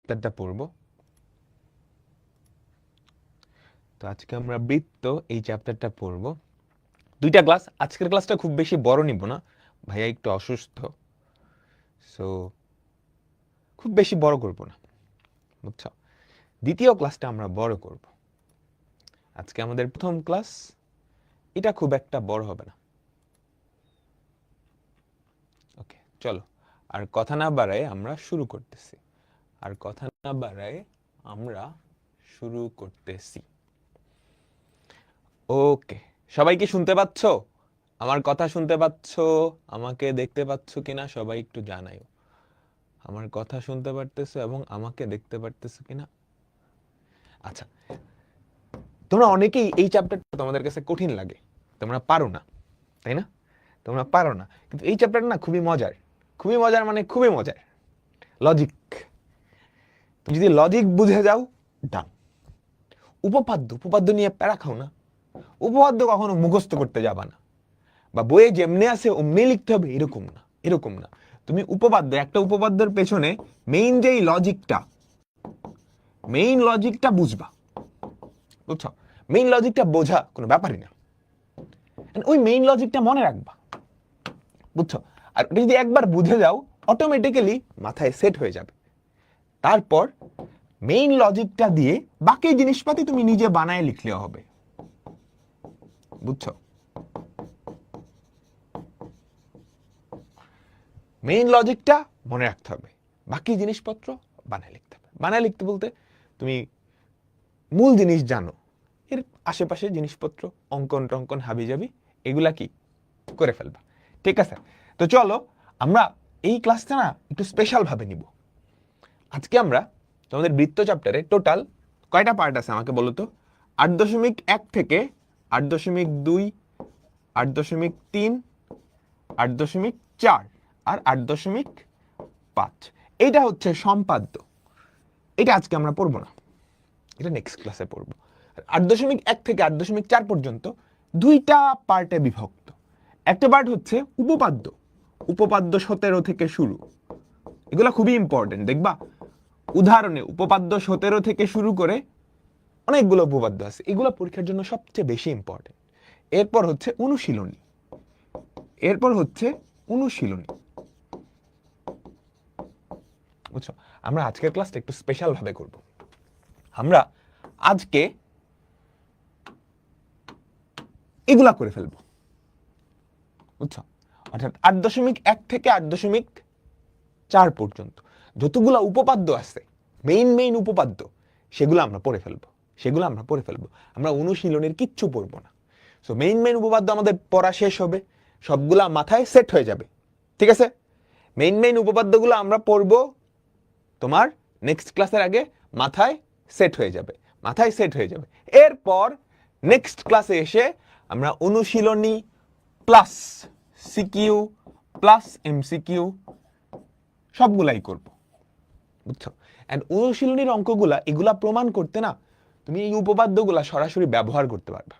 চ্যাপ্টারটা পড়ব। তো আজকে আমরা বৃত্ত এই চ্যাপ্টারটা পড়ব। দুইটা ক্লাস, আজকের ক্লাসটা খুব বেশি বড় নিব না, ভাইয়া একটু অসুস্থ, সো খুব বেশি বড় করব না, বুঝছো। দ্বিতীয় ক্লাসটা আমরা বড় করব। আজকে আমাদের প্রথম ক্লাস, এটা খুব একটা বড় হবে না। ওকে, চলো আর কথা না বাড়ায় আমরা শুরু করতেছি। ওকে, সবাই কি শুনতে পাচ্ছ? আমার কথা শুনতে পাচ্ছ? আমাকে দেখতে পাচ্ছ কিনা সবাই একটু জানাইও। আমার কথা শুনতে পারতেছো এবং আমাকে দেখতে পারতেছো কিনা? আচ্ছা, তোমরা অনেকেই এই চ্যাপ্টারটা তোমাদের কাছে কঠিন লাগে, তোমরা পারো না, তাই না? তোমরা পারো না, কিন্তু এই চ্যাপ্টারটা না খুবই মজার, মানে খুবই মজার। লজিক, তুমি যদি লজিক বুঝে যাও, ডান। উপপাদ্য নিয়ে প্যারা খাও না। উপপাদ্য কখনো মুখস্থ করতে যাবা না, বা বইয়ে যেমনি আছে অমনি লিখতে হবে, এরকম না। তুমি একটা উপপাদ্যের পেছনে মেইন লজিকটা বুঝবা, বুঝছো? মেইন লজিকটা বোঝা কোনো ব্যাপারই না, ওই মেইন লজিকটা মনে রাখবা, বুঝছো? আর ওটা যদি একবার বুঝে যাও, অটোমেটিক্যালি মাথায় সেট হয়ে যাবে। তারপর মেইন লজিকটা দিয়ে বাকি জিনিসপাতি তুমি নিজে বানায় লিখলেও হবে, বুঝছো? মেইন লজিকটা মনে রাখতে হবে, বাকি জিনিসপত্র বানায় লিখতে হবে। বানায় লিখতে বলতে তুমি মূল জিনিস জানো, এর আশেপাশে জিনিসপত্র অঙ্কন টঙ্কন হাবি যাবি এগুলা কি করে ফেলবা, ঠিক আছে? তো চলো আমরা এই ক্লাসটা না একটু স্পেশাল ভাবে নিব। আজকে আমরা তোমাদের বৃত্ত চ্যাপ্টারে টোটাল কয়টা পার্ট আছে আমাকে বলো তো? 8.1 থেকে 8.2, 8.3, 8.4 আর 8.5, এইটা হচ্ছে সম্পাদ্য। এটা আজকে আমরা পড়বো না, এটা নেক্সট ক্লাসে পড়বো। 8.1 থেকে 8.4 পর্যন্ত দুইটা পার্টে বিভক্ত। একটা পার্ট হচ্ছে উপপাদ্য, 17 থেকে শুরু। এগুলো খুবই ইম্পর্টেন্ট, দেখবা উদাহরণে উপপাদ্য 17 থেকে শুরু করে অনেকগুলো উপপাদ্য আছে, এগুলো পরীক্ষার জন্য সবচেয়ে বেশি ইম্পর্টেন্ট। এরপর হচ্ছে অনুশীলনী, বুঝছো? আমরা আজকের ক্লাসটা একটু স্পেশাল ভাবে করব। আমরা আজকে এগুলা করে ফেলবো, বুঝছো? অর্থাৎ 8.1 থেকে 8.4 পর্যন্ত যতগুলা উপপাদ্য আছে, মেইন উপপাদ্য, সেগুলো আমরা পড়ে ফেলবো। আমরা অনুশীলনের কিচ্ছু পড়বো না। সো মেইন উপপাদ্য আমাদের পড়া শেষ হবে, সবগুলা মাথায় সেট হয়ে যাবে, ঠিক আছে? মেইন উপপাদ্যগুলো আমরা পড়বো তোমার নেক্সট ক্লাসের আগে, মাথায় সেট হয়ে যাবে। এরপর নেক্সট ক্লাসে এসে আমরা অনুশীলনী প্লাস সিকিউ প্লাস এমসিকিউ সবগুলাই করব, বুঝছো? এন্ড অনুশীলনীর অঙ্কগুলা এগুলা প্রমাণ করতে না তুমি এই উপপাদ্যগুলা সরাসরি ব্যবহার করতে পারবা,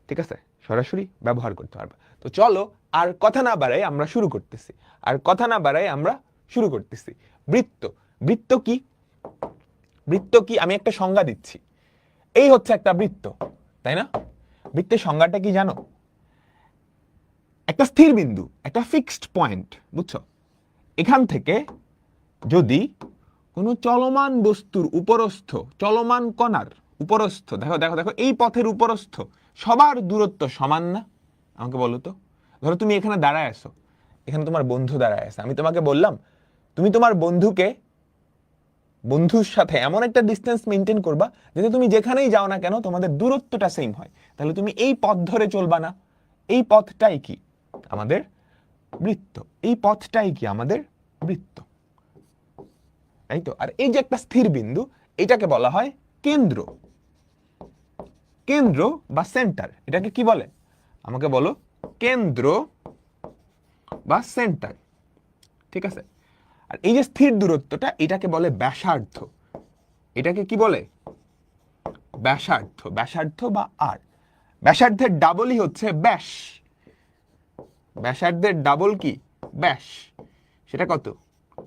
ঠিক আছে? সরাসরি ব্যবহার করতে পারবা। তো চলো আর কথা না বাড়াই আমরা শুরু করতেছি। বৃত্ত কি আমি একটা সংজ্ঞা দিচ্ছি। এই হচ্ছে একটা বৃত্ত, তাই না? বৃত্তের সংজ্ঞাটা কি জানো? একটা স্থির বিন্দু, একটা ফিক্সড পয়েন্ট, বুঝছো? এখান থেকে যদি কোনো চলমান বস্তুর উপরস্থ, চলমান কণার উপরস্থ, দেখো এই পথের উপরস্থ সবার দূরত্ব সমান না? আমাকে বলো তো। ধরো তুমি এখানে দাঁড়ায় আছো, এখানে তোমার বন্ধু দাঁড়ায় আছে, আমি তোমাকে বললাম তুমি তোমার বন্ধুর সাথে এমন একটা ডিসটেন্স মেনটেন করবা যাতে তুমি যেখানেই যাও না কেন তোমাদের দূরত্বটা সেম হয়। তাহলে তুমি এই পথ ধরে চলবা না? এই পথটাই কি আমাদের বৃত্ত, তাই তো? আর এই যে একটা স্থির বিন্দু, এটাকে বলা হয় কেন্দ্র বা সেন্টার। এটাকে কি বলে আমাকে বলো? কেন্দ্র বা সেন্টার, ঠিক আছে? আর এই যে স্থির দূরত্বটা, এটাকে বলে ব্যাসার্ধ। এটাকে কি বলে? ব্যাসার্ধ বা আর। ব্যাসার্ধের ডাবলই হচ্ছে ব্যাস। ব্যাসার্ধের ডাবল কি? ব্যাস। সেটা কত?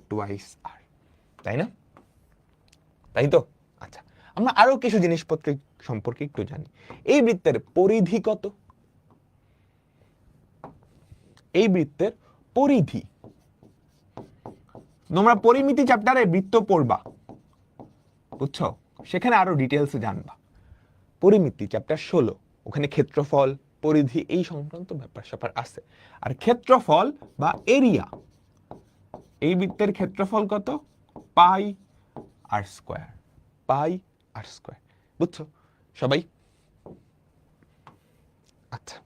টুয়াইস আর। তাই না? তাই তো? আচ্ছা, আমরা আরো কিছু জিনিসপত্র সম্পর্কে একটু জানি। এই বৃত্তের পরিধি কত? এই বৃত্তের পরিধি, তোমরা পরিমিতি চ্যাপ্টারে বৃত্ত পড়বা, বুঝছো? সেখানে আরো ডিটেলসে জানবা। পরিমিতি চ্যাপ্টার 16, ওখানে ক্ষেত্রফল, পরিধি এই সংক্রান্ত ব্যাপার স্যাপার আছে। আর ক্ষেত্রফল বা এরিয়া, এই বৃত্তের ক্ষেত্রফল কত? পাই আর স্কয়ার, পাই আর স্কয়ার, বুঝছো সবাই? আচ্ছা,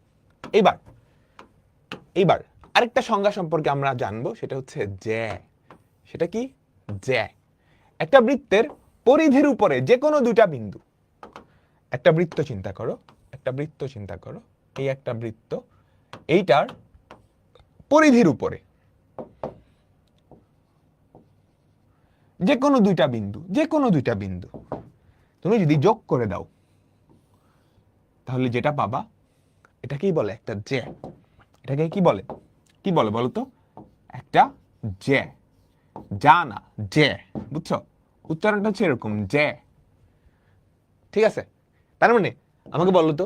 এইবার আরেকটা সংজ্ঞা সম্পর্কে আমরা জানবো, সেটা হচ্ছে জ্যা। সেটা কি? জ্যা। একটা বৃত্তের পরিধির উপরে যে কোনো দুটা বিন্দু, একটা বৃত্ত চিন্তা করো, এই একটা বৃত্ত, এইটার পরিধির উপরে যে কোনো দুইটা বিন্দু তুমি যদি যোগ করে দাও, তাহলে যেটা পাবা এটাকেই বলে একটা জ্যা। এটাকে কি বলে বলো তো? একটা জ্যা। যা না, জ্যা, বুঝছো? উচ্চারণটা হচ্ছে এরকম, জ্যা। ঠিক আছে? তার মানে আমাকে বলো তো,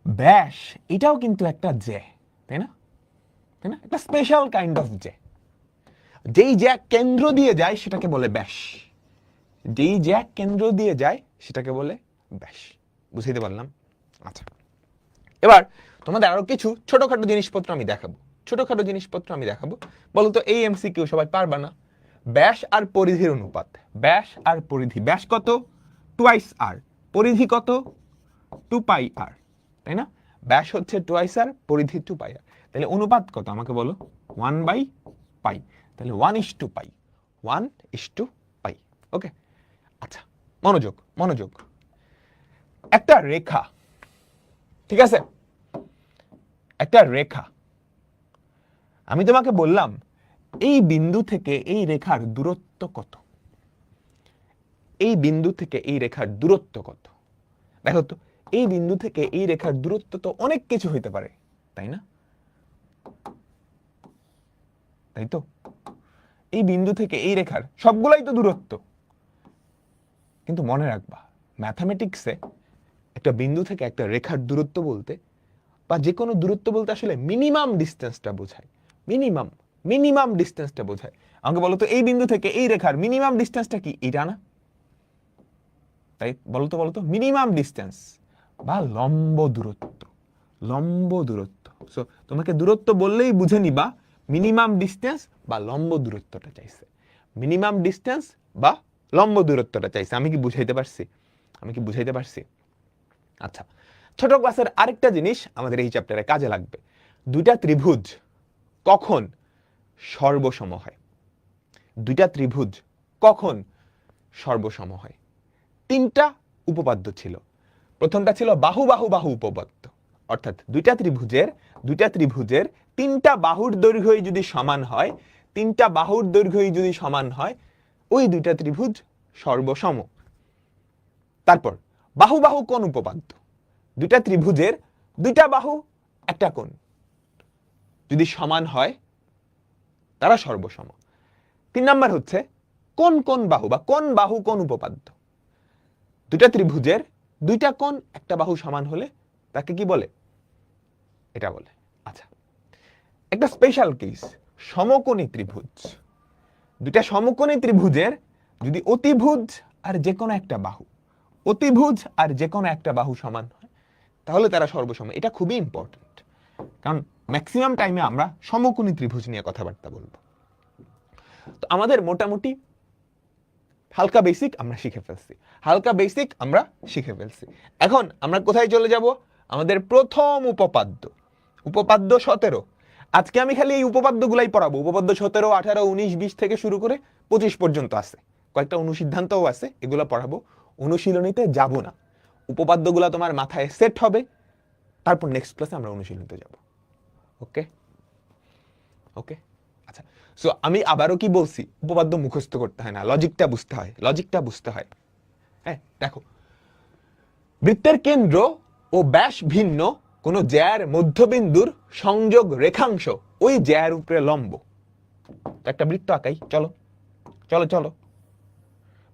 ব্যাস এটাও কিন্তু একটা জ্যা, তাই না? একটা স্পেশাল কাইন্ড অফ জ্যা। যেই জ্যা কেন্দ্র দিয়ে যায় সেটাকে বলে ব্যাস। যেই জ্যা কেন্দ্র দিয়ে যায় সেটাকে বলে ব্যাস। বুঝাইতে পারলাম? আচ্ছা, এবার তোমাদের আরো কিছু ছোটখাটো জিনিসপত্র আমি দেখাবো। বলতো এই এমসিকিউ সবাই পারবা না। ব্যাস আর পরিধির অনুপাত, ব্যাস আর পরিধি। ব্যাস কত? 2r। পরিধি কত? 2πr, তাই না? ব্যাস হচ্ছে 2r, পরিধি 2πr। তাহলে অনুপাত কত আমাকে বলো? 1/π। তাহলে 1:π, 1:π। ওকে, আচ্ছা, মনোযোগ। একটা রেখা, ঠিক আছে? একটা রেখা, আমি তোমাকে বললাম এই বিন্দু থেকে এই রেখার দূরত্ব কত? এই বিন্দু থেকে এই রেখার দূরত্ব কত? দেখো তো, এই বিন্দু থেকে এই রেখার দূরত্ব তো অনেক কিছু হইতে পারে, তাই না? তাই তো? এই বিন্দু থেকে এই রেখার সবগুলাই তো দূরত্ব। কিন্তু মনে রাখবা, ম্যাথমেটিক্সে একটা বিন্দু থেকে একটা রেখার দূরত্ব বলতে বা যে কোনো দূরত্ব বলতে আসলে মিনিমাম ডিস্টেন্সটা বোঝায়। মিনিমাম ডিস্টেন্সটা বোঝায়। আমাকে বলো তো, এই বিন্দু থেকে এই রেখার মিনিমাম ডিস্টেন্সটা কি? এটা না? তাই বলতো মিনিমাম ডিস্টেন্স বা লম্ব দূরত্ব। সো তোমাকে দূরত্ব বললেই বুঝে নিবা মিনিমাম ডিস্টেন্স বা লম্ব দূরত্বটা চাইছে। মিনিমাম ডিস্টেন্স বা লম্ব দূরত্বটা চাইছে। আমি কি বুঝাইতে পারছি? আচ্ছা, ছোট ক্লাসের আরেকটা জিনিস আমাদের এই চ্যাপ্টারে কাজে লাগবে। দুইটা ত্রিভুজ কখন সর্বসম হয়? তিনটা উপপাদ্য ছিল। প্রথমটা ছিল বাহু উপপাদ্য, অর্থাৎ দুইটা ত্রিভুজের তিনটা বাহুর দৈর্ঘ্যই যদি সমান হয়, ওই দুইটা ত্রিভুজ সর্বসম। তারপর বাহু কোণ উপপাদ্য, দুইটা ত্রিভুজের দুইটা বাহু একটা কোণ যদি সমান হয় তারা সর্বসম। 3 নাম্বার হচ্ছে কোণ বাহু বা কোণ উপপাদ্য, দুইটা ত্রিভুজের দুইটা কোণ একটা বাহু সমান হলে তাকে কি বলে? এটা বলে। আচ্ছা, একটা স্পেশাল কেস, সমকোণী ত্রিভুজ। দুইটা সমকোণী ত্রিভুজের যদি অতিভুজ আর যে কোনো একটা বাহু সমান হয় তাহলে তারা সর্বসম। এটা খুবই ইম্পর্টেন্ট, কারণ ম্যাক্সিমাম টাইমে আমরা সমকোণী ত্রিভুজ নিয়ে কথাবার্তা বলবো। তো আমাদের মোটামুটি হালকা বেসিক আমরা শিখে ফেলছি। এখন আমরা কোথায় চলে যাব? আমাদের প্রথম উপপাদ্য 17। আজকে আমি খালি এই উপপাদ্যগুলাই পড়াবো। উপপাদ্য 17, 18, 19, 20 থেকে শুরু করে 25 পর্যন্ত আছে। কয়েকটা অনুসিদ্ধান্তও আছে, এগুলো পড়াবো। অনুশীলনীতে যাব না, উপপাদ্যগুলো তোমার মাথায় সেট হবে, তারপর নেক্সট ক্লাসে আমরা অনুশীলনীতে যাব। ওকে? আচ্ছা, সো আমি আবারও কি বলছি, উপপাদ্য মুখস্থ করতে হয় না, লজিকটা বুঝতে হয়। হ্যাঁ, দেখো, বৃত্তের কেন্দ্র ও ব্যাস ভিন্ন কোন জ্যার মধ্যবিন্দুর সংযোগ রেখাংশ ওই জ্যার উপরে লম্ব। একটা বৃত্ত আঁকাই, চলো চলো,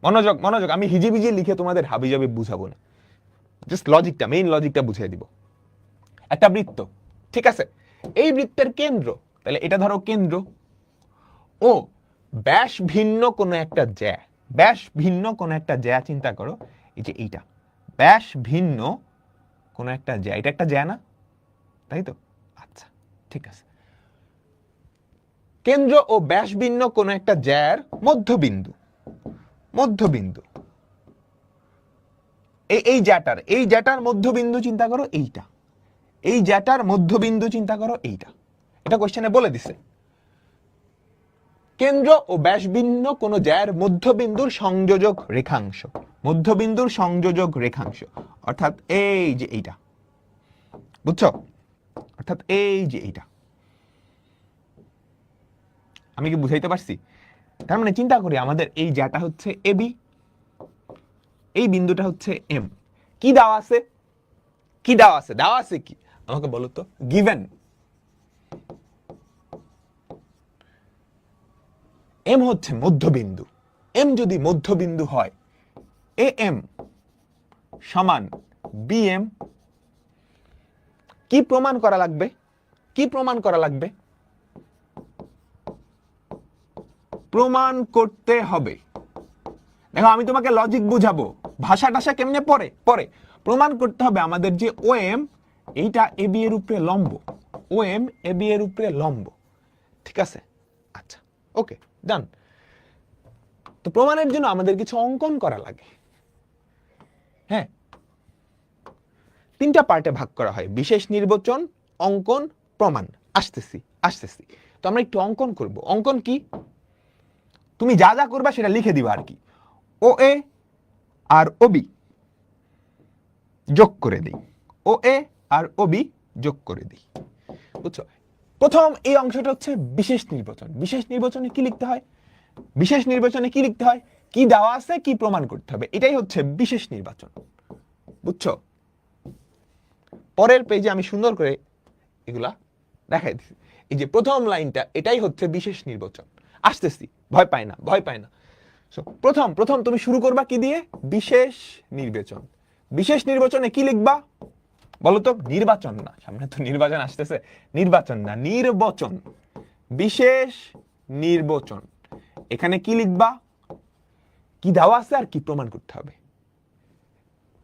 মনোযোগ মনোযোগ, আমি হিজিবিজি লিখে তোমাদের হাবিজাবি বুঝাবো না, জাস্ট লজিকটা, মেইন লজিকটা বুঝিয়ে দিব। একটা বৃত্ত, ঠিক আছে, এই বৃত্তের কেন্দ্র, তাহলে এটা ধরো কেন্দ্র, ও ব্যাস ভিন্ন কোন একটা জ্যা, ব্যাস ভিন্ন কোন একটা জ্যা চিন্তা করো, এই যে এইটা ব্যাস ভিন্ন কোন একটা জ্যা, এটা একটা জ্যা না, তাই তো? আচ্ছা ঠিক আছে, কেন্দ্র ও ব্যাস ভিন্ন কোন একটা জ্যার মধ্যবিন্দু, মধ্যবিন্দু এই জ্যাটার মধ্যবিন্দু চিন্তা করো এইটা, এই জ্যাটার মধ্যবিন্দু চিন্তা করো এইটা, এটা কোশ্চেনে বলে দিছে। কেন্দ্র ও ব্যাস ভিন্ন কোন জ্যার মধ্যবিন্দুর সংযোজক রেখাংশ, মধ্যবিন্দুর সংযোজক রেখাংশ, অর্থাৎ এই যে এইটা, বুঝছো? অর্থাৎ এই যে এইটা, আমি কি বুঝাইতে পারছি? তার মানে চিন্তা করি আমাদের এই জ্যাটা হচ্ছে এবি, এই বিন্দুটা হচ্ছে এম, কি দেওয়া আছে, কি দেওয়া আছে, দেওয়া আছে কি আমাকে বলো তো, গিভেন এম হচ্ছে মধ্যবিন্দু, এম যদি মধ্যবিন্দু হয়, এ এম সমান বি এম, কি প্রমাণ করা লাগবে, কি প্রমাণ করা লাগবে, প্রমাণ করতে হবে। দেখো আমি তোমাকে লজিক বুঝাবো, ভাষা টাষা কেমনে পরে পরে, প্রমাণ করতে হবে আমাদের যে ও এম এইটা এ বি এর উপরে লম্ব, ও এম এ বি এর উপরে লম্ব, ঠিক আছে? আচ্ছা ওকে ডান। তো প্রমাণের জন্য আমাদের কিছু অঙ্কন করা লাগে, হ্যাঁ, তিনটা পার্টে ভাগ করা হয়, বিশেষ নির্বাচন, অঙ্কন, প্রমাণ। আসতেছি আসতেছি, তো আমরা একটু অঙ্কন করব। অঙ্কন কি, তুমি যা যা করবা সেটা লিখে দিবা আর কি। ও এ আর ও বি যোগ করে দিই, ও এ আর ও বি যোগ করে দিই, বুঝছো? প্রথম এই অংশটা হচ্ছে বিশেষ নির্বাচন। বিশেষ নির্বাচনে কি লিখতে হয়, বিশেষ নির্বাচনে কি লিখতে হয়, কি দেওয়া আছে কি প্রমাণ করতে হবে, এটাই হচ্ছে বিশেষ নির্বাচন, বুঝছো? পরের পেজে আমি সুন্দর করে এগুলা দেখাই দিচ্ছি। এই যে প্রথম লাইনটা, এটাই হচ্ছে বিশেষ নির্বাচন। আসতেছি, ভয় পায় না, ভয় পায় না। প্রথম প্রথম তুমি শুরু করবা কি দিয়ে, বিশেষ নির্বাচন। বিশেষ নির্বাচনে কি লিখবা বলো তো, নির্বাচন না, সামনে তো নির্বাচন আসতেছে, নির্বাচন না নির্বাচন, বিশেষ নির্বাচন। এখানে কি লিখবা, কি দেওয়া আছে আর কি প্রমাণ করতে হবে,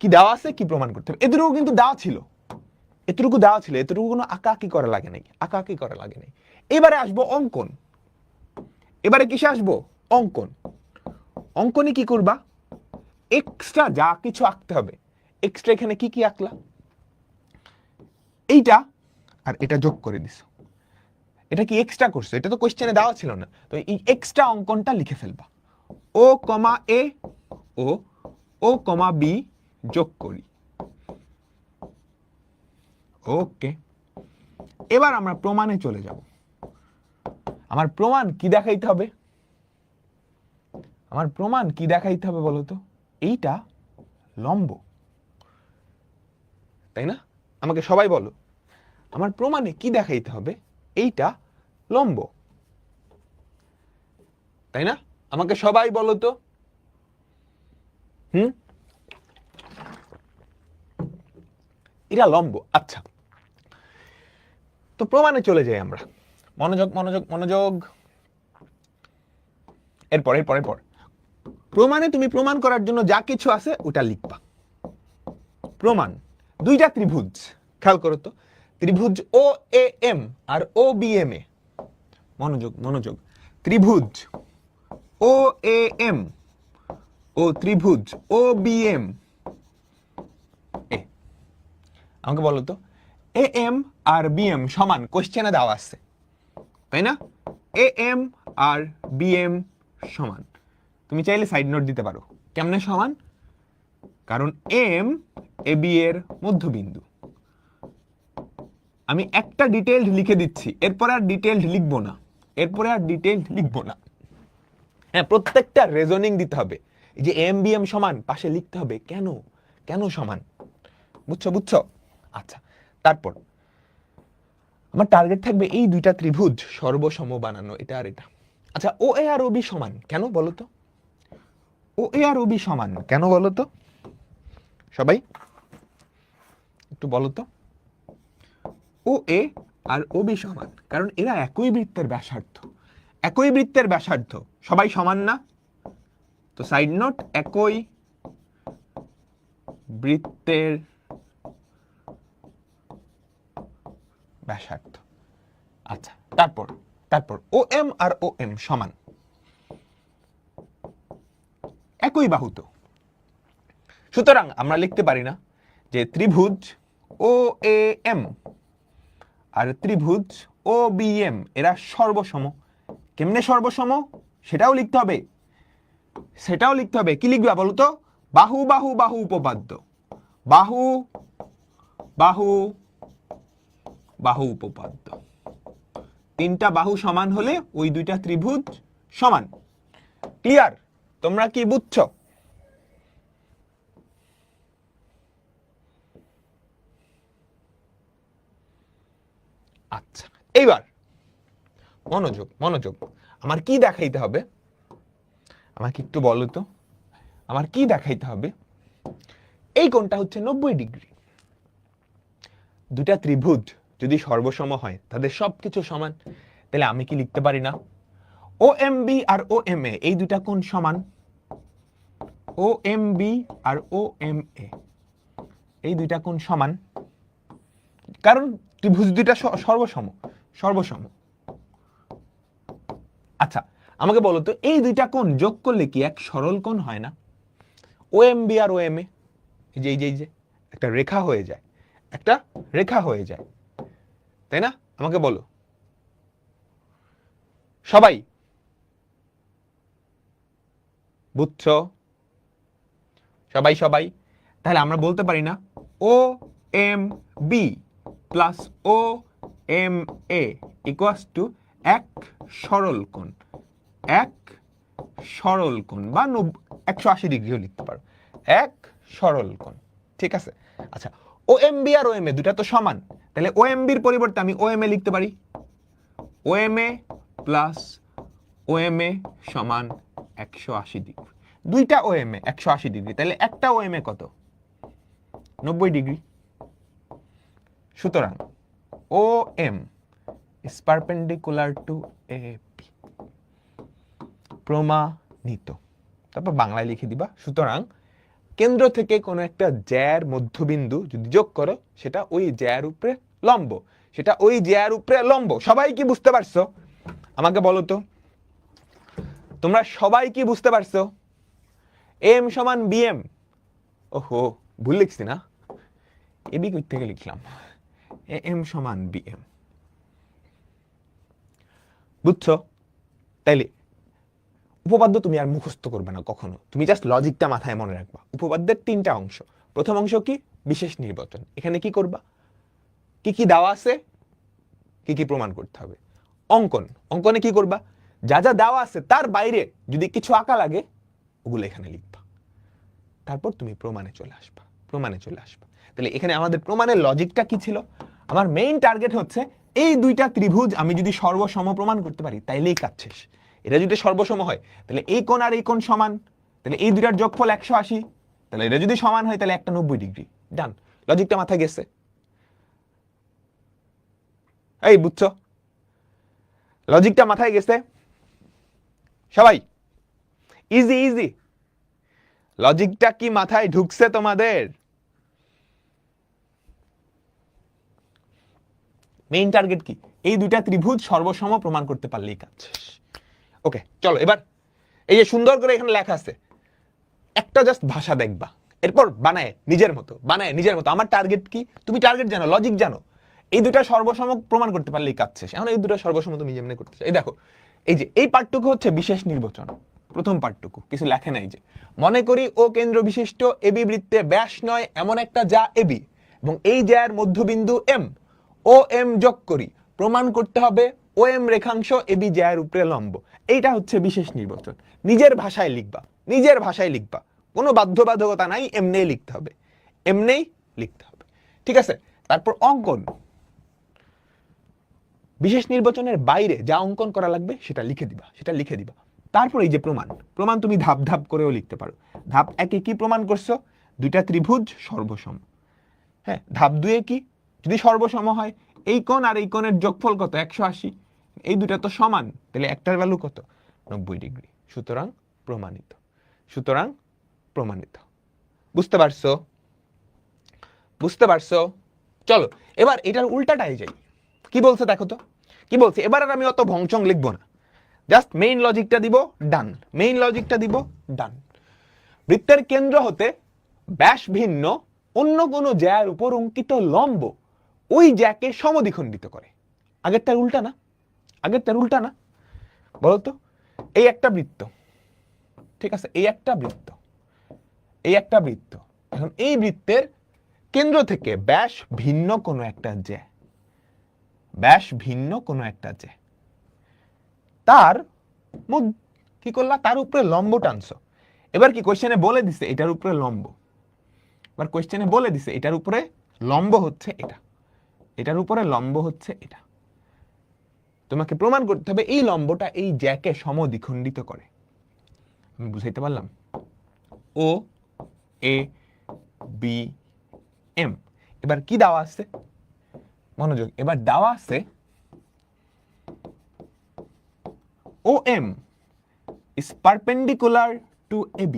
কি দেওয়া আছে কি প্রমাণ করতে হবে। এতটুকু কিন্তু দেওয়া ছিল, এতটুকু দেওয়া ছিল, এতটুকু কোনো আঁকাআঁকি করা লাগে নাই, আঁকাআঁকি করা লাগে নাই। এবারে আসবো অঙ্কন, এবারে কিসে আসবো, অঙ্কন। অঙ্কনে কি করবা, এক্সট্রা যা কিছু আঁকতে হবে, এক্সট্রা এখানে কি কি আঁকলা, এইটা আর এটা যোগ করে দিছ, এটা কি এক্সট্রা করছো, এটা তো কোশ্চেনে দেওয়া ছিল না, তো এই এক্সট্রা অঙ্কনটা লিখে ফেলবা। ও কমা এ ও ও কমা বি যোগ করি, ওকে। এবার আমরা প্রমাণে চলে যাব। আমার প্রমাণ কি দেখাইতে হবে, আমার প্রমাণ কি দেখাইতে হবে বলতো, এইটা লম্ব, তাই না? আমাকে সবাই বলো, আমার প্রমাণে কি দেখাইতে হবে, এইটা লম্ব, তাই না? আমাকে সবাই বলো তো, এটা লম্ব। আচ্ছা, তো প্রমাণে চলে যাই আমরা, মনোযোগ মনোযোগ মনোযোগ। এরপর এরপর এরপর প্রমাণে তুমি প্রমাণ করার জন্য যা কিছু আছে ওটা লিখবা। প্রমাণ, দুইটা ত্রিভুজ, খেয়াল করো তো, ত্রিভুজ ও এ এম আর ও বি এম এ, মনোযোগ মনোযোগ, ত্রিভুজ ও এ এম ও ত্রিভুজ ও বি এম এ। আমাকে বলো তো, এ এম আর বি এম সমান, কোশ্চেনে দেওয়া আছে, তাই না? এ এম আর বি এম সমান, তুমি চাইলে সাইড নোট দিতে পারো, কেমনে সমান, কারণ এম এ বি এর মধ্যবিন্দু। আমি একটা ডিটেইলড লিখে দিচ্ছি, এরপরে আর ডিটেইলড লিখবো না, এরপরে আর ডিটেইলড লিখবো না। হ্যাঁ, প্রত্যেকটা রেজনিং দিতে হবে, এই যে এম বি এম সমান পাশে লিখতে হবে কেন, কেন সমান, বুঝছো বুঝছো? আচ্ছা, তারপর আমার টার্গেট থাকবে এই দুইটা ত্রিভুজ সর্বসম বানানো, এটা আর এটা। আচ্ছা, ও এ আর ও বি সমান কেন বলো তো? ও এ আর ও বি সমান কেন বলো তো সবাই, একটু বলো তো। ও এ আর ও বি সমান কারণ এরা একই বৃত্তের ব্যাসার্ধ। একই বৃত্তের ব্যাসার্ধ সবাই সমান না? তো সাইড নোট, একই বৃত্তের ব্যাসার্ধ। আচ্ছা, তারপর তারপর ও এম আর ও এম সমান, একই বাহু তো। সুতরাং আমরা লিখতে পারি না যে ত্রিভুজ ও এ এম আর ত্রিভুজ ও বি এম এরা সর্বসম। কেমনে সর্বসম সেটাও লিখতে হবে, সেটাও লিখতে হবে। কি লিখবে বলো তো? বাহু বাহু বাহু উপপাদ্য, বাহু বাহু বাহু উপপাদ্য। তিনটা বাহু সমান হলে ওই দুইটা ত্রিভুজ সমান। ক্লিয়ার? তোমরা কি বুঝছো? আচ্ছা, এইবার মনোযোগ মনোযোগ, আমার কি দেখাইতে হবে আমাকে একটু বলো তো, আমার কি দেখাইতে হবে? এই কোণটা হচ্ছে 90 ডিগ্রি। দুটা ত্রিভুজ যদি সর্বসম হয় তাদের সবকিছু সমান, তাহলে আমি কি লিখতে পারি না ও এম বি আর ও এম এ এই দুটা কোণ সমান? ও এম বি আর ও এম এ এই দুইটা কোণ সমান কারণ ত্রিভুজ দুইটা সর্বসম, সর্বসম। আচ্ছা, আমাকে বলো তো এই দুইটা কোণ যোগ করলে কি এক সরল কোণ হয় না? ও এম বি আর ও এম এ এই যে একটা রেখা হয়ে যায়, একটা রেখা হয়ে যায়, তাই না? আমাকে বলো সবাই, বুঝছো সবাই? সবাই তাহলে আমরা বলতে পারি না O M B plus O M A equals to এক সরল কোণ, এক সরল কোণ বা 180 ডিগ্রিও লিখতে পারো, এক সরল কোণ। ঠিক আছে? আচ্ছা, ও এম বি আর ও এম এ দুটা তো সমান, তাহলে ও এম বির পরিবর্তে আমি ও এম এ লিখতে পারি ও এম এ প্লাস ও এম এ সমান 180 ডিগ্রি। দুইটা ও এম এ 180 ডিগ্রি, তাহলে একটা ও এম এ কত? 90 ডিগ্রি। সুতরাং ও M is perpendicular to AP, প্রমাণিত। তারপর বাংলায় লিখে দিবা। সুতরাং কেন্দ্র থেকে কোনো একটা জ্যার মধ্যবিন্দু যদি যোগ করো সেটা ওই জ্যার উপরে লম্ব, সেটা ওই জ্যার উপরে লম্ব। সবাই কি বুঝতে পারছো? আমাকে বলো তো তোমরা সবাই কি বুঝতে পারছো? এম সমান বিএম, ওহো ভুল লিখছি না, এবি কই থেকে লিখলাম, এম সমান বিএম। বুঝছো? তাইলে উপপাদ্য তুমি আর মুখস্থ করবে না কখনো, তুমি জাস্ট লজিকটা মাথায় মনে রাখবা। উপপাদ্যের তিনটা অংশ। প্রথম অংশ কি? বিশেষ নির্বাচন। এখানে কি করবা? কি কি দেওয়া আছে, কি কি প্রমাণ করতে হবে। অঙ্কন, অঙ্কনে কি করবা? যা যা দেওয়া আছে তার বাইরে যদি কিছু আঁকা লাগে ওগুলো এখানে লিখবা। তারপর তুমি প্রমাণে চলে আসবা, প্রমাণে চলে আসবা। তাহলে এখানে আমাদের প্রমাণের লজিকটা কি ছিল? আমার মেইন টার্গেট হচ্ছে এই দুইটা ত্রিভুজ আমি যদি সর্বসম প্রমাণ করতে পারি তাইলেই কাজ শেষ। এটা যদি সর্বসম হয় তাহলে এই কোণ আর এই কোণ সমান, তাহলে এই দুইটার যোগফল 180, তাহলে এটা যদি সমান হয় তাহলে একটা 90 ডিগ্রি। ডান। লজিকটা মাথায় গেছে? এই বুঝছো? লজিকটা মাথায় গেছে সবাই? Easy easy. লজিকটা কি মাথায় ঢুকছে তোমাদের? মেইন টার্গেট কি? এই দুইটা ত্রিভুজ সর্বসম প্রমাণ করতে পারলেই কাজ শেষ। ওকে, চলো এবার এই যে সুন্দর করে এখানে লেখা আছে একটা জাস্ট ভাষা দেখবা, এরপর বানায় নিজের মতো, বানায় নিজের মতো। আমার টার্গেট কি? তুমি টার্গেট জানো, লজিক জানো, এই দুইটা সর্বসম প্রমাণ করতে পারলেই কাজ শেষ। এখন এই দুটো সর্বসম তুমি যেমনি করতে চাও। এই দেখো, এই যে এই পার্টটুকু হচ্ছে বিশেষ নির্বাচন, প্রথম পার্টটুকু কিছু লেখে নাই। যে মনে করি ও কেন্দ্র বিশিষ্ট এবি বৃত্তে ব্যাস নয় এমন একটা যা এবি এবং এই জ্যার মধ্যবিন্দু এম, ও এম যোগ করি, প্রমাণ করতে হবে ও এম রেখাংশ এবি জ্যার উপরে লম্ব। এইটা হচ্ছে বিশেষ নির্বাচন। নিজের ভাষায় লিখবা, নিজের ভাষায় লিখবা, কোনো বাধ্যবাধকতা নাই, এমনিই লিখতে হবে, এমনিই লিখতে হবে। ঠিক আছে? তারপর অঙ্কন, বিশেষ নির্বাচনের বাইরে যা অঙ্কন করা লাগবে সেটা লিখে দিবা। তারপর এই যে প্রমাণ তুমি ধাপ ধাপ করেও লিখতে পারো। ধাপ 1-এ কি প্রমাণ করছো? দুইটা ত্রিভুজ সর্বসম। হ্যাঁ, ধাপ 2-এ কি? যদি সর্বসম হয়, এই কোণ আর এই কোণের যোগফল কত? 180। এই দুটা তো সমান, তাহলে একটার ভ্যালু কত? 90 ডিগ্রি। সুতরাং প্রমাণিত। বুঝতে পারছো? চলো এবার এটার উল্টাটাই যাই। কি বলছে দেখো তো, কি বলছে? এবার আর আমি অত ভংচং লিখবো না, জাস্ট মেইন লজিকটা দিব, ডান। বৃত্তের কেন্দ্র হতে ব্যাস ভিন্ন অন্য কোনো জ্যার উপর অঙ্কিত লম্ব ওই জ্যাকে সমদ্বিখণ্ডিত করে। আগেরটার উল্টা না? বলতো, এই একটা বৃত্ত, ঠিক আছে, এই একটা বৃত্ত। এখন এই বৃত্তের কেন্দ্র থেকে ব্যাস ভিন্ন কোনো একটা জ্যা, তার কি করলা? তার উপরে লম্ব টানছো। এবার কি কোশ্চেনে বলে দিছে এটার উপরে লম্ব, এটার উপরে লম্ব হচ্ছে এটা, এটার উপরে লম্ব হচ্ছে এটা। তোমাকে প্রমাণ করতে হবে এই লম্বটা এই জ্যাকে সমদ্বিখণ্ডিত করে। আমি বুঝাইতে পারলাম? ও এ বি এম। এবার কি দেওয়া আছে? মনোযোগ, এবার দেওয়া আছে ও M is perpendicular to AB,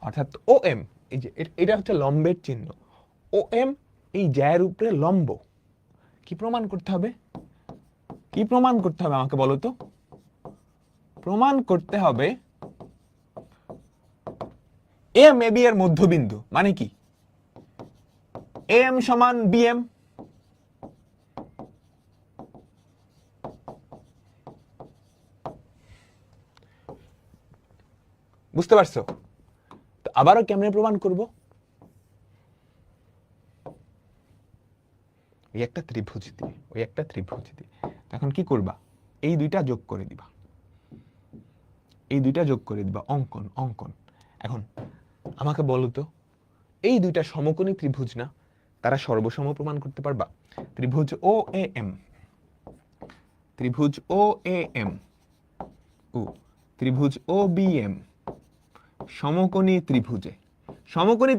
অর্থাৎ ও এম, এই যে এটা হচ্ছে লম্বের চিহ্ন, ও এম এই জ্যার উপরে লম্ব। কি প্রমাণ করতে হবে আমাকে বলো তো? প্রমাণ করতে হবে এম এ বি এর মধ্যবিন্দু। মানে কি? এম সমান বিএম। বুঝতে পারছো? তো আবারও কেমনে প্রমাণ করব? ওই একটা ত্রিভুজ দিয়ে। এখন কি করবা? এই দুইটা যোগ করে দিবা, অঙ্কন। এখন আমাকে বলো তো, এই দুইটা সমকোণী ত্রিভুজ না? তারা সর্বসম প্রমাণ করতে পারবা? ত্রিভুজ ও এ এম, ত্রিভুজ ও বি এম সমকোণী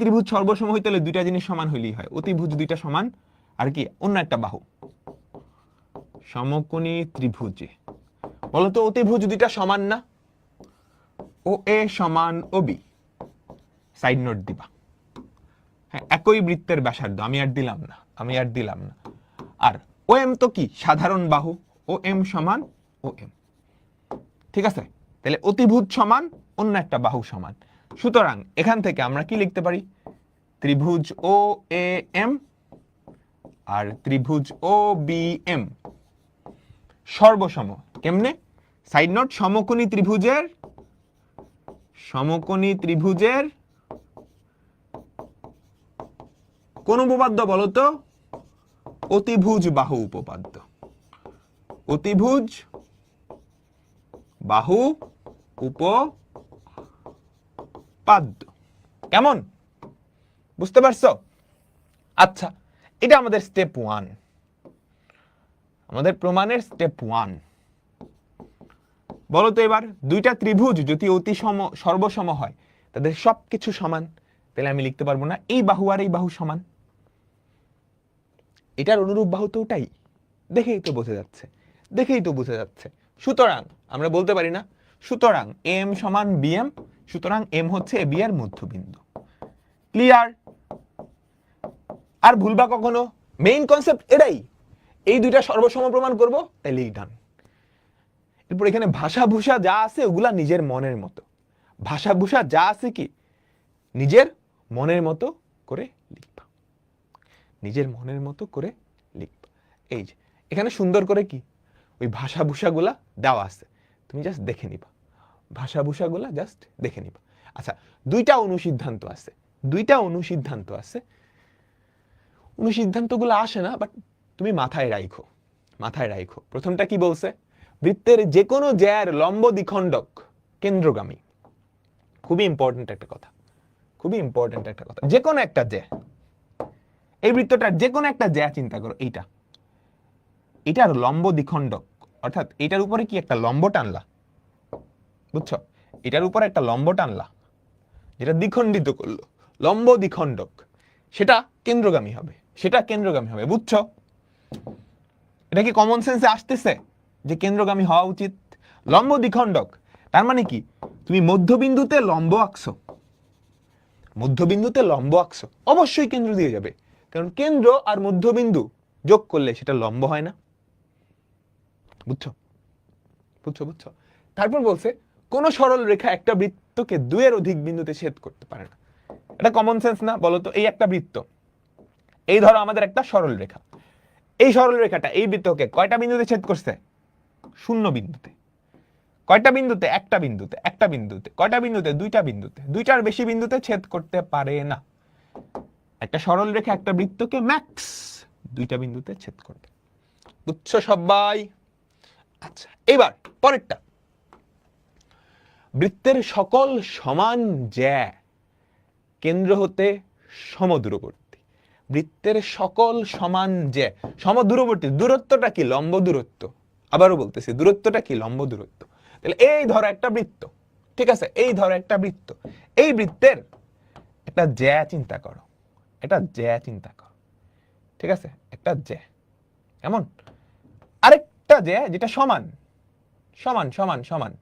ত্রিভুজ সর্বসম হইতে হলে দুইটা জিনিস সমান হইলেই হয়। অতিভুজ দুইটা সমান, আর কি অন্য একটা বাহু। সমকোণী ত্রিভুজে বলতো অতিভুজ দুইটা সমান না? ও এ সমান ও বি, সাইড নোট দিবা। হ্যাঁ, একই বৃত্তের ব্যাসার্ধ, আমি আর দিলাম না। আর ও এম তো কি? সাধারণ বাহু, ও এম সমান ও এম। ঠিক আছে, তাহলে অতিভুজ সমান অন্য একটা বাহু সমান। সুতরাং এখান থেকে আমরা কি লিখতে পারি? ত্রিভুজ ও এ এম আর ত্রিভুজ ও বি এম সর্বসম। কেমনে? সাইড নোট, সমকোণী ত্রিভুজের কোন উপপাদ্য বলতো? অতিভুজ বাহু উপপাদ্য। অতিভুজ বাহু উপপাদ্য। কেমন? বুঝতে পারছো? আচ্ছা, এটা আমাদের স্টেপ 1, আমাদের প্রমাণের স্টেপ 1। বলো তো এবার, দুইটা ত্রিভুজ যদি সর্বসম হয়, তাদের সবকিছু সমান, তাহলে আমি লিখতে পারবো না এই বাহু আর এই বাহু সমান? এটার অনুরূপ বাহু তো ওটাই। দেখেই তো বোঝা যাচ্ছে। সুতরাং আমরা বলতে পারি না? সুতরাং এম সমান বিএম, সুতরাং এম হচ্ছে এ বি এর মধ্যবিন্দু। ক্লিয়ার? আর ভুলবা কখনো? মেইন কনসেপ্ট এটাই। এই দুইটা সর্বসম প্রমাণ করব, তাইলেই ডান। এরপর এখানে ভাষাভূষা যা আছে ওগুলা নিজের মনের মতো। ভাষাভূষা যা আছে কি নিজের মনের মতো করে লিখবা, এই যে এখানে সুন্দর করে কি ওই ভাষাভূষাগুলা দেওয়া আছে, তুমি জাস্ট দেখে নিবা। আচ্ছা, দুইটা অনুসিদ্ধান্ত আছে। অনুসিদ্ধান্তগুলো আসে না, বাট তুমি মাথায় রাখো। প্রথমটা কি বলছে? বৃত্তের যে কোনো জ্যার লম্ব দ্বিখণ্ডক কেন্দ্রগামী। খুবই ইম্পর্টেন্ট একটা কথা। যে কোনো একটা জ্যা, এই বৃত্তটার যে কোনো একটা জ্যা চিন্তা করো, এইটা এটার লম্ব দ্বিখণ্ডক, অর্থাৎ এটার উপরে কি একটা লম্ব টানলা, বুঝছো, এটার উপরে একটা লম্ব টানলা যেটা দ্বিখণ্ডিত করলো, লম্ব দ্বিখণ্ডক, সেটা কেন্দ্রগামী হবে, সেটা কেন্দ্রগামী হবে, বুঝছো? এটা কি কমন সেন্সে আসতেছে যে কেন্দ্রগামী হওয়া উচিত? লম্ব দ্বিখণ্ডক তার মানে কি, তুমি মধ্যবিন্দুতে লম্ব আঁকছো, মধ্যবিন্দুতে লম্ব আঁকছো, অবশ্যই কেন্দ্র দিয়ে যাবে, কারণ কেন্দ্র আর মধ্যবিন্দু যোগ করলে সেটা লম্ব হয় না, বুঝছো? বুঝছো বুঝছো? তারপর বলছে কোন সরল রেখা একটা বৃত্তকে দুইয়ের অধিক বিন্দুতে ছেদ করতে পারে না। এটা কমন সেন্স না বলো তো? এই একটা বৃত্ত, এই ধরো আমাদের একটা সরল রেখা, এই সরল রেখাটা এই বৃত্তকে কয়টা বিন্দুতে ছেদ করছে? 0 বিন্দুতে। কয়টা বিন্দুতে? একটা বিন্দুতে। একটা বিন্দুতে কয়টা বিন্দুতে? দুইটা বিন্দুতে। দুইটার বেশি বিন্দুতে ছেদ করতে পারে না। একটা সরল রেখা একটা বৃত্তকে ম্যাক্স দুইটা বিন্দুতে ছেদ করবে, বুঝছো সবাই? আচ্ছা, এবার পরেরটা, বৃত্তের সকল সমান জ্যা কেন্দ্র হতে সমদূরবর্তী। বৃত্তের সকল সমান জ্যা সমদূরবর্তী, দূরত্বটা কি? লম্ব দূরত্ব। আবারও বলতেছি, দূরত্বটা কি? লম্ব দূরত্ব। তাহলে এই ধরো একটা বৃত্ত, ঠিক আছে, এই ধরো একটা বৃত্ত, এই বৃত্তের একটা জ্যা চিন্তা করো, এটা জ্যা চিন্তা করো, ঠিক আছে, একটা জ্যা, এমন আরেকটা জ্যা যেটা সমান সমান সমান সমান,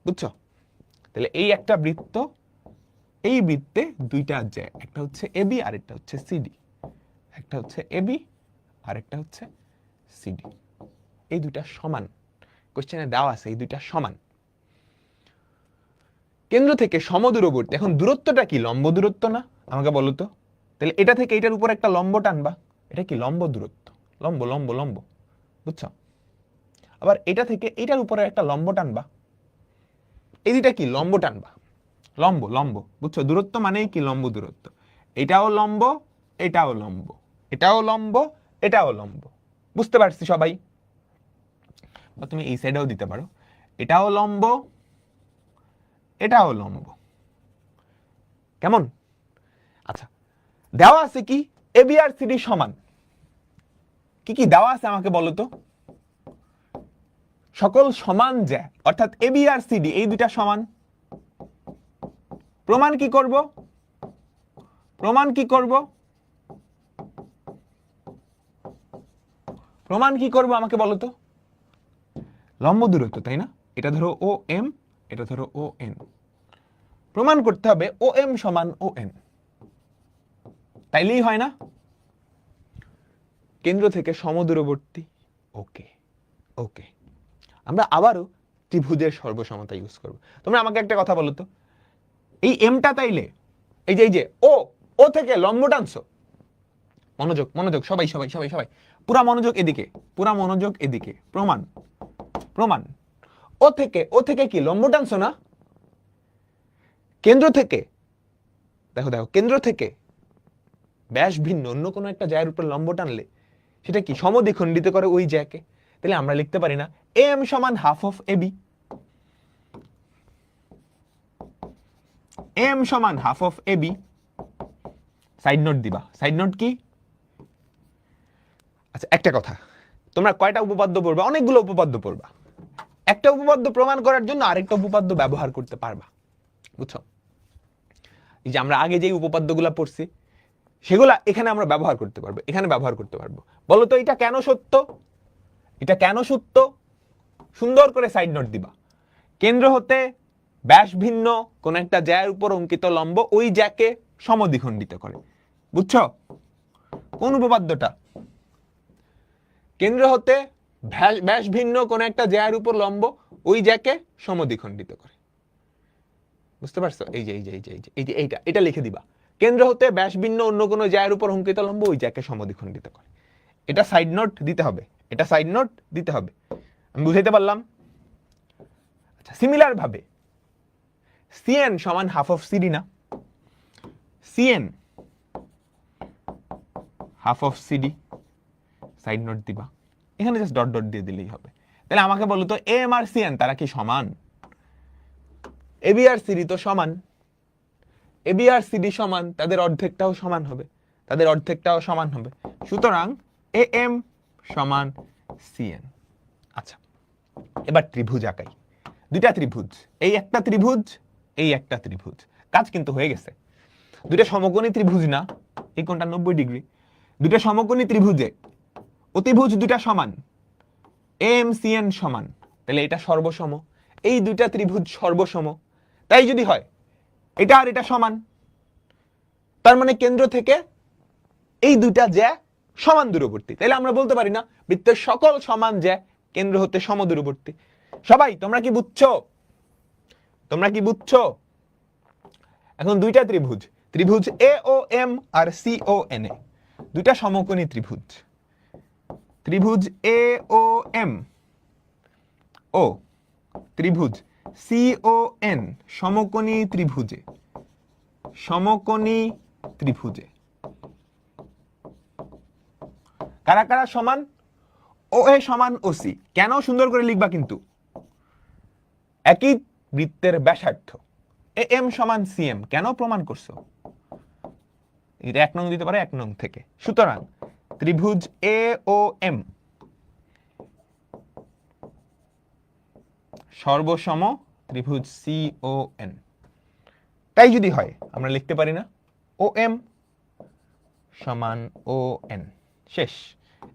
বুঝছো? তাহলে এই একটা বৃত্ত, এই বৃত্তে দুইটা জ্যা, একটা হচ্ছে এবি আর একটা হচ্ছে সিডি, একটা হচ্ছে এবি আর একটা হচ্ছে সিডি, এই দুইটা সমান, কোশ্চেনে দেওয়া আছে এই দুইটা সমান, কেন্দ্র থেকে সমদূরবর্তী। এখন দূরত্বটা কি? লম্ব দূরত্ব না? আমাকে বলো তো। তাহলে এটা থেকে এটার উপর একটা লম্ব টানবা, এটা কি? লম্ব দূরত্ব, লম্ব লম্ব লম্ব, বুঝছো? আবার এটা থেকে এটার উপরে একটা লম্ব টানবা, এই দুইটা কি? লম্ব টানবা, লম্ব লম্ব, বুঝছো? দূরত্ব মানেই কি? লম্ব দূরত্ব। এটাও লম্ব, এটাও লম্ব, এটাও লম্ব, এটাও লম্ব, বুঝতে পারছি সবাই? বা তুমি এই সাইডেও দিতে পারো, এটাও লম্ব, এটাও লম্ব, কেমন? আচ্ছা, দেওয়া আছে কি? এবি আর সিডি সমান। কি কি দেওয়া আছে আমাকে বলো তো? সকল সমান জ্যা, অর্থাৎ এবি আর সিডি এই দুইটা সমান। প্রমাণ কি করব? প্রমাণ কি করব? প্রমাণ কি করব আমাকে বলো তো? লম্ব দূরত্ব, তাই না? এটা ধরো ও এম, এটা ধরো ও এন, প্রমাণ করতে হবে ও এম সমান ও এন, তাইলেই হয় না? কেন্দ্র থেকে সমদূরবর্তী, ওকে ওকে। আমরা আবারও ত্রিভুজের সর্বসমতা ইউজ করব। তোমরা আমাকে একটা কথা বলো তো, এই এমটা তাইলে এই যে ও ও থেকে লম্ব টানছো, মনোযোগ মনোযোগ সবাই সবাই সবাই সবাই, পুরা মনোযোগ এদিকে, পুরা মনোযোগ এদিকে, প্রমাণ প্রমাণ। ও থেকে কি লম্ব টানছো না? কেন্দ্র থেকে, দেখো দেখো, কেন্দ্র থেকে ব্যাস ভিন্ন অন্য কোনো একটা জায়ের উপর লম্ব টানলে সেটা কি? সমদ্বিখণ্ডিত করে ওই জ্যাকে। তাহলে আমরা লিখতে পারি না এম সমান হাফ অফ এবি, এম সমান half of AB. Side note দিবা, সাইড নোট কি? আচ্ছা, একটা কথা, তোমরা কয়টা উপপাদ্য পড়বা? অনেকগুলো উপপাদ্য পড়বা। একটা উপপাদ্য প্রমাণ করার জন্য আরেকটা উপপাদ্য ব্যবহার করতে পারবা, বুঝছো? এই যে আমরা আগে যে উপপাদ্যগুলো পড়ছি সেগুলা এখানে আমরা ব্যবহার করতে পারবো, এখানে ব্যবহার করতে পারবো। বলো তো এটা কেন সত্য? এটা কেন সত্য? সুন্দর করে সাইড নোট দিবা। কেন্দ্র হতে ব্যাস ভিন্ন কোন একটা জ্যার উপর অঙ্কিত লম্ব ওই জ্যাকে সমদ্বিখণ্ডিত করে, বুঝছো? কোন উপপাদ্যটা? কেন্দ্র হতে ব্যাস ভিন্ন কোন একটা জ্যার উপর লম্ব ওই জ্যাকে সমদ্বিখণ্ডিত করে, বুঝতে পারছো? এই যে এই যে এই যে এই যে এইটা, এটা লিখে দিবা। কেন্দ্র হতে ব্যাস ভিন্ন অন্য কোনো জ্যার উপর অঙ্কিত লম্ব ওই জ্যাকে সমদ্বিখণ্ডিত করে। এটা সাইড নোট দিতে হবে, এটা সাইড নোট দিতে হবে। আমি বুঝাইতে পারলাম? আচ্ছা, সিমিলার ভাবে সিএন সমান হাফ অফ সিডি না? CN half of CD, side note দিবা, এখানে জাস্ট ডট ডট দিয়ে দিলেই হবে। তাহলে আমাকে বলো তো এম আর সিএন তারা কি সমান? এবি আর সিডি তো সমান, এবি আর সিডি সমান, তাদের অর্ধেকটাও সমান হবে, তাদের অর্ধেকটাও সমান হবে। সুতরাং এ এম সমান CN। আচ্ছা, এবার ত্রিভুজ আঁকাই। দুইটা ত্রিভুজ, এই একটা ত্রিভুজ, এই একটা ত্রিভুজ। কাজ কিন্তু হয়ে গেছে। দুইটা সমকোণী ত্রিভুজ না, এই কোণটা 90 ডিগ্রি। দুইটা সমকোণী ত্রিভুজে অতিভুজ দুইটা সমান, AMCN সমান, তাহলে এটা সর্বসম। এই দুইটা ত্রিভুজ সর্বসম, তাই যদি হয় এটা আর এটা সমান, তার মানে কেন্দ্র থেকে এই দুইটা জ্যা সমান দূরবর্তী। তাহলে আমরা বলতে পারি না বৃত্তের সকল সমান জ্যা কেন্দ্র হতে সমদূরবর্তী। সবাই তোমরা কি বুঝছো? তোমরা কি বুঝছো? এখন দুইটা ত্রিভুজ, ত্রিভুজ AOM আর CON, দুইটা সমকোণী ত্রিভুজ। ত্রিভুজ AOM ও ত্রিভুজ CON সমকোণী ত্রিভুজে, সমকোণী ত্রিভুজে কারা কারা সমান? OA সমান OC। কেন? সুন্দর করে লিখবা কিন্তু। একই বৃত্তের ব্যাসার্ধ। AM সমান CM, কেন? প্রমাণ করছো। এটা 1 নং দিতে পারে 1 নং থেকে। সুতরাং ত্রিভুজ AOM সর্বসম ত্রিভুজ CON। তাই যদি হয় আমরা লিখতে পারি না OM সমান ON। শেষ।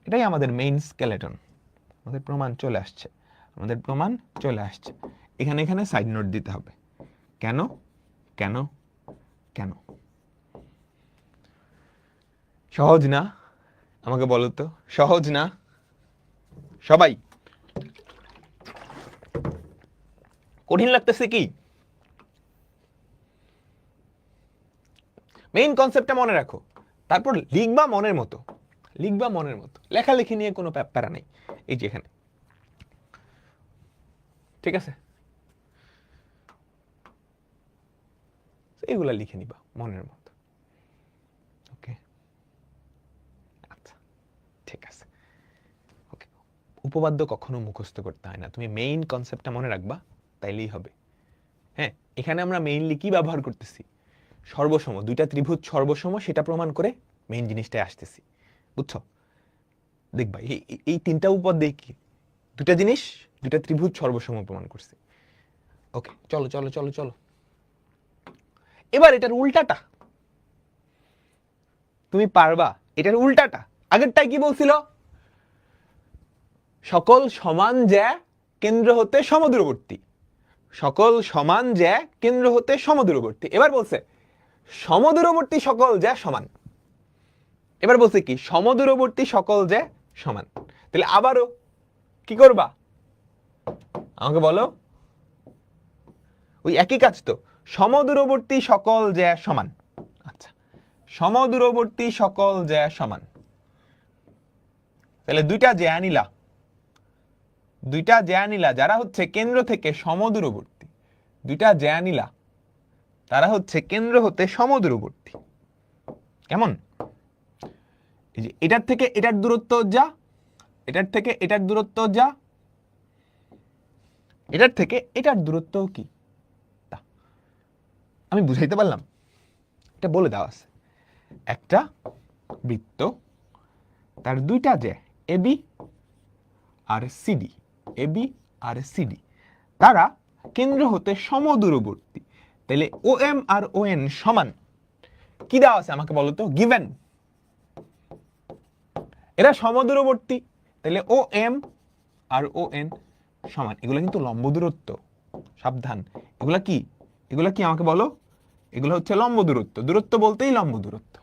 এটাই আমাদের মেইন স্কেলেটন। আমাদের প্রমাণ চলে আসছে, আমাদের প্রমাণ চলে আসছে। এখানে এখানে সাইড নোট দিতে হবে। কেন কেন কেন? সহজ না? আমাকে বলো তো, সহজ না? সবাই কঠিন লাগতেছে কি? মেইন কনসেপ্টটা মনে রাখো, তারপর লিখবা মনের মতো, লিখবা মনের মতো। লেখালেখি নিয়ে কোনো প্যারা নেই। এই যে এখানে, ঠিক আছে? এইগুলা লিখে নিবা মনের মতো। ওকে, আচ্ছা, ঠিক আছে। ওকে, উপপাদ্য কখনো মুখস্থ করতে হয় না, তুমি মেইন কনসেপ্টটা মনে রাখবা, তাইলেই হবে। হ্যাঁ, এখানে আমরা মেইনলি কি ব্যবহার করতেছি? সর্বসম, দুইটা ত্রিভুজ সর্বসম, সেটা প্রমাণ করে মেইন জিনিসটাই আসতেছি। বুঝছো? দেখবা এই তিনটা উপপাদ্য কি দুটা জিনিস, দুটা ত্রিভুজ সর্বসম প্রমাণ করছে। ওকে, চলো চলো চলো চলো। এবার এটার উল্টাটা তুমি পারবা? এটার উল্টাটা আগেরটাই কি বলছিল? সকল সমান জ্যা কেন্দ্র হতে সমদূরবর্তী, সকল সমান জ্যা কেন্দ্র হতে সমদূরবর্তী। এবার বলছে সমদূরবর্তী সকল জ্যা সমান। এবার বলছে কি? সমদূরবর্তী সকল জ্যা সমান। তাহলে আবারও কি করবা আমাকে বলো? ওই একই কাজ তো, সমদূরবর্তী সকল জ্যা সমান। আচ্ছা, সমদূরবর্তী সকল জ্যা সমান। তাহলে দুইটা জ্যা নিলা, দুইটা জ্যা নিলা যারা হচ্ছে কেন্দ্র থেকে সমদূরবর্তী, দুইটা জ্যা নিলা তারা হচ্ছে কেন্দ্র হতে সমদূরবর্তী। কেমন? এই যে এটার থেকে এটার দূরত্ব যা, এটার থেকে এটার দূরত্ব যা, এটার থেকে এটার দূরত্ব কি তা। আমি বুঝাইতে পারলাম? এটা বলে দেওয়া আছে। একটা বৃত্ত, তার দুইটা জ্যা AB আর CD, AB আর CD, তারা কেন্দ্র হতে সমদূরবর্তী। তাহলে OM আর ON সমান। কি দেওয়া আছে আমাকে বলো তো? গিভেন। এরা সমদূরবর্তী, তাহলে OM আর ON সমান। এগুলো কিন্তু লম্ব দূরত্ব, সাবধান। এগুলা কি? এগুলা কি আমাকে বলো? এগুলো হচ্ছে লম্ব দূরত্ব। দূরত্ব বলতেই লম্ব দূরত্ব,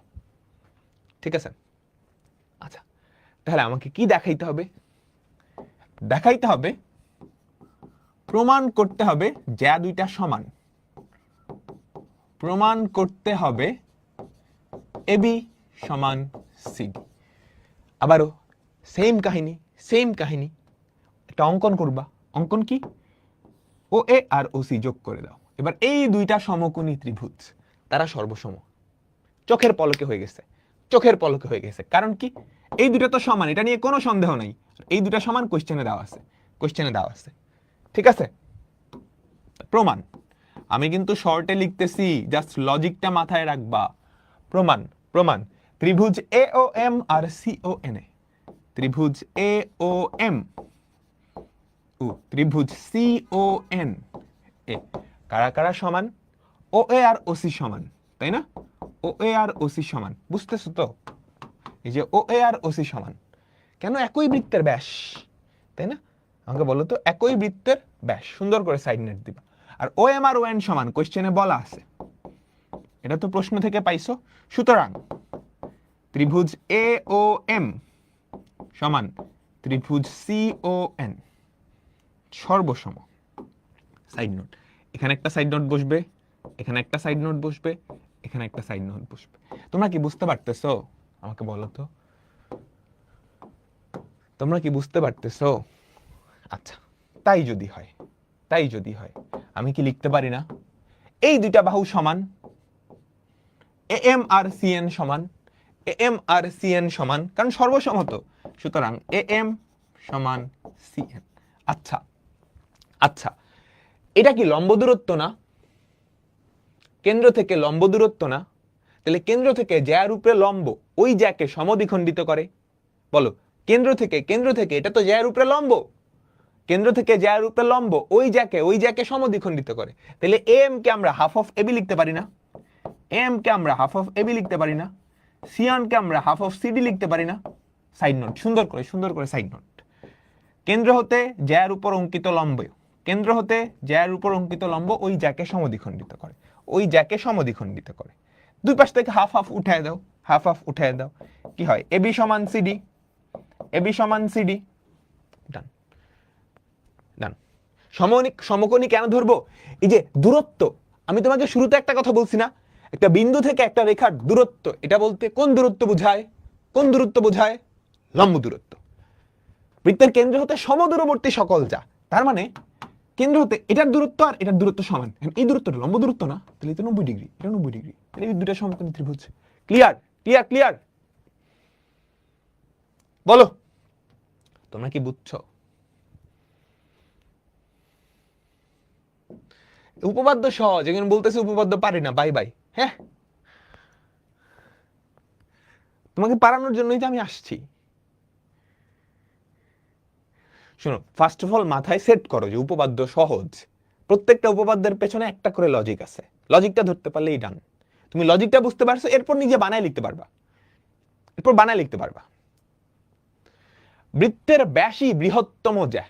ঠিক আছে? আচ্ছা, তাহলে আমাকে কি দেখাইতে হবে? দেখাইতে হবে, প্রমাণ করতে হবে জ্যা দুইটা সমান। প্রমাণ করতে হবে AB সমান CD। আবারও সেম কাহিনী, সেম কাহিনী। একটা অঙ্কন করবা। অঙ্কন কি? OA আর OC যোগ করে দাও। এবার এই দুইটা সমকোণী ত্রিভুজ, তারা সর্বসম। চোখের পলকে হয়ে গেছে, চোখের পলকে হয়ে গেছে। কারণ কি? এই দুটো তো সমান, এটা নিয়ে কোনো সন্দেহ নাই। এই দুটা সমান কোশ্চেনে দেওয়া আছে, কোশ্চেনে দেওয়া আছে, ঠিক আছে? প্রমাণ। আমি কিন্তু শর্টে লিখতেছি, জাস্ট লজিকটা মাথায় রাখবা। প্রমাণ, প্রমাণ। ত্রিভুজ AOM আর CON, ত্রিভুজ এ ও এম ও ত্রিভুজ সি ও এন এ কারা কারা সমান? ও এ আর ও সি সমান, তাই না? ও এ আর ও সি সমান, বুঝতেছো তো? এই যে ও এ আর ও সি সমান কেন? একই বৃত্তের ব্যাস, তাই না? আমাকে বলো তো, একই বৃত্তের ব্যাস, সুন্দর করে সাইড নেট দিবা। আর ও এম আর ও এন সমান কোশ্চেনে বলা আছে, এটা তো প্রশ্ন থেকে পাইছো। সুতরাং ত্রিভুজ এ ও এম সমান ত্রিভুজ সি ও এন সর্বসম। সাইড নোট, এখানে একটা সাইড নোট বসবে, এখানে একটা সাইড নোট বসবে, এখানে একটা সাইড নোট বসবে। তোমরা কি বুঝতে পারতেছো? আমাকে বলো তো, তোমরা কি বুঝতে পারতেছো? আচ্ছা, তাই যদি হয়, তাই যদি হয়, আমি কি লিখতে পারি না এই দুইটা বাহু সমান, এ এম আর সি এন সমান, এ এম আর সি এন সমান, কারণ সর্বসম্মত। সুতরাং এ এম সমান সি এন। আচ্ছা আচ্ছা, এটা কি লম্ব দূরত্ব না? কেন্দ্র থেকে লম্ব দূরত্ব না? তাহলে কেন্দ্র থেকে জ্যার উপরে লম্ব ওই জ্যাকে সমদ্বিখণ্ডিত করে। বলো, কেন্দ্র থেকে এটা তো জ্যার উপরে লম্ব, কেন্দ্র থেকে জ্যার উপরে লম্ব ওই জ্যাকে সমদ্বিখণ্ডিত করে। তাহলে এম কে আমরা হাফ অফ এবি লিখতে পারি না? এম কে আমরা হাফ অফ এবি লিখতে পারি না? সিয়ান কে আমরা হাফ অফ সিডি লিখতে পারি না? সাইড নোট, সুন্দর করে সাইড নোট। কেন্দ্র হতে জ্যার উপর অঙ্কিত লম্ব, কেন্দ্র হতে জ্যার উপর অঙ্কিত লম্ব ওই জ্যাকে সমদ্বিখণ্ডিত করে, ওই জ্যাকে সমদ্বিখণ্ডিত করে। দুই পাশ থেকে হাফ হাফ উঠায় দাও, হাফ হাফ উঠায় দাও, কি হয়? এবি সমান সিডি, এবি সমান সিডি। ডান ডান। সমকোণী কেন ধরবো? এই যে দূরত্ব, আমি তোমাকে শুরুতে একটা কথা বলছি না, একটা বিন্দু থেকে একটা রেখার দূরত্ব, এটা বলতে কোন দূরত্ব বোঝায়? কোন দূরত্ব বোঝায়? লম্ব দূরত্ব। বৃত্তের কেন্দ্র হতে সমদূরবর্তী সকল যা, তার মানে কেন্দ্র হতে এটার দূরত্ব আর এটার দূরত্ব সমান। এই দূরত্বটা লম্ব দূরত্ব না? তাহলে এটা 90 ডিগ্রি, এটা 90 ডিগ্রি, তাহলে এই দুটো সমকোণী ত্রিভুজ। Clear clear clear? বলো, তোমরা কি বুঝছো? উপপাদ্য সহজ, এখানে বলতেছে উপপাদ্য পারি না, বাই বাই। হ্যাঁ, তোমাকে পারানোর জন্যই তো আমি আসছি। শোনো, ফার্স্ট অফ অল মাথায় সেট করো যে উপপাদ্য সহজ, প্রত্যেকটা উপপাদ্যের পেছনে একটা করে লজিক আছে, লজিকটা ধরতে পারলেই ডান। তুমি লজিকটা বুঝতে পারছো, এরপর নিজে বানায় লিখতে পারবা, এরপর বানায় লিখতে পারবা। বৃত্তের ব্যাসই বৃহত্তম জ্যা,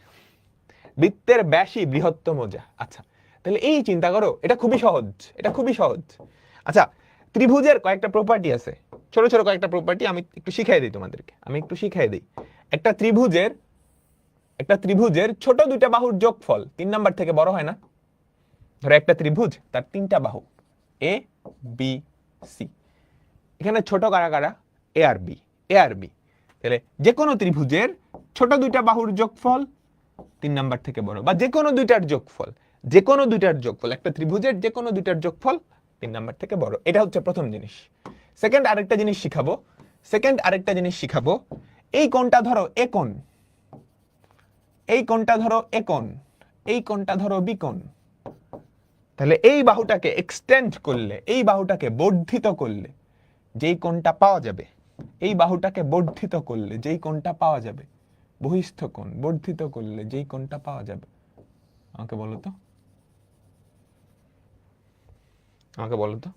বৃত্তের ব্যাসই বৃহত্তম জ্যা। আচ্ছা, তাহলে এই চিন্তা করো, এটা খুবই সহজ, এটা খুবই সহজ। আচ্ছা, ত্রিভুজের কয়েকটা প্রপার্টি আছে, ছোট ছোট কয়েকটা প্রপার্টি আমি একটু শিখাই দিই তোমাদেরকে, আমি একটু শিখাই দিই। একটা ত্রিভুজের ছোট দুইটা বাহুর যোগফল 3 নাম্বার থেকে বড় হয় না? ধরো একটা ত্রিভুজ, তার 3টা বাহু এ বি সি, এখানে ছোট কারা কারা? এ আর বি, এ আর বি। তাহলে যে কোনো ত্রিভুজের ছোট দুইটা বাহুর যোগফল 3 নাম্বার থেকে বড়, বা যে কোনো দুইটার যোগফল, যে কোনো দুইটার যোগফল, একটা ত্রিভুজের যে কোনো দুইটার যোগফল 3 নাম্বার থেকে বড়। এটা হচ্ছে প্রথম জিনিস। সেকেন্ড আরেকটা জিনিস শিখাবো, এই কোণটা ধরো এ কোণ, এই কোণটা ধরো এ কোণ, এই কোণটা ধরো বি কোণ। তাহলে এই বাহুটাকে এক্সটেন্ড করলে, এই বাহুটাকে বর্ধিত করলে যেই কোণটা পাওয়া যাবে, এই বাহুটাকে বর্ধিত করলে যেই কোণটা পাওয়া যাবে, বহিস্থ কোণ বর্ধিত করলে যেই কোণটা পাওয়া যাবে, আমাকে বলো তো, আমাকে বলো তো।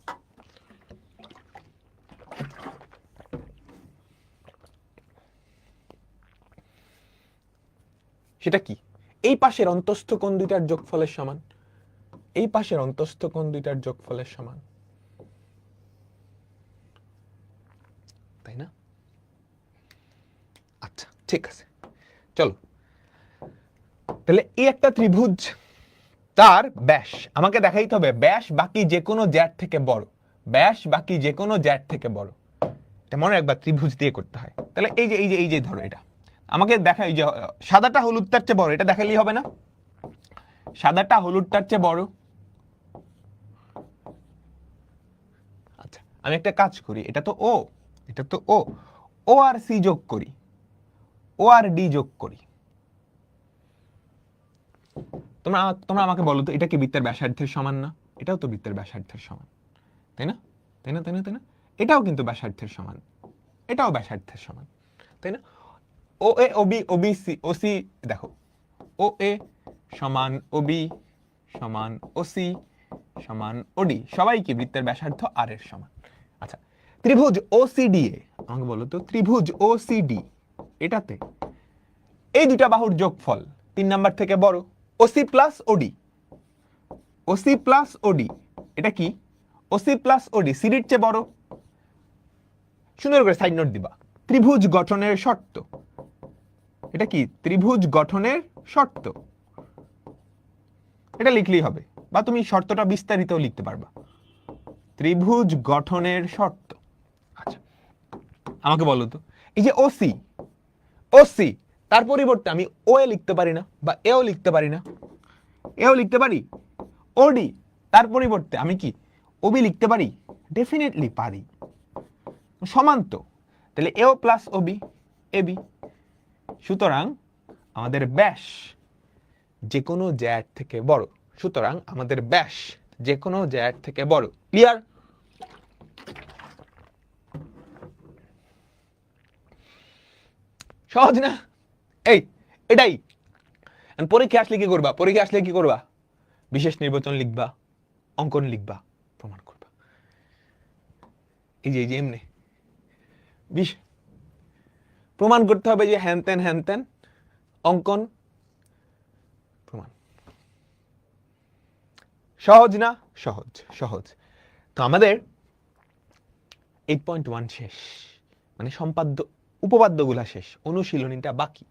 সেটা কি? এই পাশের অন্তস্থ কোণ দুইটার যোগফলের সমান, এই পাশের অন্তস্থ কোণ দুইটার যোগফলের সমান, তাই না? আচ্ছা, ঠিক আছে, চলো। তাহলে এই একটা ত্রিভুজ, তার ব্যাস আমাকে দেখাইতে হবে ব্যাস বাকি যে কোনো জ্যার থেকে বড়, ব্যাস বাকি যে কোনো জ্যার থেকে বড়। এটা মনে একবার ত্রিভুজ দিয়ে করতে হয়। তাহলে এই যে ধরো, এটা আমাকে দেখাই যে সাদাটা হলুদটার চেয়ে বড়, এটা দেখালেই হবে না? সাদাটা হলুদটার চেয়ে বড়। আচ্ছা, আমি একটা কাজ করি, এটা তো ও, এটা তো ও, ও আর সি যোগ করি, ও আর ডি যোগ করি। তোমরা আমাকে বলো তো, এটা কি বৃত্তের ব্যাসার্ধের সমান না? এটাও তো বৃত্তের ব্যাসার্ধের সমান, তাই না? তাই না? তাই না? তাই না? এটাও কিন্তু ব্যাসার্ধের সমান, এটাও ব্যাসার্ধের সমান, তাই না? ও এ ওবি ওবি সি ওসি, দেখো ও এ সমান ওবি সমান ওসি সমান ওডি, সবাই কি বৃত্তের ব্যাসার্ধ আর এর সমান। আচ্ছা, ত্রিভুজ ওসিডি এ আমাকে বলো তো, ত্রিভুজ ওসিডি এটাতে এই দুটা বাহুর যোগফল 3 নাম্বার থেকে বড়, ওসি প্লাস ওডি, ওসি প্লাস ওডি, এটা কি ওসি প্লাস ওডি সিডির চেয়ে বড়। সুন্দর করে সাইড নোট দিবা, ত্রিভুজ গঠনের শর্ত, এটা কি ত্রিভুজ গঠনের শর্ত, এটা লিখলেই হবে, বা তুমি শর্তটা বিস্তারিত লিখতে পারবা, ত্রিভুজ গঠনের শর্ত। আচ্ছা, আমাকে বলো তো, এই যে ওসি, ওসি তার পরিবর্তে আমি ও এ লিখতে পারি না, বা এও লিখতে পারি না, এও লিখতে পারি, ওডি তার পরিবর্তে আমি কি ওবি লিখতে পারি, ডেফিনেটলি পারি, সমান তো, তাহলে এও প্লাস ওবি এবি। সুতরাং আমাদের ব্যাস যে কোনো জ্যাড থেকে বড়, সুতরাং আমাদের ব্যাস যে কোনো জ্যাড থেকে বড়। ক্লিয়ার? সহজ না? এটাই পরীক্ষা আসলে কি করবা, পরীক্ষা আসলে কি করবা, বিশেষ নির্বাচন লিখবা, অঙ্কন লিখবা, প্রমাণ করবা, এই যে এমনি প্রমাণ করতে হবে যে হ্যান ত্যান অঙ্কন প্রমাণ। সহজ না? সহজ সহজ। তো আমাদের 8.1 শেষ, মানে সম্পাদ্য উপপাদ্যগুলা শেষ, অনুশীলনীটা বাকি,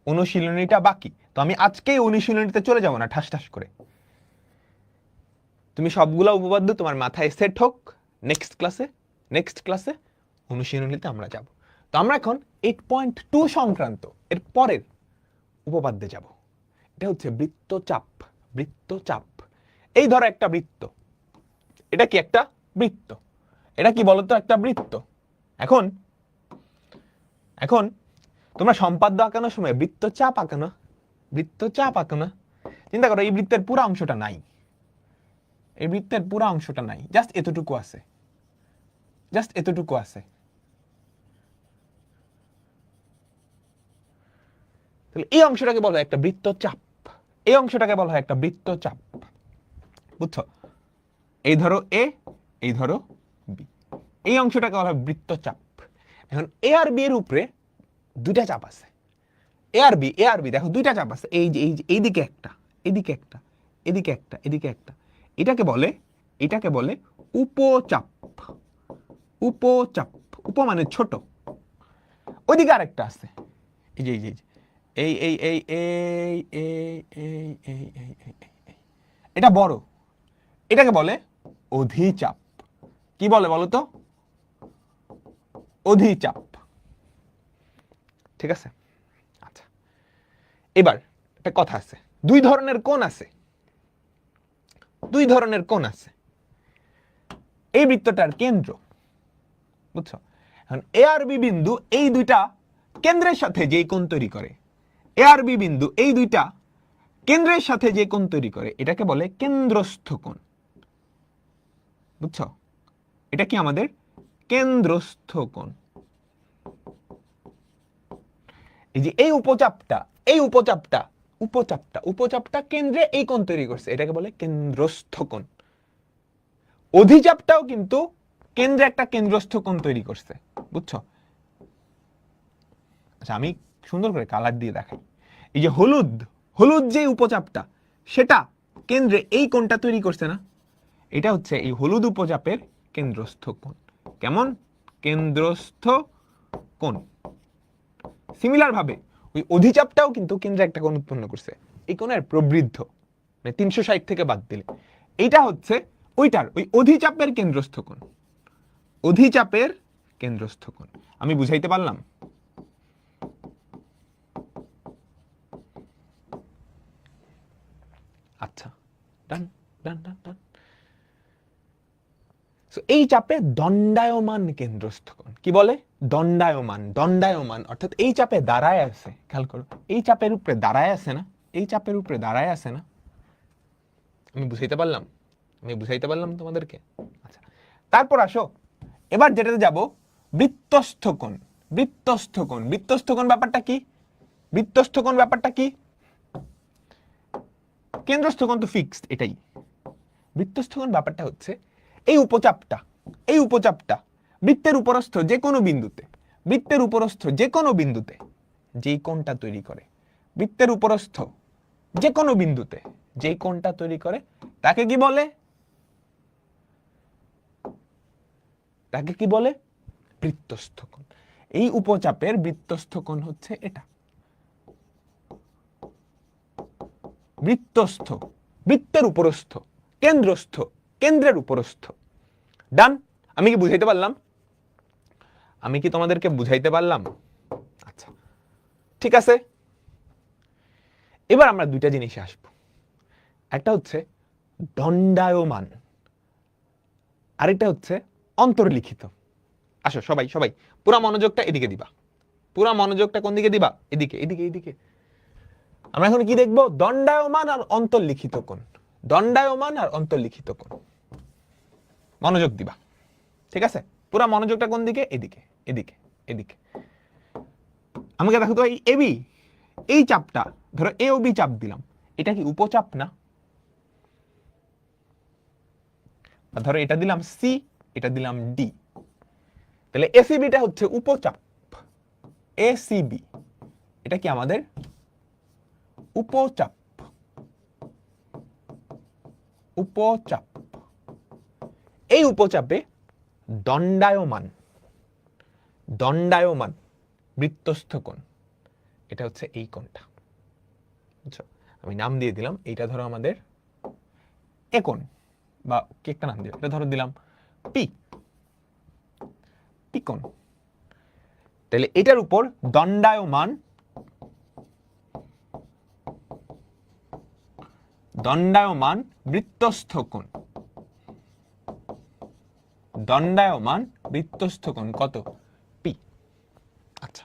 অনুশীলনীটা বাকি। তো আমি আজকেই অনুশীলনীতে চলে যাব না ঠাস ঠাস করে, তুমি সবগুলা উপপাদ্য তোমার মাথায় সেট হোক, নেক্সট ক্লাসে অনুশীলনীতে আমরা যাব। তো আমরা এখন 8.2 সংক্রান্ত এর পরের উপপাদ্যে যাব। এটা হচ্ছে বৃত্তচাপ। বৃত্তচাপ, এই ধরো একটা বৃত্ত, এটা কি একটা বৃত্ত, এটা কি বলতো একটা বৃত্ত। এখন এখন তোমরা সম্পাদ্য আঁকানোর সময় বৃত্তচাপ আঁকো না, চিন্তা করো এই বৃত্তের পুরো অংশটা নাই, এই বৃত্তের পুরো অংশটা নাই, জাস্ট এতটুকু আছে, জাস্ট এতটুকু আছে। তাহলে এই অংশটাকে বলা হয় একটা বৃত্তচাপ, এই অংশটাকে বলা হয় একটা বৃত্তচাপ, বুঝছো? এই ধরো এ, এই ধরো বি, এই অংশটাকে বলা হয় বৃত্তচাপ। এখন এ আর বি এর উপরে দুইটা চাপ আছে, এ আর বি দেখো দুইটা চাপ আছে, এই যে এইদিকে একটা, এদিকে একটা, এদিকে একটা, এদিকে একটা, এটাকে বলে উপচাপ। উপচাপ, উপ মানে ছোট, ওইদিকে আরেকটা আছে, এই যে এই এই এই এই এই এই এই এই এই, এটা বড়, এটাকে বলে অধিচাপ। কি বলে বলো তো? অধিচাপ। ঠিক আছে? আচ্ছা, এবার একটা কথা আছে, দুই ধরনের কোণ আছে, দুই ধরনের কোণ আছে এই বৃত্তটার কেন্দ্র, বুঝছো? এখন এ আর বি বিন্দু এই দুইটা কেন্দ্রের সাথে যে কোণ তৈরি করে, এ আর বি বিন্দু এই দুইটা কেন্দ্রের সাথে যে কোণ তৈরি করে, এটাকে বলে কেন্দ্রস্থ কোণ, বুঝছো? এটা কি আমাদের কেন্দ্রস্থ কোণ। এই যে এই উপচাপটা কেন্দ্রে এই কোণ তৈরি করছে, এটাকে বলে কেন্দ্রস্থ কোণ। অধিচাপটাও কিন্তু কেন্দ্রে একটা কেন্দ্রস্থ কোণ তৈরি করছে, বুঝছো? আচ্ছা, আমি সুন্দর করে কালার দিয়ে দেখাই। এই যে হলুদ যে উপচাপটা, সেটা কেন্দ্রে এই কোণটা তৈরি করছে না, এটা হচ্ছে এই হলুদ উপচাপের কেন্দ্রস্থ কোণ। কেমন? কেন্দ্রস্থ কোণ। সিমিলার ভাবে ওই অধিচাপটাও কিন্তু কেন্দ্রে একটা কোণ উৎপন্ন করছে, এই কোণের প্রবৃদ্ধ, মানে 360 থেকে বাদ দিলে এইটা হচ্ছে ওইটার ওই অধিচাপের কেন্দ্রস্থ কোণ, অধিচাপের কেন্দ্রস্থ কোণ। আমি বুঝাইতে পারলাম? আচ্ছা, ডান ডান ডান ডান। এই চাপে দণ্ডায়মান কেন্দ্রস্থ কোণ। কি বলে? দণ্ডায়মান অর্থাৎ এই চাপে দাঁড়ায় আছে, খেয়াল করো, এই চাপের উপরে দাঁড়ায় আছে না, এই চাপের উপরে দাঁড়ায় আছে না। আমি বুঝাইতে পারলাম তোমাদেরকে? আচ্ছা, তারপর আসো এবার যেটাতে যাব, বৃত্তস্থ কোণ। বৃত্তস্থ কোণ। বৃত্তস্থ কোণ ব্যাপারটা কি? বৃত্তস্থ কোণ ব্যাপারটা কি? কেন্দ্রস্থ কোণ তো ফিক্সড, এটাই। বৃত্তস্থ কোণ ব্যাপারটা হচ্ছে এই উপচাপটা বৃত্তের উপরস্থ যে কোনো বিন্দুতে, বৃত্তের উপরস্থ যে কোনো বিন্দুতে যেই কোণটা তৈরি করে, বৃত্তের উপরস্থ যে কোনো বিন্দুতে যেই কোণটা তৈরি করে তাকে কি বলে? তাকে কি বলে? বৃত্তস্থ কোণ। এই উপচাপের বৃত্তস্থ কোণ হচ্ছে এটা। বৃত্তস্থ, বৃত্তের উপরস্থ, কেন্দ্রস্থ, কেন্দ্রের উপরস্থ। ডান? আমি কি বুঝাইতে পারলাম? আমি কি তোমাদেরকে বুঝাইতে পারলাম? আচ্ছা, ঠিক আছে। এবার আমরা দুইটা জিনিসে আসবো। একটা হচ্ছে দণ্ডায়মান, আরেকটা হচ্ছে অন্তর্লিখিত। আসো সবাই সবাই পুরা মনোযোগটা এদিকে দিবা। পুরা মনোযোগটা কোন দিকে দিবা? এদিকে, এদিকে, এদিকে। আমরা এখন কি দেখবো? দণ্ডায়মান আর অন্তর্লিখিত কোণ। দণ্ডায়মান আর অন্তর্লিখিত কোণ। মনোযোগ দিবা, ঠিক আছে? পুরা মনোযোগটা কোন দিকে? এদিকে, এদিকে, এদিকে। আমাকে দেখো তো, এই এবি, এই চাপটা ধরো এ ও বি চাপ দিলাম, এটা কি উপচাপ না? ধরো এটা দিলাম সি, এটা দিলাম ডি, তাহলে এসিবিটা হচ্ছে উপচাপ। এসিবি এটা কি আমাদের উপচাপ। উপচাপ। এই উপচাপে দণ্ডায়মান, দণ্ডায়মান বৃত্তস্থ কোণ, এটা হচ্ছে এই কোণটা। বুঝছো? আমি নাম দিয়ে দিলাম, এইটা ধরো আমাদের এ কোণ, বা কি একটা নাম দিও, এটা ধরো দিলাম পি, পি কোণ। তাহলে এটার উপর দণ্ডায়মান, দণ্ডায়মান বৃত্তস্থ কোণ, দণ্ডায়মান বৃত্তস্থ কোণ কত? পি। আচ্ছা,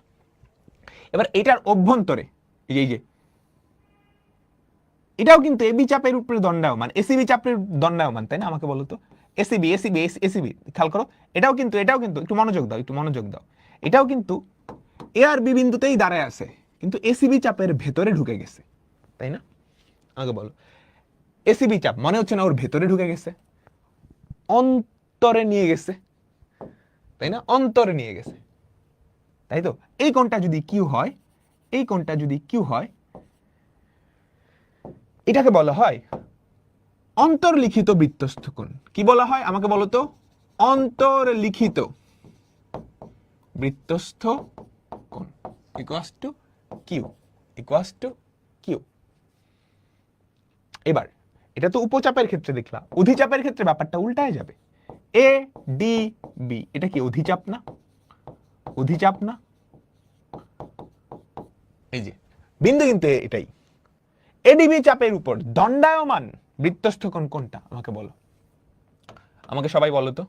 এবার এটার অভ্যন্তরে এই যে এটাও কিন্তু এবি চাপের উপরে দণ্ডায়মান, এসিবি চাপের দণ্ডায়মান, তাই না? আমাকে বলো তো, এসিবি, এসিবি, এসিবি, খেয়াল করো, এটাও কিন্তু একটু মনোযোগ দাও, একটু মনোযোগ দাও। এটাও কিন্তু এ আর বি বিন্দুতেই দাঁড়ায় আছে, কিন্তু এসিবি চাপের ভেতরে ঢুকে গেছে, তাই না? আমাকে বলো, এসিবি চাপ মনে হচ্ছে না ওর ভেতরে ঢুকে গেছে, অন্তরে নিয়ে গেছে, তাই না? অন্তরে নিয়ে গেছে, তাই তো? এই কোণটা যদি কিউ হয়, এই কোণটা যদি কিউ হয়, এটাকে বলা হয় অন্তর্লিখিত বৃত্তস্থ কোণ। কি বলা হয় আমাকে বলো তো? অন্তর্লিখিত বৃত্তস্থ কোণ equals to Q, equals to Q. এবার এটা তো উপচাপের ক্ষেত্রে দেখলাম, অধিচাপের ক্ষেত্রে ব্যাপারটা উল্টায় যাবে। এ ডি বি এটা কি অধিচাপ না? অধিচাপ না? এই যে বিন্দু কিন্তু এটাই। এডিবি চাপের উপর দণ্ডায়মান বৃত্তস্থ কোণ কোনটা আমাকে বলো, আমাকে সবাই বলো তো।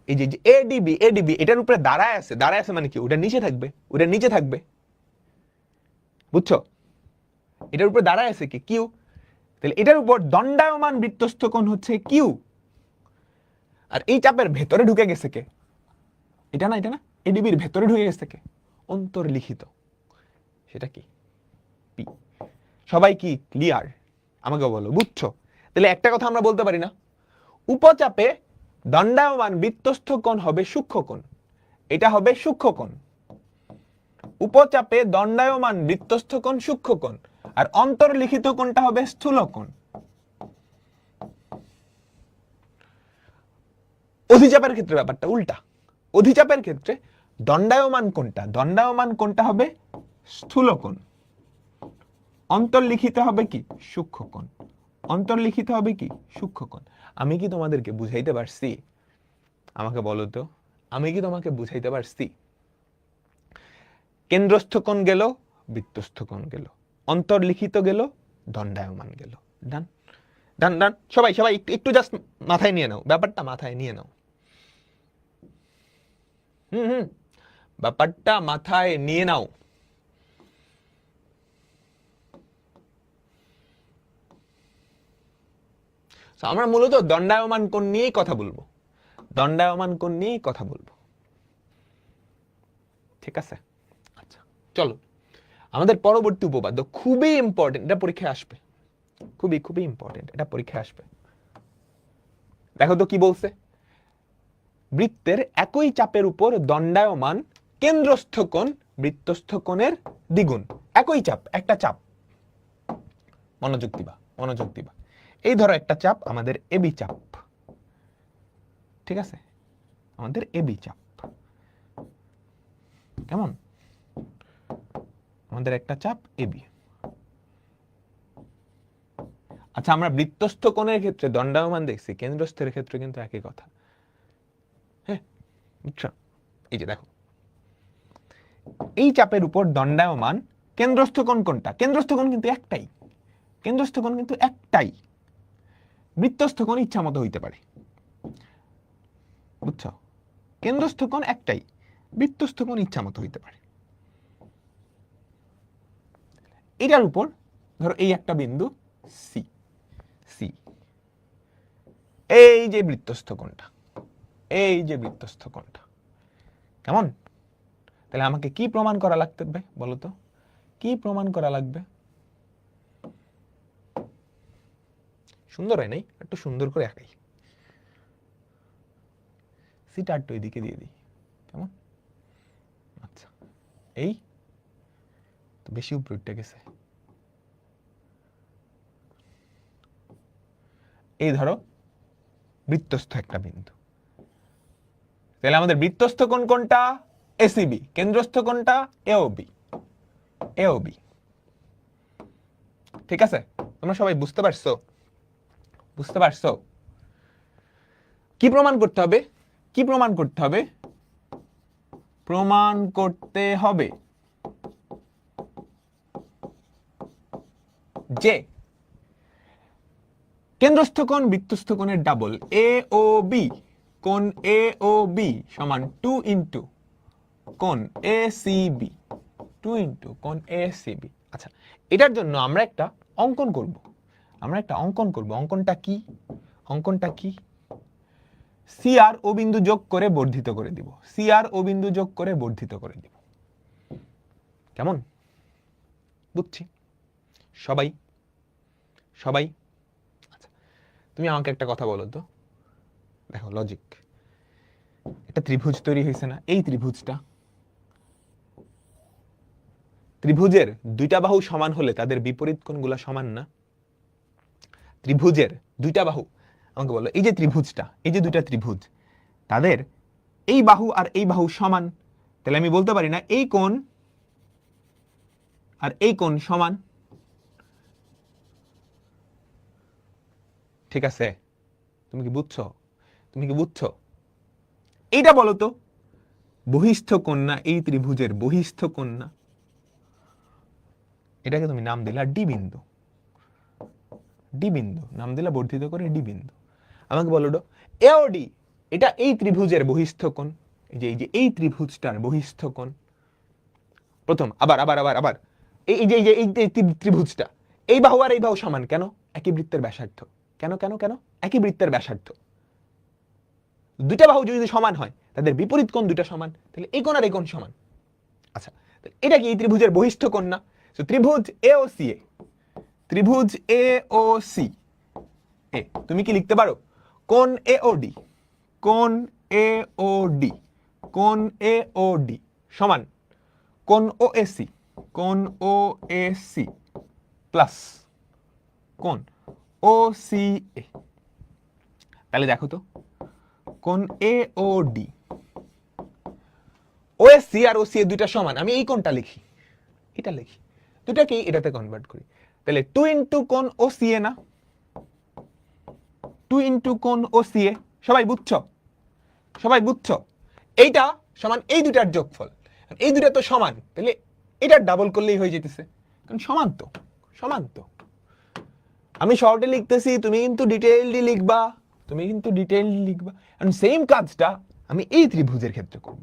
এই যে এডিবি, এডিবি এটার উপরে দাঁড়ায় আছে, দাঁড়ায় আছে মানে কি? ওটা নিচে থাকবে, ওটা নিচে থাকবে, বুঝছো? এটার উপরে দাঁড়ায় আছে কি? কিউ। তাহলে এটার উপর দণ্ডায়মান বৃত্তস্থ কোণ হচ্ছে কিউ, আর এই চাপের ভেতরে ঢুকে গেছে কে? এটা না, এটা না, এডিবির ভেতরে ঢুকে গেছে কে? অন্তর্লিখিত, সেটা কি? পি। সবাই কি ক্লিয়ার? আমাকে বলো, বুঝছো? তাহলে একটা কথা আমরা বলতে পারি না, উপচাপে দণ্ডায়মান বৃত্তস্থ কোণ হবে সূক্ষ্ম কোণ, এটা হবে সূক্ষ্ম কোণ। উপচাপে দণ্ডায়মান বৃত্তস্থ কোণ সূক্ষ্ম কোণ, আর অন্তর্লিখিত কোণটা হবে স্থূল কোণ। অধিচাপের ক্ষেত্রে ব্যাপারটা উল্টা। অধিচাপের ক্ষেত্রে দণ্ডায়মান কোণটা, দণ্ডায়মান কোণটা হবে স্থূল কোণ, অন্তর্লিখিত হবে কি? সূক্ষ্ম কোণ। অন্তর্লিখিত হবে কি? সূক্ষ্ম কোণ। আমি কি তোমাদেরকে বুঝাইতে পারছি? আমাকে বলো তো, আমি কি তোমাকে বুঝাইতে পারছি? কেন্দ্রস্থ কোণ গেল, বৃত্তস্থ কোণ গেল, অন্তর্লিখিত গেল, দণ্ডায়মান গেল। ডান ডান ডান। সবাই সবাই একটু জাস্ট মাথায় নিয়ে নাও, ব্যাপারটা মাথায় নিয়ে নাও। হুম, ব্যাপারটা মাথায় নিয়ে নাও। আমরা মূলত দণ্ডায়মান কোণ নিয়েই কথা বলবো, দণ্ডায়মান কোণ নিয়েই কথা বলবো। ঠিক আছে, আচ্ছা চলো আমাদের পরবর্তী উপপাদ্য, খুবই ইম্পর্টেন্ট, এটা পরীক্ষায় আসবে, খুবই খুবই ইম্পর্টেন্ট, এটা পরীক্ষায় আসবে। দেখো তো কি বলছে, বৃত্তের একই চাপের উপর দণ্ডায়মান কেন্দ্রস্থ কোণ বৃত্তস্থ কোণের দ্বিগুণ। একই চাপ, একটা চাপ, মনোযোগ দিবা মনোযোগ দিবা। এই ধরো একটা চাপ, আমাদের এবি চাপ, ঠিক আছে, আমাদের এবি চাপ, কেমন, আমাদের একটা চাপ এবি। আচ্ছা আমরা বৃত্তস্থ কোণের ক্ষেত্রে দণ্ডায়মান দেখছি, কেন্দ্রস্থের ক্ষেত্রে কিন্তু একই কথা। হ্যাঁ বুঝছো, এই যে দেখো এই চাপের উপর দণ্ডায়মান কেন্দ্রস্থ কোণ কোনটা, কেন্দ্রস্থ কোণ কিন্তু একটাই, কেন্দ্রস্থ কোণ কিন্তু একটাই, বৃত্তস্থ কোণ ইচ্ছা মতো হইতে পারে, বুঝছো, কেন্দ্রস্থ কোণ একটাই, বৃত্তস্থ কোণ ইচ্ছা মতো হইতে পারে। এটার উপর ধরো এই একটা বিন্দু সি, সি, এই যে বৃত্তস্থ কোণটা, এই যে বৃত্তস্থ কোণটা, কেমন, তাহলে আমাকে কি প্রমাণ করা লাগবে বলো তো, কি প্রমাণ করা লাগবে? সুন্দর হয় নাই, একটু সুন্দর করে আঁকাই, সিটা একটু এদিকে দিয়ে দিই, কেমন, আচ্ছা এই তো বেশি উপরে উঠে গেছে। এই ধরো বৃত্তস্থ একটা বিন্দু, তাহলে আমাদের বৃত্তস্থ কোণ কোনটা, এসিবি, কেন্দ্রস্থ কোণটা এওবি, এওবি, ঠিক আছে, তোমরা সবাই বুঝতে পারছো, বুঝতে পারছো? কি প্রমাণ করতে হবে, কি প্রমাণ করতে হবে, প্রমাণ করতে হবে যে কেন্দ্রস্থ কোণ বৃত্তস্থ কোণের ডাবল, এ ও বি, কোণ এ ও বি সমান 2 ইন্টু কোণ এ সি বি, 2 ইন্টু কোণ এ সি বি। আচ্ছা এটার জন্য আমরা একটা অঙ্কন করব, আমরা একটা অঙ্কন করব, অঙ্কনটা কি, অঙ্কনটা কি, সি আর ও বিন্দু যোগ করে বর্ধিত করে দিব, সি আর ও বিন্দু যোগ করে বর্ধিত করে দিব, কেমন, বুঝছি সবাই, সবাই। আচ্ছা তুমি আমাকে একটা কথা বলো তো, দেখো লজিক, একটা ত্রিভুজ তৈরি হয়েছে না, এই ত্রিভুজটা, ত্রিভুজের দুইটা বাহু সমান হলে তাদের বিপরীত কোণগুলো সমান না, ত্রিভুজের দুইটা বাহু, আমাকে বলো এই যে ত্রিভুজটা, এই যে দুইটা ত্রিভুজ, তাদের এই বাহু আর এই বাহু সমান, তাহলে আমি বলতে পারি না এই কোণ আর এই কোণ সমান, ঠিক আছে, তুমি কি বুঝছো, তুমি কি বুঝছো? এইটা বলো তো বহিস্থ কোণ না, এই ত্রিভুজের বহিস্থ কোণ না, এটাকে তুমি নাম দিলা ডি বিন্দু, ডি বিন্দু নাম দিলা বর্ধিত করে ডি বিন্দু। আমাকে বলো এওডি, এটা এই ত্রিভুজের বহিস্থ কোণ, এই যে এই ত্রিভুজটার বহিস্থ কোণ, প্রথম আবার আবার আবার আবার এই যে এই ত্রিভুজটা, এই বাহু আর এই বাহু সমান কেন, একই বৃত্তের ব্যাসার্ধ, কেন কেন কেন, একই বৃত্তের ব্যাসার্ধ, দুইটা বাহু যদি সমান হয় তাদের বিপরীত কোণ দুইটা সমান, তাহলে এই কোণ আর এই কোণ সমান। আচ্ছা এটা কি এই ত্রিভুজের বহিস্থ কোণ না, ত্রিভুজ এ ও সি, এ ত্রিভুজ এ ও সি এ, তুমি কি লিখতে পারো কোণ এ ও ডি, কোণ এ ও ডি, কোণ এ ও ডি সমান কোণ ও এ সি, কোণ ও এ সি প্লাস কোণ ও সি এ, তাহলে দেখো তো কোণ A O D, O A C আর ও সি এ দুইটা সমান, আমি এই কোণটা লিখি, এটা লিখি, দুটাকে এটাতে কনভার্ট করি, তাহলে 2 ইন্টু কোণ ও সি এ না, 2 ইন্টু কোণ ও সি এ, সবাই বুঝছো, সবাই বুঝছো, এইটা সমান এই দুটার যোগফল, এই দুটা তো সমান, তাহলে এটা ডাবল করলেই হয়ে যেতেছে, কারণ সমান তো, সমান তো। আমি শর্টে লিখতেছি, তুমি কিন্তু ডিটেইললি লিখবা, তুমি কিন্তু ডিটেইললি লিখবা, কারণ সেম কাজটা আমি এই ত্রিভুজের ক্ষেত্রে করব,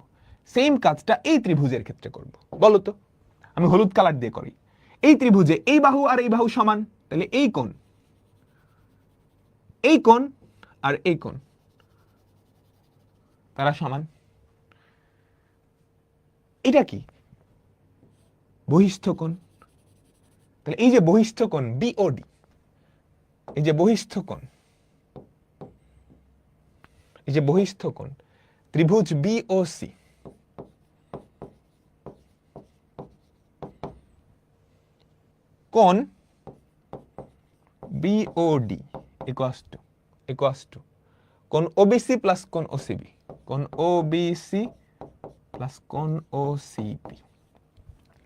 সেম কাজটা এই ত্রিভুজের ক্ষেত্রে করব, বলো তো, আমি হলুদ কালার দিয়ে করি, এই ত্রিভুজে এই বাহু আর এই বাহু সমান, তাহলে এই কোণ, এই কোণ আর এই কোণ তারা সমান, এটা কি? বহিস্থ কোণ। তাহলে এই যে বহিস্থ কোণ বিওডি, এই যে বহিস্থ কোণ, এই যে বহিস্থ কোণ ত্রিভুজ বিওসি, কোণ বিওডি ইকুয়ালস টু কোণ ওবিসি প্লাস কোণ ওসিবি, কোণ ওবিসি প্লাস কোণ ওসিবি।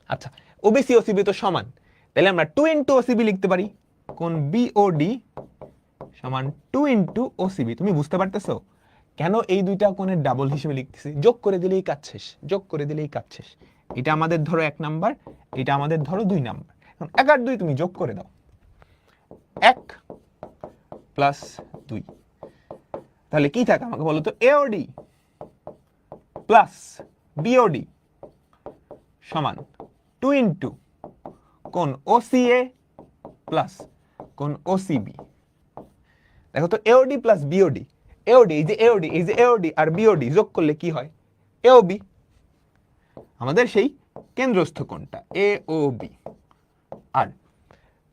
আচ্ছা, ওবিসি ওসিবি তো সমান, তাহলে আমরা 2 ইন্টু ওসিবি লিখতে পারি। কোণ বিওডি সমান 2 ইন্টু ওসিবি। তুমি বুঝতে পারতেছো কেন এই দুইটা কোণের ডাবল হিসেবে লিখতেছি? যোগ করে দিলেই কাজ শেষ, যোগ করে দিলেই কাজ শেষ। এটা আমাদের ধরো 1 নাম্বার, এটা আমাদের ধরো 2 নাম্বার। এখন 1 আর 2 তুমি যোগ করে দাও, 1 প্লাস 2, তাহলে কি থাকে আমাকে বলো তো? এওডি প্লাস বিওডি সমান 2 ইন্টু কোণ ওসিএ প্লাস কোণ ওসিবি। দেখো তো এওডি প্লাস বিওডি, এওডি এই যে এওডি, এই যে এওডি আর বিওডি যোগ করলে কি হয়? এওবি, আমাদের সেই কেন্দ্রস্থ কোণটা এওবি। আর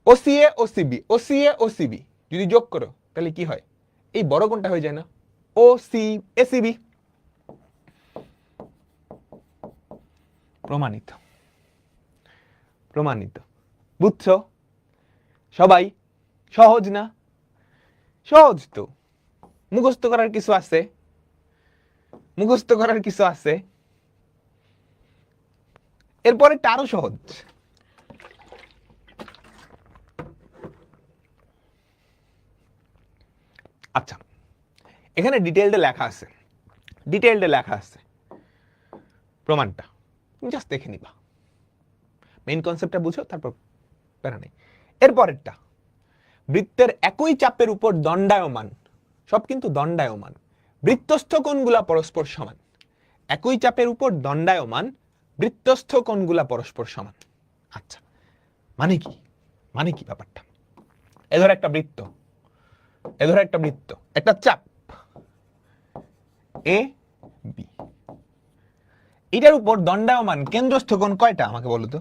ওসিএ ওসিবি, ওসিএ ওসিবি যদি যোগ করো তাহলে কি হয়? এই বড় কোণটা হয়ে যায় না? OC ACB. প্রমাণিত, প্রমাণিত। বুঝছো সবাই? সহজ না? সহজ তো, মুখস্থ করার কিছু আছে, মুখস্থ করার কিছু আছে। এরপরে আরো সহজ। আচ্ছা, এখানে ডিটেইলডে লেখা আছে, ডিটেইলডে লেখা আছে প্রমাণটা, তুমি জাস্ট দেখে নিবা, মেইন কনসেপ্টটা বুঝো, তারপর প্যারা নেই। এরপরেরটা, বৃত্তের একই চাপের উপর দণ্ডায়মান, সব কিন্তু দণ্ডায়মান, বৃত্তস্থ কোণগুলা পরস্পর সমান। একই চাপের উপর দণ্ডায়মান বৃত্তস্থ কোণগুলা পরস্পর সমান। আচ্ছা, মানে কি? মানে কি ব্যাপারটা? এ ধরো একটা বৃত্ত, এ ধরো একটা বৃত্ত, একটা চাপ এ বি, এটার উপর দণ্ডায়মান কেন্দ্রস্থ কোণ কয়টা আমাকে বলো তো?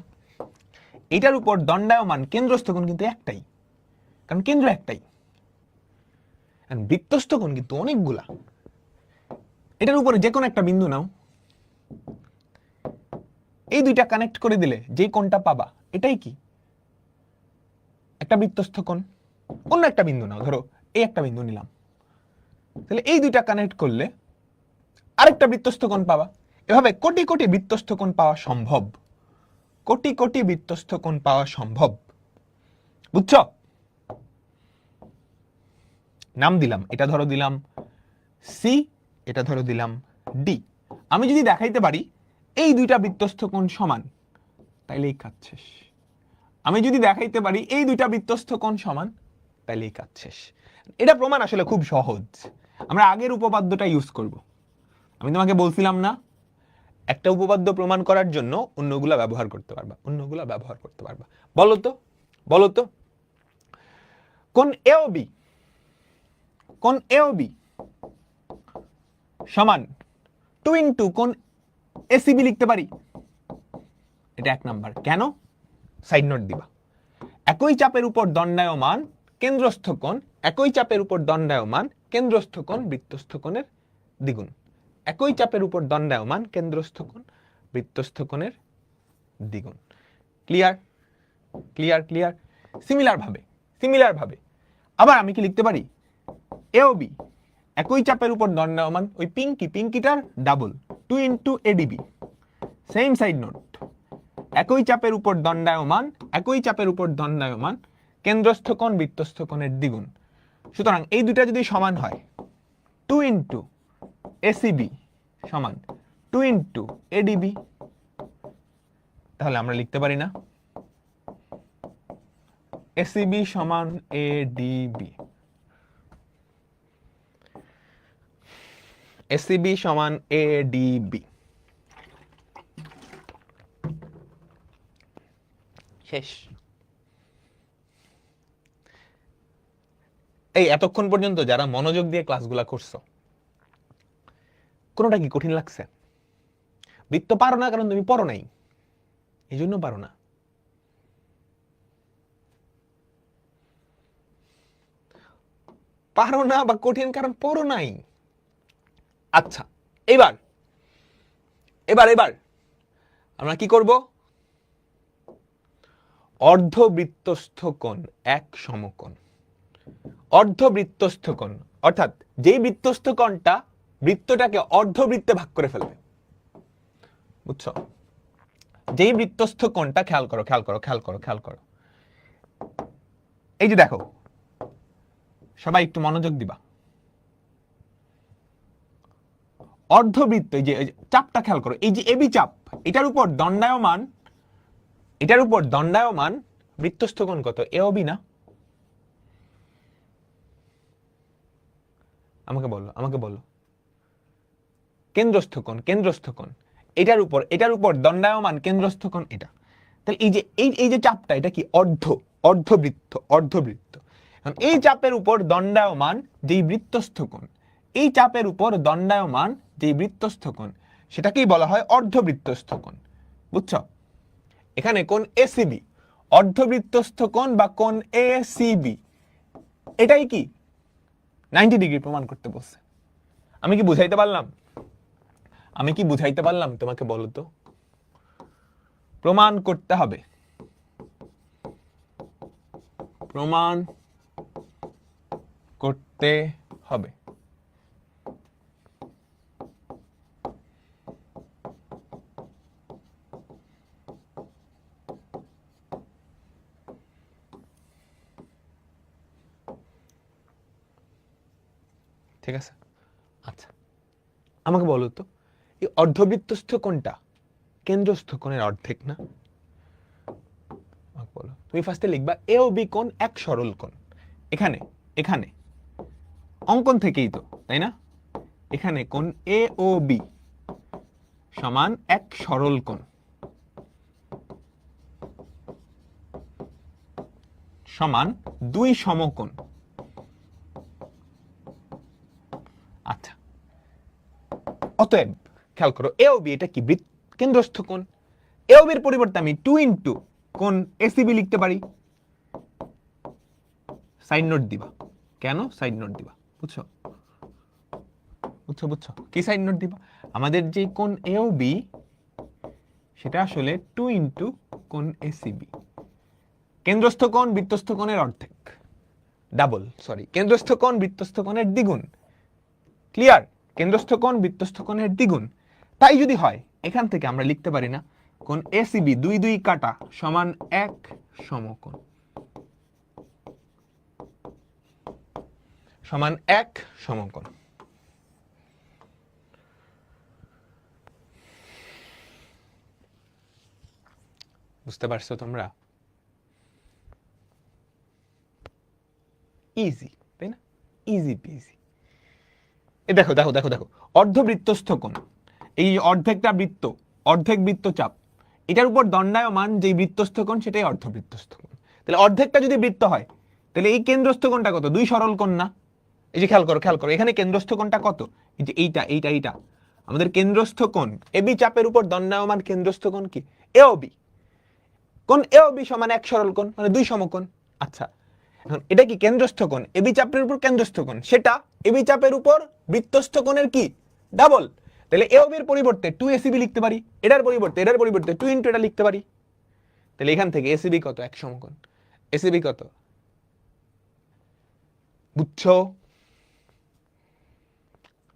এটার উপর দণ্ডায়মান কেন্দ্রস্থ কোণ কিন্তু একটাই, কারণ কেন্দ্র একটাই। বৃত্তস্থ কোণ কিন্তু অনেকগুলা। এটার উপরে যে কোনো একটা বিন্দু নাও, এই দুইটা কানেক্ট করে দিলে যেই কোণটা পাবা এটাই কি? একটা বৃত্তস্থ কোণ। অন্য একটা বিন্দু নাও, ধরো এই একটা বিন্দু নিলাম, তাহলে এই দুইটা কানেক্ট করলে আরেকটা বৃত্তস্থ কোণ পাবা। এভাবে কোটি কোটি বৃত্তস্থ কোণ পাওয়া সম্ভব, কোটি কোটি বৃত্তস্থ কোণ পাওয়া সম্ভব। বুঝছো? নাম দিলাম, এটা ধরো দিলাম সি, এটা ধরো দিলাম ডি। আমি যদি দেখাইতে পারি এই দুইটা বৃত্তস্থ কোণ সমান, তাইলেই কাজ শেষ। আমি যদি দেখাইতে পারি এই দুইটা বৃত্তস্থ কোণ সমান, তাইলেই কাজ শেষ। এটা প্রমাণ আসলে খুব সহজ। আমরা আগের উপপাদ্যটা ইউজ করব। আমি তোমাকে বলছিলাম না, একটা উপপাদ্য প্রমাণ করার জন্য অন্যগুলা ব্যবহার করতে পারবা, অন্যগুলা ব্যবহার করতে পারবা। বলো তো, বলো তো, কোণ এওবি, কোণ এওবি সমান 2 ইন্টু কোণ এসিবি লিখতে পারি। এটা 1 নাম্বার। কেন? সাইড নোট দিবা। একই চাপের উপর দণ্ডায়মান কেন্দ্রস্থ কোণ, একই চাপের উপর দণ্ডায়মান কেন্দ্রস্থ কোণ বৃত্তস্থ কোণের দ্বিগুণ। একই চাপের উপর দণ্ডায়মান কেন্দ্রস্থ কোণ বৃত্তস্থ কোণের দ্বিগুণ। ক্লিয়ার? ক্লিয়ার? ক্লিয়ার? সিমিলার ভাবে, সিমিলার ভাবে আবার আমি কি লিখতে পারি? এওবি একই চাপের উপর দণ্ডায়মান, ওই পিঙ্কি, পিঙ্কিটার double 2 into ADB. Same side note, একই চাপের উপর দণ্ডায়মান, একই চাপের উপর দণ্ডায়মান কেন্দ্রস্থ কোণ বৃত্তস্থ কোণের দ্বিগুণ। সুতরাং এই দুইটা যদি সমান হয়, 2 ইন্টু এসিবি সমান 2 ইন্টু এডিবি, তাহলে আমরা লিখতে পারি না এসিবি সমান এডিবি, এসিবি সমান এডিবি। শেষ। এই এতক্ষণ পর্যন্ত যারা মনোযোগ দিয়ে ক্লাসগুলা করছো, কোনোটা কি কঠিন লাগছে? বৃত্ত পারো না কারণ তুমি পড়ো নাই, এই জন্য পারো না। পারো না বা কঠিন কারণ পড়ো নাই। আচ্ছা, এবার এবার এবার আমরা কি করব? অর্ধবৃত্তস্থ কোণ এক সমকোণ। অর্ধবৃত্তস্থ কোণ অর্থাৎ যেই বৃত্তস্থ কোণটা বৃত্তটাকে অর্ধবৃত্তে ভাগ করে ফেলবে, বুঝছো? যেই বৃত্তস্থ কোণটা, খেয়াল করো খেয়াল করো খেয়াল করো খেয়াল করো, এই যে দেখো, সবাই একটু মনোযোগ দিবা। অর্ধবৃত্ত, এই যে চাপটা খেয়াল করো, এই যে এবি চাপ, এটার উপর দণ্ডায়মান, এটার উপর দণ্ডায়মান বৃত্তস্থ কোণ কত? এওবি না? আমাকে বলো, আমাকে বলো। কেন্দ্রস্থ কোণ, কেন্দ্রস্থ কোণ, এটার উপর দণ্ডায়মান কেন্দ্রস্থ কোণ এটা। তাহলে এই যে চাপটা, এটা কি? অর্ধবৃত্ত, অর্ধবৃত্ত। এখন এই চাপের উপর দণ্ডায়মান যেই বৃত্তস্থ কোণ, এই চাপের উপর দণ্ডায়মান যেই বৃত্তস্থ কোণ, সেটাকেই বলা হয় অর্ধবৃত্তস্থ কোণ, বুঝছো? এখানে কোণ এসিবি, অর্ধবৃত্তস্থ কোণ বা কোণ এসিবি, এটাই কি 90 ডিগ্রি প্রমাণ করতে বলছে। আমি কি বুঝাইতে পারলাম? আমি কি বুঝাইতে পারলাম? তোমাকে বলো তো। প্রমাণ করতে হবে, প্রমাণ করতে হবে। ঠিক আছে, আচ্ছা আমাকে বলো তো, এই অর্ধবৃত্তস্থ কোণটা কেন্দ্রস্থ কোণের অর্ধেক না? বলো। তুমি ফার্স্টে লিখবা এ ও বি কোণ এক সরল কোণ। এখানে এখানে অঙ্কন থেকেই তো, তাই না? এখানে কোণ এ ও বি সমান এক সরল কোণ সমান দুই সমকোণ। আচ্ছা, অতএব খেয়াল করো, এ ও বি এটা কি? কেন্দ্রস্থ কোণ। এ ও বির পরিবর্তে আমি 2 ইন্টু কোণ এসিবি লিখতে পারি। সাইড নোট দিবা। কেন সাইড নোট দিবা? বুঝছো? বুঝছো বুঝছো কি সাইড নোট দিবা? আমাদের যে কোণ এ ও বি সেটা আসলে 2 ইন্টু কোণ এসিবি। কেন্দ্রস্থ কোণ বৃত্তস্থ কোণের অর্ধেক, ডাবল, সরি, কেন্দ্রস্থ কোণ বৃত্তস্থ কোণের দ্বিগুণ। ক্লিয়ার? কেন্দ্রস্থ কোণ বৃত্তস্থ কোণের দ্বিগুণ। তাই যদি হয়, এখান থেকে আমরা লিখতে পারি না কোণ এসিবি 2 2 কাটা সমান এক সমকোণ, সমান এক সমকোণ। বুঝতে পারছো তোমরা? ইজি, তাই না? Easy PG. এ দেখো দেখো দেখো দেখো, অর্ধবৃত্তস্থ কোণ, এই অর্ধেকটা বৃত্ত, অর্ধেক বৃত্ত চাপ, এটার উপর দণ্ডায়মান যে বৃত্তস্থ কোণ সেটাই অর্ধবৃত্তস্থ কোণ। তাহলে অর্ধেকটা যদি বৃত্ত হয়, তাহলে এই কেন্দ্রস্থ কোণটা কত? দুই সরল কোণ না? এই যে খেয়াল করো খেয়াল করো, এখানে কেন্দ্রস্থ কোণটা কত? এই যে এইটা এইটা এইটা আমাদের কেন্দ্রস্থ কোণ। এবি চাপের উপর দণ্ডায়মান কেন্দ্রস্থ কোণ কি? এওবি। কোণ এওবি সমান এক সরল কোণ, মানে দুই সমকোণ। আচ্ছা, এখন এটা কি? কেন্দ্রস্থ কোণ, এবি চাপের উপর কেন্দ্রস্থ কোণ, সেটা এবি চাপের উপর বৃত্তস্থ কোণের কি? ডাবল। তাহলে এওবির পরিবর্তে 2 এসিবি লিখতে পারি, এটার পরিবর্তে 2 ইনটু এটা লিখতে পারি। তাহলে এখান থেকে এসিবি কত? এক সমকোণ। এসিবি কত? বুঝছো?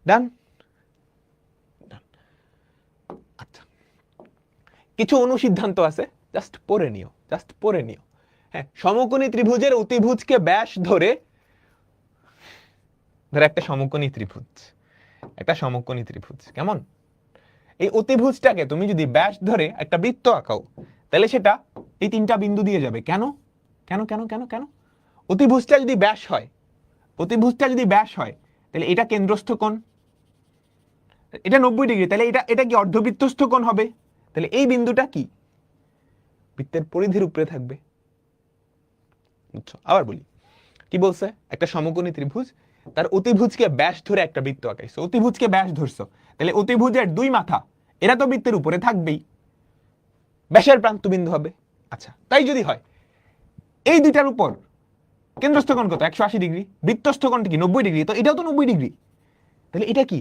ডান? আচ্ছা, কিছু অনুসিদ্ধান্ত আছে, জাস্ট পড়ে নিও, জাস্ট পড়ে নিও। হ্যাঁ, সমকোণী ত্রিভুজের অতিভুজকে ব্যাস ধরে, ধরে একটা সমকোণী ত্রিভুজ, একটা সমকোণী ত্রিভুজ কেমন? এই অতিভুজটাকে তুমি যদি ব্যাস ধরে একটা বৃত্ত আঁকাও, তাহলে সেটা এই তিনটা বিন্দু দিয়ে যাবে। কেন কেন কেন কেন কেন? অতিভুজটা যদি ব্যাস হয়, অতিভুজটা যদি ব্যাস হয়, তাহলে এটা কেন্দ্রস্থ কোণ, এটা 90 ডিগ্রি, তাহলে এটা কি অর্ধবৃত্তস্থ কোণ হবে? তাহলে এই বিন্দুটা কি? বৃত্তের পরিধির উপরে থাকবে। বুঝছো? আবার বলি, কি বলছে? একটা সমকোণী ত্রিভুজ, তার অতিভুজকে ব্যাস ধরে একটা বৃত্ত আঁকাইছো, অতিভুজকে ব্যাস ধরছো, তাহলে অতিভুজের দুই মাথা, এরা তো বৃত্তের উপরে থাকবেই, ব্যাসের প্রান্তবিন্দু হবে। আচ্ছা, তাই যদি হয় এই দুইটার উপর কেন্দ্রস্থ কোণ কত 180 ডিগ্রি, বৃত্তস্থ কোণটা কি 90 ডিগ্রি, তো এটাও তো 90 ডিগ্রি, তাহলে এটা কি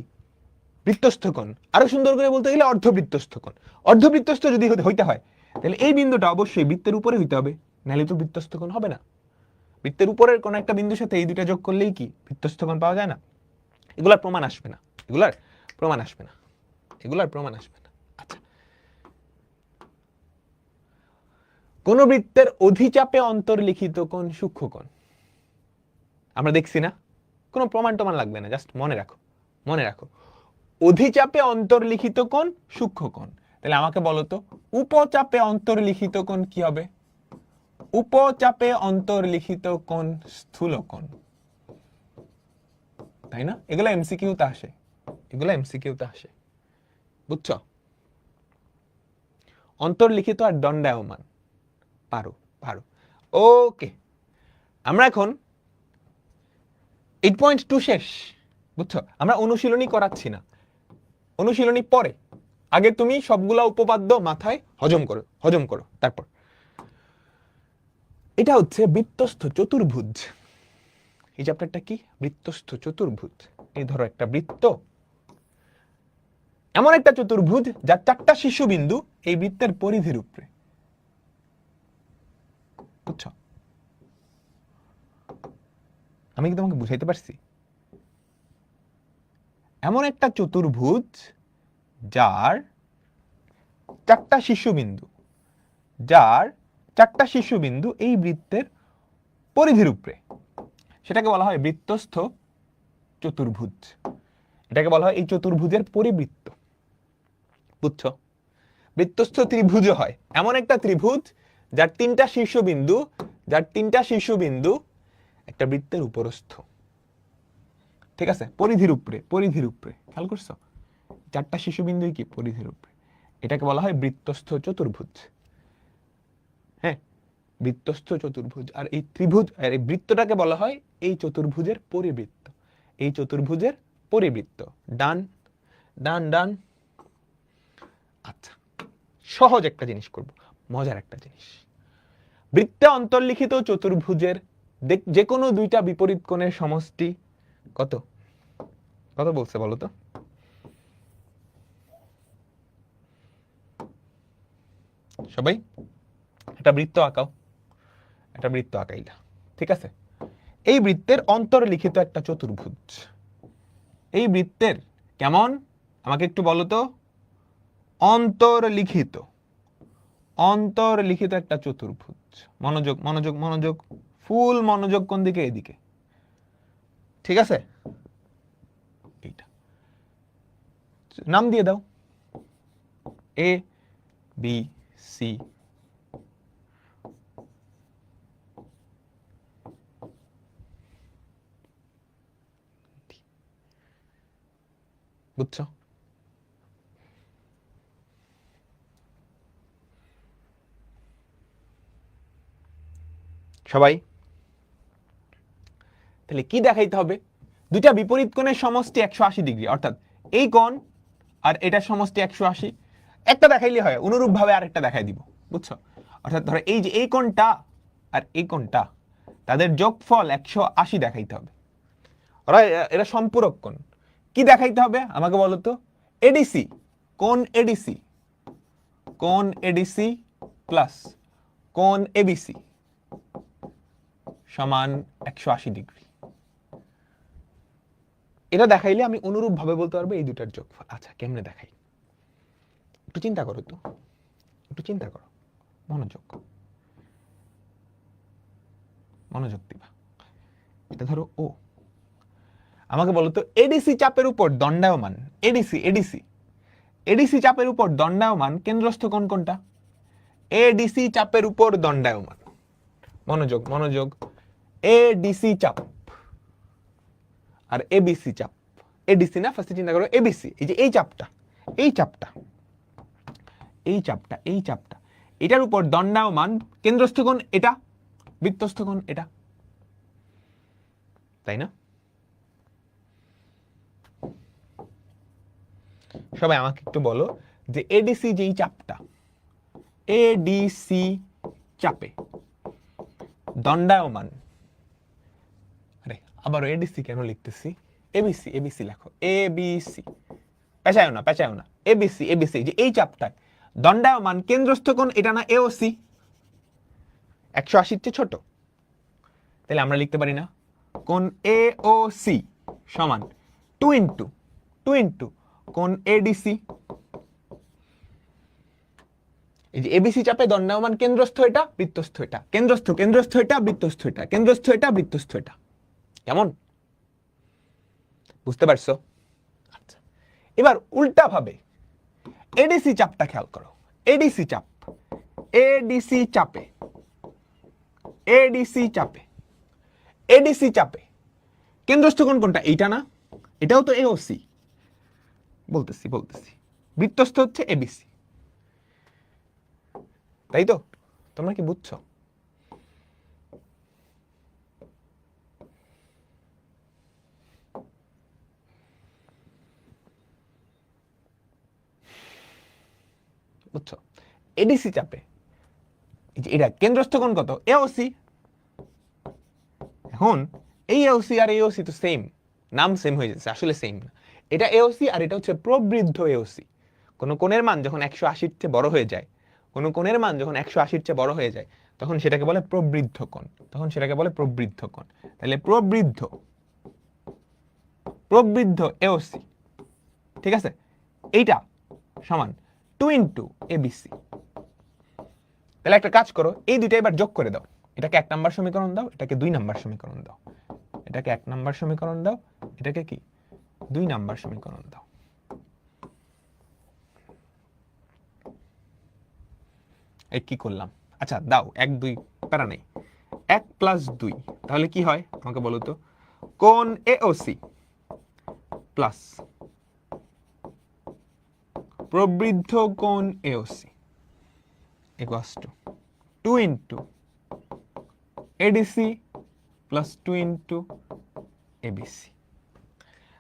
বৃত্তস্থ কোণ। আরো সুন্দর করে বলতে গেলে অর্ধবৃত্তস্থ কোণ। অর্ধবৃত্তস্থ যদি হইতে হয় তাহলে এই বিন্দুটা অবশ্যই বৃত্তের উপরে হইতে হবে, নাহলে তো বৃত্তস্থ কোণ হবে না। বৃত্তের উপরের কোন একটা বিন্দুর সাথে এই দুইটা যোগ করলেই কি বৃত্তস্থ কোণ পাওয়া যায় না? এগুলার প্রমাণ আসবে না, এগুলার প্রমাণ আসবে না, এগুলার প্রমাণ আসবে না। আচ্ছা, কোন বৃত্তের অধিচাপে অন্তর্লিখিত কোণ সূক্ষ্ম কোণ, আমরা দেখছি না, কোনো প্রমাণ টমান লাগবে না, জাস্ট মনে রাখো, মনে রাখো অধিচাপে অন্তর্লিখিত কোণ সূক্ষ্ম কোণ। তাহলে আমাকে বলো তো উপচাপে অন্তর্লিখিত কোণ কি হবে? উপচাপে অন্তর্লিখিত কোণ স্থূল কোণ, তাই না? এগুলা এমসিকিউতে আসে, এগুলা এমসিকিউতে আসে, বুঝছো? অন্তর্লিখিত আর দণ্ডায়মান পারো, পারো। ওকে, আমরা এখন 8.2 শেষ, বুঝছো? আমরা অনুশীলনী করাচ্ছি না, অনুশীলনী পরে, আগে তুমি সবগুলা উপপাদ্য মাথায় হজম করো, হজম করো। তারপর এটা হচ্ছে বৃত্তস্থ চতুর্ভুজ। এই চ্যাপ্টারটা কি? বৃত্তস্থ চতুর্ভুজ। এই ধরো একটা বৃত্ত, এমন একটা চতুর্ভুজ যার 4টা শীর্ষবিন্দু এই বৃত্তের পরিধির উপরে, বুঝছো? আমি কি তোমাকে বুঝাইতে পারছি? এমন একটা চতুর্ভুজ যার 4টা শীর্ষবিন্দু, যার 4টা শীর্ষবিন্দু এই বৃত্তের পরিধির উপরে, সেটাকে বলা হয় বৃত্তস্থ চতুর্ভুজ। এটাকে বলা হয় এই চতুর্ভুজের পরিবৃত্ত, বুঝছো? বৃত্তস্থ ত্রিভুজ হয় এমন একটা ত্রিভুজ যার 3টা শীর্ষবিন্দু, যার 3টা শীর্ষবিন্দু একটা বৃত্তের উপরস্থ, ঠিক আছে? পরিধির উপরে, পরিধির উপরে, খেয়াল করছো? 4টা শীর্ষবিন্দুই কি পরিধির উপরে, এটাকে বলা হয় বৃত্তস্থ চতুর্ভুজ। হ্যাঁ, বৃত্তস্থ চতুর্ভুজ। আর এই ত্রিভুজ, আর এই বৃত্তটাকে বলা হয় এই চতুর্ভুজের পরিবৃত্ত, এই চতুর্ভুজের পরিবৃত্ত। ডান, ডান, ডান। আচ্ছা, সহজ একটা জিনিস করব, মজার একটা জিনিস। বৃত্তে অন্তর্লিখিত চতুর্ভুজের যে কোনো দুইটা বিপরীত কোণের সমষ্টি কত? কত বলছে বলো তো? সবাই একটা বৃত্ত আঁকাও, একটা বৃত্ত আঁকাইলা, ঠিক আছে? এই বৃত্তের অন্তর্লিখিত একটা চতুর্ভুজ, এই বৃত্তের কেমন আমাকে একটু বলো তো? অন্তর্লিখিত, অন্তর্লিখিত একটা চতুর্ভুজ। মনোযোগ, মনোযোগ, মনোযোগ, ফুল মনোযোগ। কোন দিকে? এদিকে, ঠিক আছে? এইটা নাম দিয়ে দাও, এ বি সি। বুঝছো? সবাই তাহলে কি দেখাইতে হবে? দুইটা বিপরীত কোণের সমষ্টি 180 ডিগ্রি, অর্থাৎ এই কোণ আর এটার সমষ্টি 180। একটা দেখাইলে হয়, অনুরূপ ভাবে আরেকটা দেখাই দিব, বুঝছো? অর্থাৎ ধরো এই যে এই কোণটা আর এই কোণটা, তাদের যোগফল 180 দেখাইতে হবে। ওরা এরা সম্পূরক কোণ। কি দেখাইতে হবে আমাকে বলো তো? এডিসি, কোণ এডিসি, কোণ এডিসি প্লাস কোণ এবিসি সমান 180 ডিগ্রি। এটা দেখাইলে আমি অনুরূপ ভাবে বলতে পারবো এই দুটার যোগফল। আচ্ছা, কেমনে দেখাই? একটু চিন্তা করো তো, একটু চিন্তা করো, মনোযোগ, মনোযোগ দিবা। এটা ধরো ও, আমাকে বলো তো এডিসি চাপের উপর দণ্ডায়মান, এডিসি, এডিসি, এডিসি চাপের উপর দণ্ডায়মান কেন্দ্রস্থ কোণ কোনটা? এডিসি চাপের উপর দণ্ডায়মান, মনোযোগ, মনোযোগ, এডিসি চাপ আর এবিসি চাপ। এডিসি না, ফার্স্টে চিন্তা করো এবিসি, এই যে এই চাপটা, এই চাপটা, এই চাপটা, এই চাপটা, এটার উপর দণ্ডায়মান কেন্দ্রস্থ কোণ এটা, বৃত্তস্থ কোণ এটা, তাই না? সবাই আমাকে একটু বলো যে এডিসি যেই চাপটা, এডিসি চাপে দণ্ডায়মান, আরে আবার এডিসি কেন লিখতেছি, এবিসি, এবিসি লেখো, এবিসি, পেঁচায়ও না, এবিসি, এবিসি, যে এই চাপটায় দণ্ডায়মান কেন্দ্রস্থ কোণ, এটা না এওসি, 180 চেয়ে ছোট, তাহলে আমরা লিখতে পারি না কোণ এওসি সমান 2 ইন্টু কোণ এডিসি। এই যে এবিসি চাপে দণ্ডায়মান কেন্দ্রস্থ এটা, বৃত্তস্থ এটা, কেন্দ্রস্থ এটা, বৃত্তস্থ এটা, কেন্দ্রস্থ এটা, বৃত্তস্থ এটা। কেমন বুঝতে পারছো? আচ্ছা, এবার উল্টা ভাবে এডিসি চাপটা খেয়াল করো, এডিসি চাপ, এডিসি চাপে, এডিসি চাপে, এডিসি চাপে কেন্দ্রস্থ কোণ কোনটা? এইটা না, এটাও তো এওসি, বলতেছি বৃত্তস্থ হচ্ছে এবিসি, তাই তো? তোমরা কি বুঝছো? বুঝছো? এডিসি চাপে এটা কেন্দ্রস্থ কোণ কত? এওসি। এখন এই এওসি আর এওসি তো সেম, নাম সেম হয়ে যাচ্ছে, আসলে সেম না। এটা এওসি আর এটা হচ্ছে প্রবৃদ্ধ এওসি। কোন কোণের মান যখন 180 চেয়ে বড় হয়ে যায়, কোন কোণের মান যখন 180 চেয়ে বড় হয়ে যায়, তখন সেটাকে বলে প্রবৃদ্ধ কোণ, তাহলে প্রবৃদ্ধ এওসি, ঠিক আছে? এইটা সমান 2 ইন্টু এবিসি। তাহলে একটা কাজ করো, এই দুইটা এবার যোগ করে দাও, এটাকে 1 নাম্বার সমীকরণ দাও, এটাকে 2 নাম্বার সমীকরণ দাও, এটাকে 1 নাম্বার সমীকরণ দাও, এটাকে কি 2 নাম্বার সমীকরণ দাও। এই কি করলাম? আচ্ছা দাও, 1 2 প্যারা নেই, 1 প্লাস 2, তাহলে কি হয় আমাকে বলো তো? কোণ এওসি প্লাস প্রবৃদ্ধ কোণ AOC equals to 2 into ADC plus 2 into ABC.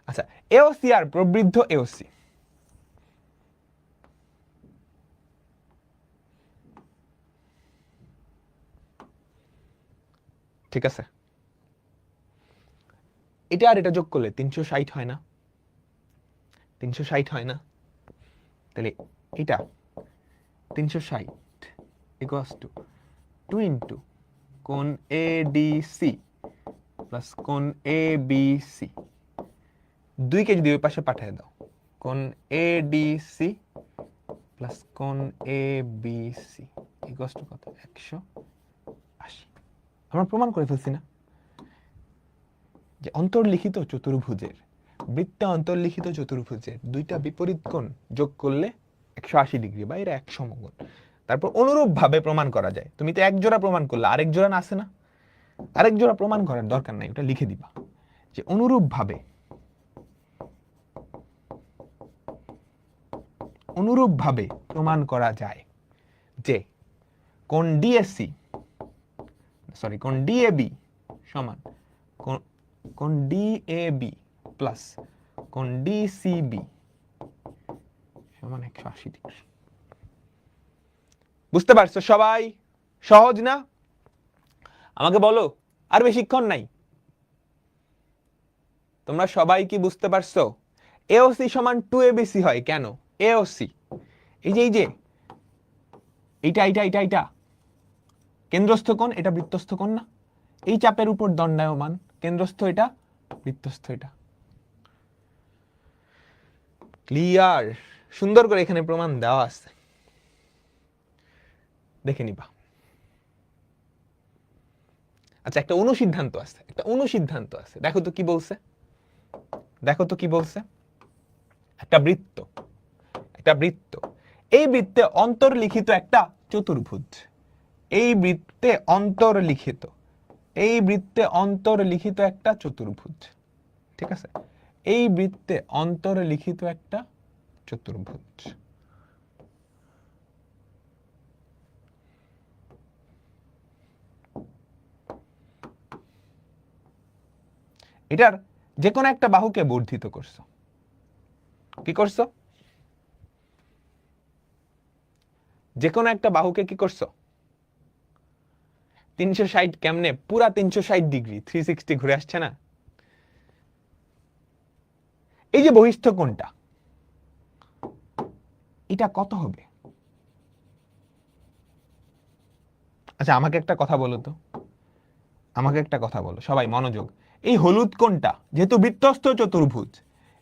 আচ্ছা, এওসি আর প্রবৃদ্ধ এওসি, ঠিক আছে? এটা আর এটা যোগ করলে 360 হয় না? 360 হয় না? তাহলে এটা 360 ইকুয়ালস টু 2 ইন্টু কোণ এডিসি প্লাস কোণ এবিসি, 2 কে যদি ওই পাশে পাঠিয়ে দাও, কোণ এডিসি প্লাস কোণ এবিসি ইকুয়ালস টু কত? 180। আমরা প্রমাণ করে ফেলছি না যে অন্তর্লিখিত চতুর্ভুজের, বৃত্তে অন্তর্লিখিত চতুর্ভুজের দুইটা বিপরীত কোণ যোগ করলে 180 ডিগ্রি বা এরা এক সমকোণ। তারপর অনুরূপ ভাবে প্রমাণ করা যায়। তুমি তো এক জোড়া প্রমাণ করলে, আরেক জোড়া না আছে না? আরেক জোড়া প্রমাণ করার দরকার নাই, ওটা লিখে দিবা যে অনুরূপ ভাবে প্রমাণ করা যায় যে কোণ ডিএসি, সরি কোণ ডিএবি সমান কোণ ডিএবি প্লাস কোণ ডিসিবি সমান 180 ডিগ্রি। বুঝতে পারছো সবাই? সহজ না? আমাকে বলো, আর বেশিক্ষণ নাই। তোমরা সবাই কি বুঝতে পারছো? এওসি সমান 2abc হয় কেন? এওসি এই যে এইটা কেন্দ্রস্থ কোণ, এটা বৃত্তস্থ কোণ না? এই চাপের উপর দণ্ডায়মান, কেন্দ্রস্থ এটা, বৃত্তস্থ এটা। ক্লিয়ার? সুন্দর করে এখানে প্রমাণ দেওয়া আছে, দেখে নিবা। আচ্ছা, একটা অনুসিদ্ধান্ত আছে, দেখো তো কি বলছে। একটা বৃত্ত, এই বৃত্তে অন্তর্লিখিত একটা চতুর্ভুজ, এই বৃত্তে অন্তর্লিখিত একটা চতুর্ভুজ, ঠিক আছে? এই বৃত্তে অন্তর্লিখিত একটা চতুর্ভুজ। এটার যে কোনো একটা বাহুকে বর্ধিত করছো, কি করছো? যে কোনো একটা বাহুকে বর্ধিত করছো, এটার যে কোনো একটা বাহুকে বর্ধিত করছো, এটার যে কোনো একটা বাহুকে বর্ধিত করছো, এটার যে কোনো একটা বাহুকে বর্ধিত করছো, এটার যে কোনো একটা বাহুকে বর্ধিত করছো, এটার যে কোনো একটা বাহুকে বর্ধিত করছো, এটার যে কোনো একটা বাহুকে বর্ধিত করছো, কি করছো? যে কোনো একটা বাহুকে কি করছো 360 কেমনে পুরা 360 ডিগ্রি 360 ঘুরে আসছে না। এই যে বহিস্থ কোণটা এটা কত হবে? আচ্ছা আমাকে একটা কথা বলো তো, আমাকে একটা কথা বলো সবাই মনোযোগ। এই হলুদ কোণটা যেহেতু বৃত্তস্থ চতুর্ভুজ,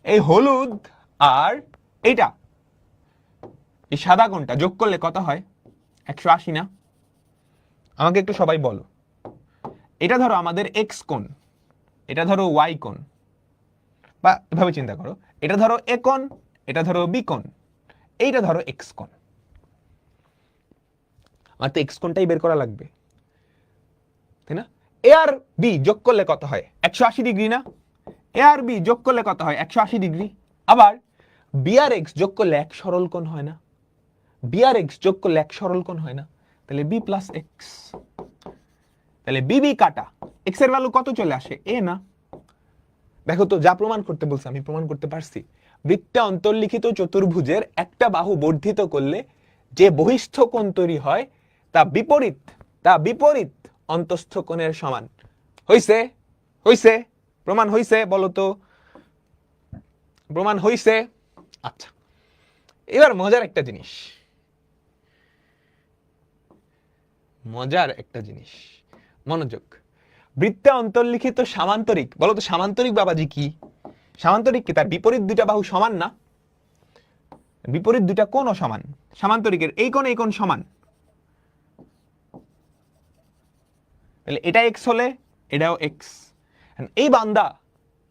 এই হলুদ আর এইটা এই সাদা কোণটা যোগ করলে কত হয়? 180 না? আমাকে একটু সবাই বলো। এটা ধরো আমাদের এক্স কোণ, এটা ধরো ওয়াই কোণ, বা এভাবে চিন্তা করো, এটা ধরো এ কোণ, এটা ধরো বি কোণ, এইটা ধরো এক্স কোণ। আমার তো এক্স কোণটাই বের করা লাগবে, তাই না? এ আর বি যোগ করলে কত হয়? 180 ডিগ্রি না? এ আর বি যোগ করলে কত হয়? 180 ডিগ্রি। আবার বি আর এক্স যোগ করলে এক সরল কোণ হয় না? বি আর এক্স যোগ করলে এক সরল কোণ হয় না? তাহলে বি প্লাস এক্স, তাহলে বি বি কাটা, এক্স এর ভ্যালু কত চলে আসে? এ না? দেখো তো যা প্রমাণ করতে বলছে আমি প্রমাণ করতে পারছি। বৃত্তে অন্তর্লিখিত চতুর্ভুজের একটা বাহু বর্ধিত করলে যে বহিস্থ কোণ তৈরি হয় তা বিপরীত অন্তস্থ কোণের সমান। হইছে? হইছে? প্রমাণ হইছে? বলো তো প্রমাণ হইছে? আচ্ছা এবার মজার একটা জিনিস, মজার একটা জিনিস, মনোযোগ। বৃত্তে অন্তর্লিখিত সামান্তরিক, বলো তো সামান্তরিক বাবাজি কি? সামান্তরিক কি? তার বিপরীত দুইটা বাহু সমান না? বিপরীত দুইটা কোণও সমান। সামান্তরিকের এই কোণ এই কোণ সমান, তাহলে এটা এক্স হলে এটাও এক্স। এই বান্দা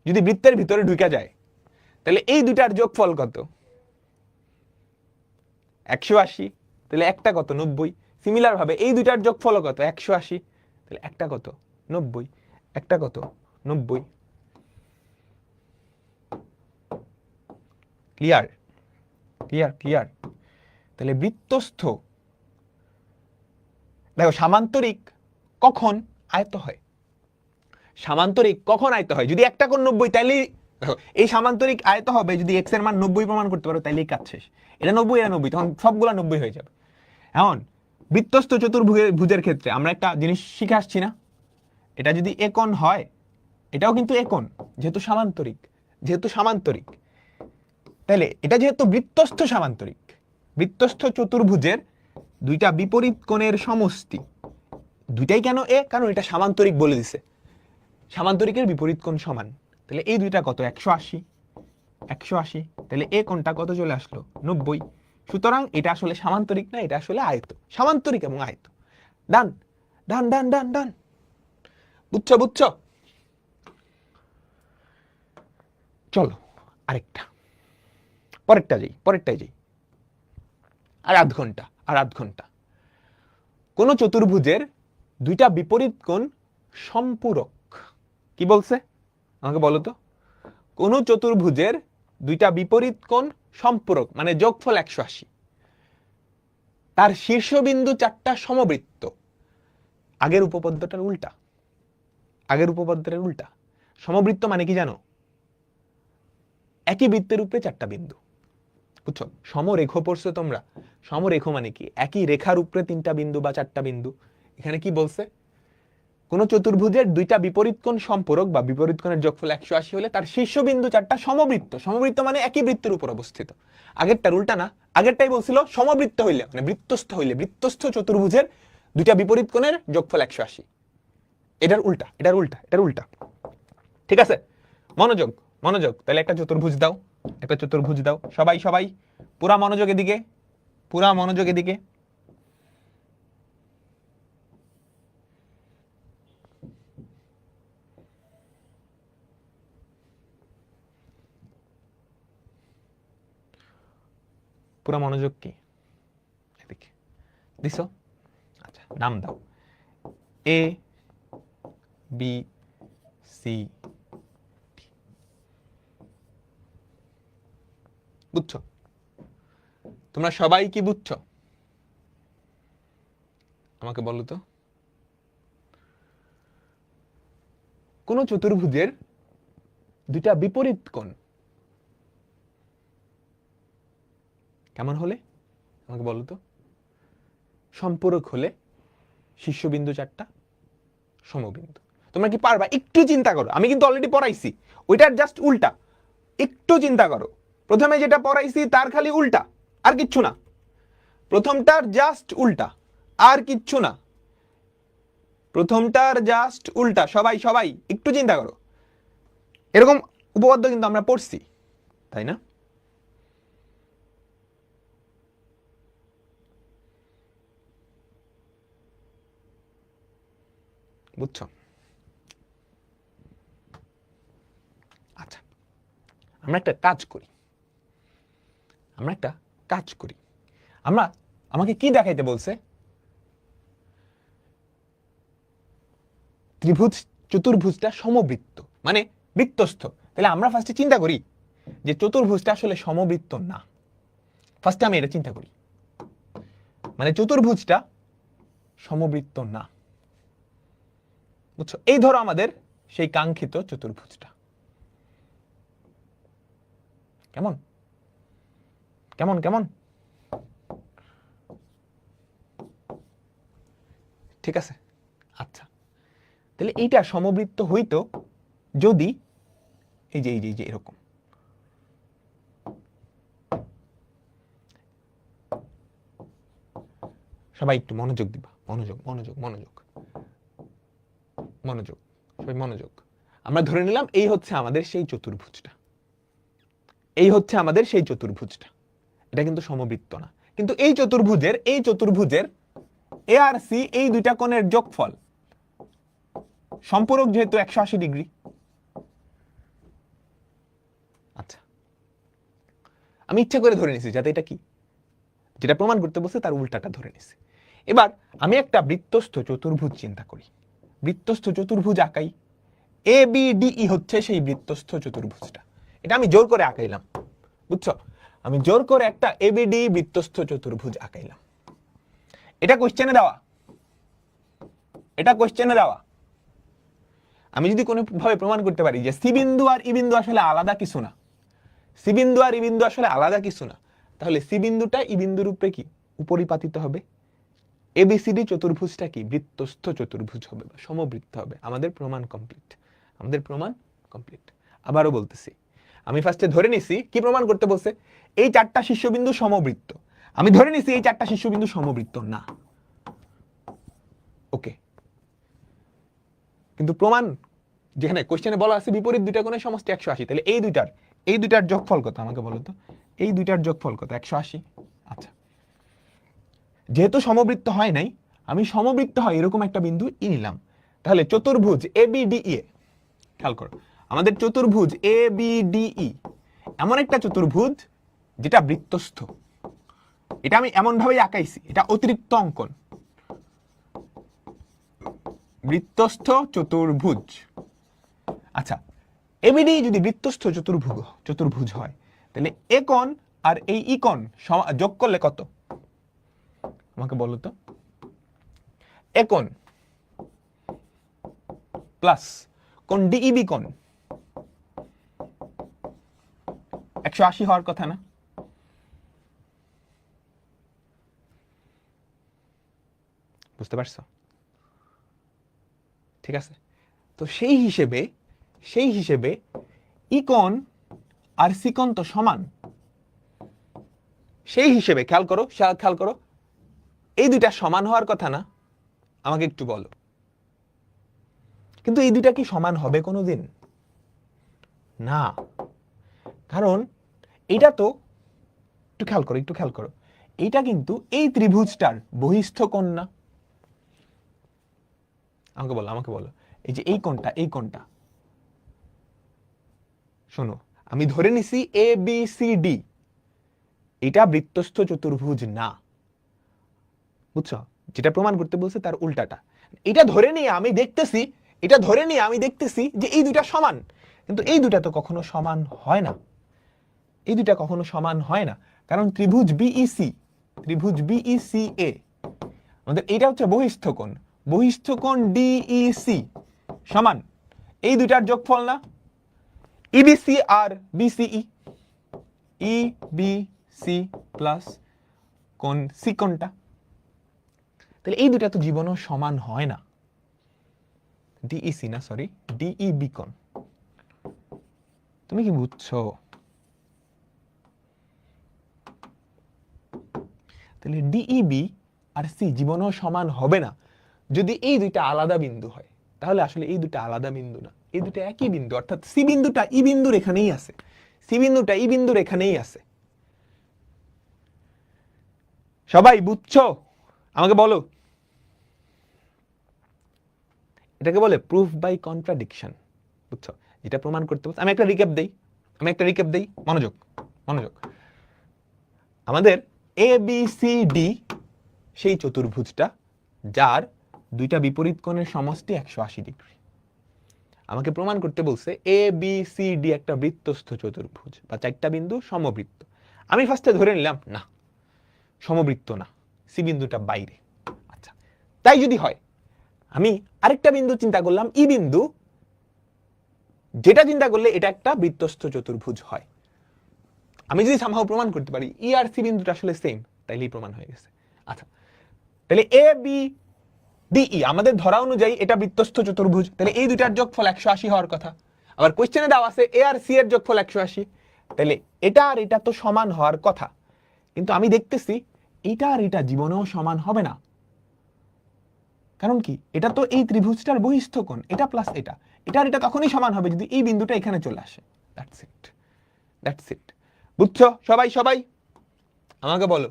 যদি বৃত্তের ভিতরে ঢুকে যায় তাহলে এই দুটার যোগফল কত? 180। তাহলে একটা কত? 90। সিমিলার ভাবে এই দুটার যোগফল কত? 180। তাহলে একটা কত? 90। একটা কত? 90। ক্লিয়ার? ক্লিয়ার? ক্লিয়ার? তাহলে বৃত্তস্থ, দেখো সামান্তরিক কখন আয়ত হয়? সামান্তরিক কখন আয়ত হয়? যদি একটা কোণ 90, তাইলে এই সামান্তরিক আয়ত হবে যদি এক্স এর মান 90 প্রমাণ করতে পারো, তাইলেই কাজ শেষ। এটা 90, এটা 90, তখন সবগুলা 90 হয়ে যাবে। এখন বৃত্তস্থ চতুর্ভুজের ক্ষেত্রে আমরা একটা জিনিস শিখে আসছি না, এটা যদি এ কোণ হয় এটাও কিন্তু এ কোণ, যেহেতু সামান্তরিক, তাহলে এটা যেহেতু বৃত্তস্থ সামান্তরিক, বৃত্তস্থ চতুর্ভুজের দুইটা বিপরীত কোণের সমষ্টি, দুইটাই কেন এ? কারণ এটা সামান্তরিক বলে দিছে, সামান্তরিকের বিপরীত কোণ সমান। তাহলে এই দুইটা কত? 180। 180, তাহলে এ কোণটা কত চলে আসলো? 90। সুতরাং এটা আসলে সামান্তরিক না, এটা আসলে আয়ত। সামান্তরিক এবং আয়ত। ডান ডান ডান ডান ডান। বুঝছো বুঝছো? চলো আরেকটা, পরেরটাই যাই। আর আধ ঘন্টা। কোন চতুর্ভুজের দুইটা বিপরীত কোণ সম্পূরক। কি বলছে আমাকে বলো তো? কোন চতুর্ভুজের দুইটা বিপরীত কোণ সম্পূরক মানে যোগফল 180, তার শীর্ষবিন্দু চারটা সমবৃত্ত। আগের উপপাদ্যটার উল্টা। সমবৃত্ত মানে কি জানো? একই বৃত্তের উপরে চারটা বিন্দু। বুঝছো? সমরেখ পড়ছো তোমরা? সমরেখ মানে কি? একই রেখার উপরে তিনটা বিন্দু বা চারটা বিন্দু। এখানে কি বলছে? কোন চতুর্ভুজের দুইটা বিপরীত কোণ সম্পূরক বা বিপরীত কোণের যোগফল 180 হলে তার শীর্ষবিন্দু চারটা সমবৃত্ত। সমবৃত্ত মানে একই বৃত্তের উপর অবস্থিত। আগেরটার উল্টা না, আগেরটাই বলছিল সমবৃত্ত হইলে মানে বৃত্তস্থ চতুর্ভুজের দুইটা বিপরীত কোণের যোগফল 180। এটার উল্টা। ঠিক আছে? মনোযোগ। তাহলে একটা চতুর্ভুজ দাও, সবাই পুরা মনোযোগ এদিকে, পুরা মনোযোগ কি এদিকে দিছো? আচ্ছা নাম দাও, এ বি সি। বুঝছো? তোমরা সবাই কি বুঝছো? আমাকে বলো তো। কোন চতুর্ভুজের দুইটা বিপরীত কোণ কেমন হলে? আমাকে বলো তো। সম্পূরক হলে শীর্ষবিন্দু 4টা সমবিন্দু। তোমরা কি পারবা? একটু চিন্তা করো, আমি কিন্তু অলরেডি পড়াইছি, ওইটার জাস্ট উল্টা। একটু চিন্তা করো, প্রথমে যেটা পড়াইছি তার খালি উল্টা, আর কিচ্ছু না। প্রথমটার জাস্ট উল্টা, আর কিচ্ছু না। প্রথমটার জাস্ট উল্টা। সবাই সবাই একটু চিন্তা করো। এরকম উপপাদ্য কিন্তু আমরা পড়ছি, তাই না? বুঝছো? আচ্ছা, আমরা একটা কাজ করি, আমাকে কি দেখাইতে বলছে? ত্রিভুজ চতুর্ভুজটা সমবৃত্ত, মানে বৃত্তস্থ। তাহলে আমরা ফার্স্টে চিন্তা করি যে চতুর্ভুজটা আসলে সমবৃত্ত না। ফার্স্টে আমি এটা চিন্তা করি, মানে চতুর্ভুজটা সমবৃত্ত না। বুঝছো? এই ধরো আমাদের সেই কাঙ্ক্ষিত চতুর্ভুজটা। কেমন কেমন কেমন ঠিক আছে? আচ্ছা, তাহলে এইটা সমবৃত্ত হইতো যদি এই যে এরকম। সবাই একটু মনোযোগ দিবা, মনোযোগ মনোযোগ মনোযোগ মনোযোগ, সবাই মনোযোগ। আমরা ধরে নিলাম এই হচ্ছে আমাদের সেই চতুর্ভুজটা, এই হচ্ছে আমাদের সেই চতুর্ভুজটা। এটা কিন্তু সমবৃত্ত না, কিন্তু এই চতুর্ভুজের এ আর সি, এই দুইটা কোণের যোগফল, সম্পূরক যেহেতু 180 ডিগ্রি। আচ্ছা, আমি ইচ্ছা করে ধরে নিছি যাতে এটা কি, যেটা প্রমাণ করতে বলছে তার উল্টাটা ধরে নিছি। এবার আমি একটা বৃত্তস্থ চতুর্ভুজ চিন্তা করি, বৃত্তস্থ চতুর্ভুজ আঁকাই। এ বি ডি ই হচ্ছে সেই বৃত্তস্থ চতুর্ভুজটা। এটা আমি জোর করে আঁকাইলাম, বুঝছো? আমি জোর করে একটা এ বি ডি বৃত্তস্থ চতুর্ভুজ আঁকাইলাম। এটা কোশ্চেনে দেওয়া, এটা কোশ্চেনে দেওয়া। আমি যদি কোনো ভাবে প্রমাণ করতে পারি যে সি বিন্দু আর ই বিন্দু আসলে আলাদা কিছু না, সি বিন্দু আর ই বিন্দু আসলে আলাদা কিছু না, তাহলে সি বিন্দুটা ই বিন্দুর উপরে কি উপরিপাতিত হবে। এবিসিডি চতুর্ভুজটা কি বৃত্তস্থ চতুর্ভুজ হবে বা সমবৃত্ত হবে। আমাদের প্রমাণ কমপ্লিট, আমাদের প্রমাণ কমপ্লিট। আবারও বলতেছি, আমি ফার্স্টে ধরে নিছি কি প্রমাণ করতে বলছে, এই 4টা শীর্ষবিন্দু সমবৃত্ত। আমি ধরে নিছি এই 4টা শীর্ষবিন্দু সমবৃত্ত না, ওকে। কিন্তু প্রমাণ যেখানে কোশ্চেনে বলা আছে বিপরীত দুইটা কোণের সমষ্টি 180, তাহলে এই দুইটার যোগফল কত আমাকে বলো তো? এই দুইটার যোগফল কত? 180। আচ্ছা, যেহেতু সমবৃত্ত হয় নাই, আমি সমবৃত্ত হয় এরকম একটা বিন্দু ই নিলাম। তাহলে চতুর্ভুজ এ বি ডি ই, খেয়াল করো, আমাদের চতুর্ভুজ এ বি ডি ই এমন একটা চতুর্ভুজ যেটা বৃত্তস্থ। এটা আমি এমন ভাবেই আঁকাইছি, এটা অতিরিক্ত অঙ্কন। বৃত্তস্থ চতুর্ভুজ। আচ্ছা, এবিডি যদি বৃত্তস্থ চতুর্ভুজ হয়, তাহলে এ কোণ আর এই ই কোণ যোগ করলে কত আমাকে বলো তো? এ কোণ প্লাস কোণ ডিইবি কোণ 180 হওয়ার কথা না? বুঝতে পারছো? ঠিক আছে, তো সেই হিসেবে ই কোণ আর সি কোণ তো সমান। সেই হিসেবে খেয়াল করো এই দুইটা সমান হওয়ার কথা না? আমাকে একটু বলো। কিন্তু এই দুইটা কি সমান হবে কোনোদিন? না, কারণ এটা তো একটু খেয়াল করো এইটা কিন্তু এই ত্রিভুজটার বহিস্থ কোণ না। আমাকে বলো এই যে এই কোণটা শোনো, আমি ধরে নিছি এ বি সি ডি এটা বৃত্তস্থ চতুর্ভুজ না, বুঝছো? যেটা প্রমাণ করতে বলছে তার উল্টাটা। এটা ধরে নিয়ে আমি দেখতেছি যে এই দুইটা সমান, কিন্তু এই দুইটা তো কখনো সমান হয় না। এই দুইটা কখনো সমান হয় না, কারণ ত্রিভুজ বিইসি এ আমাদের এটা হচ্ছে বহিস্থ কোণ ডিইসি সমান এই দুইটার যোগফল না? ইবিসি আর বিসিই, ইবিসি প্লাস কোণ সি কোণটা তাহলে এই দুটা তো জীবনেও সমান হয় না। ডিইসি না, সরি, ডিইবি কোণ। তুমি কি বুঝছো? তাহলে ডিইবি আর সি জীবনেও সমান হবে না যদি এই দুইটা আলাদা বিন্দু হয়। তাহলে আসলে এই দুটা আলাদা বিন্দু না, এই দুটো একই বিন্দু, অর্থাৎ সি বিন্দুটা ই বিন্দুর এখানেই আছে, সি বিন্দুটা ই বিন্দুর এখানেই আছে। সবাই বুঝছো? আমাকে বলো। এটাকে বলে প্রুফ বাই কন্ট্রাডিকশন। বুঝছো? যেটা প্রমাণ করতে বলছে। আমি একটা রিক্যাপ দেই, মনোযোগ মনোযোগ। আমাদের এ বি সি ডি সেই চতুর্ভুজটা যার দুইটা বিপরীত কোণের সমষ্টি 180 ডিগ্রি। আমাকে প্রমাণ করতে বলছে এ বি সি ডি একটা বৃত্তস্থ চতুর্ভুজ বা চারটা বিন্দু সমবৃত্ত। আমি ফার্স্টে ধরে নিলাম না, সমবৃত্ত না, সি বিন্দুটা বাইরে। আচ্ছা, তাই যদি হয়, আমি আরেকটা বিন্দু চিন্তা করলাম, ই বিন্দু, যেটা চিন্তা করলে এটা একটা বৃত্তস্থ চতুর্ভুজ হয়। আমি যদি সামহাও প্রমাণ করতে পারি ই আর সি বিন্দুটা আসলে সেম, তাইলেই প্রমাণ হয়ে গেছে। আচ্ছা, তাহলে এ বি ডি ই আমাদের ধরা অনুযায়ী এটা বৃত্তস্থ চতুর্ভুজ, তাহলে এই দুইটার যোগফল 180 হওয়ার কথা। আবার কোশ্চেনে দেওয়া আছে এ আর সি এর যোগফল 180, তাহলে এটা আর এটা তো সমান হওয়ার কথা। কিন্তু আমি দেখতেছি এটা আর এটা জীবনেও সমান হবে না। কারণ কি? এটা তো এই ত্রিভুজটার বহিস্থ কোণ, এটা প্লাস এটা, এটা আর এটা তখনই সমান হবে যদি এই বিন্দুটা এখানে চলে আসে। That's it, that's it. বুঝছো সবাই? সবাই আমাকে বলো,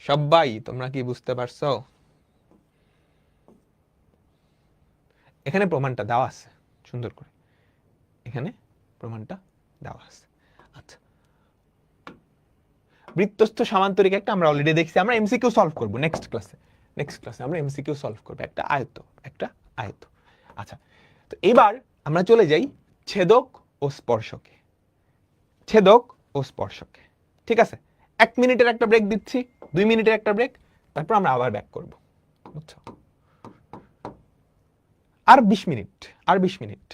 সবাই তোমরা কি বুঝতে পারছো? এখানে প্রমাণটা দেওয়া আছে সুন্দর করে, এখানে প্রমাণটা দেওয়া আছে। আচ্ছা, বৃত্তস্থ সামান্তরিক একটা আমরা অলরেডি দেখছি, আমরা এমসিকিউ সলভ করব নেক্সট ক্লাসে আমরা এমসিকিউ সলভ করব, একটা আয়ত। আচ্ছা, তো এবার আমরা চলে যাই ছেদক ও স্পর্শকে। ঠিক আছে, 1 মিনিটের একটা ব্রেক দিচ্ছি, 2 মিনিটের একটা ব্রেক, তারপর আমরা আবার ব্যাক করব। বুঝছো? আর 20 মিনিট।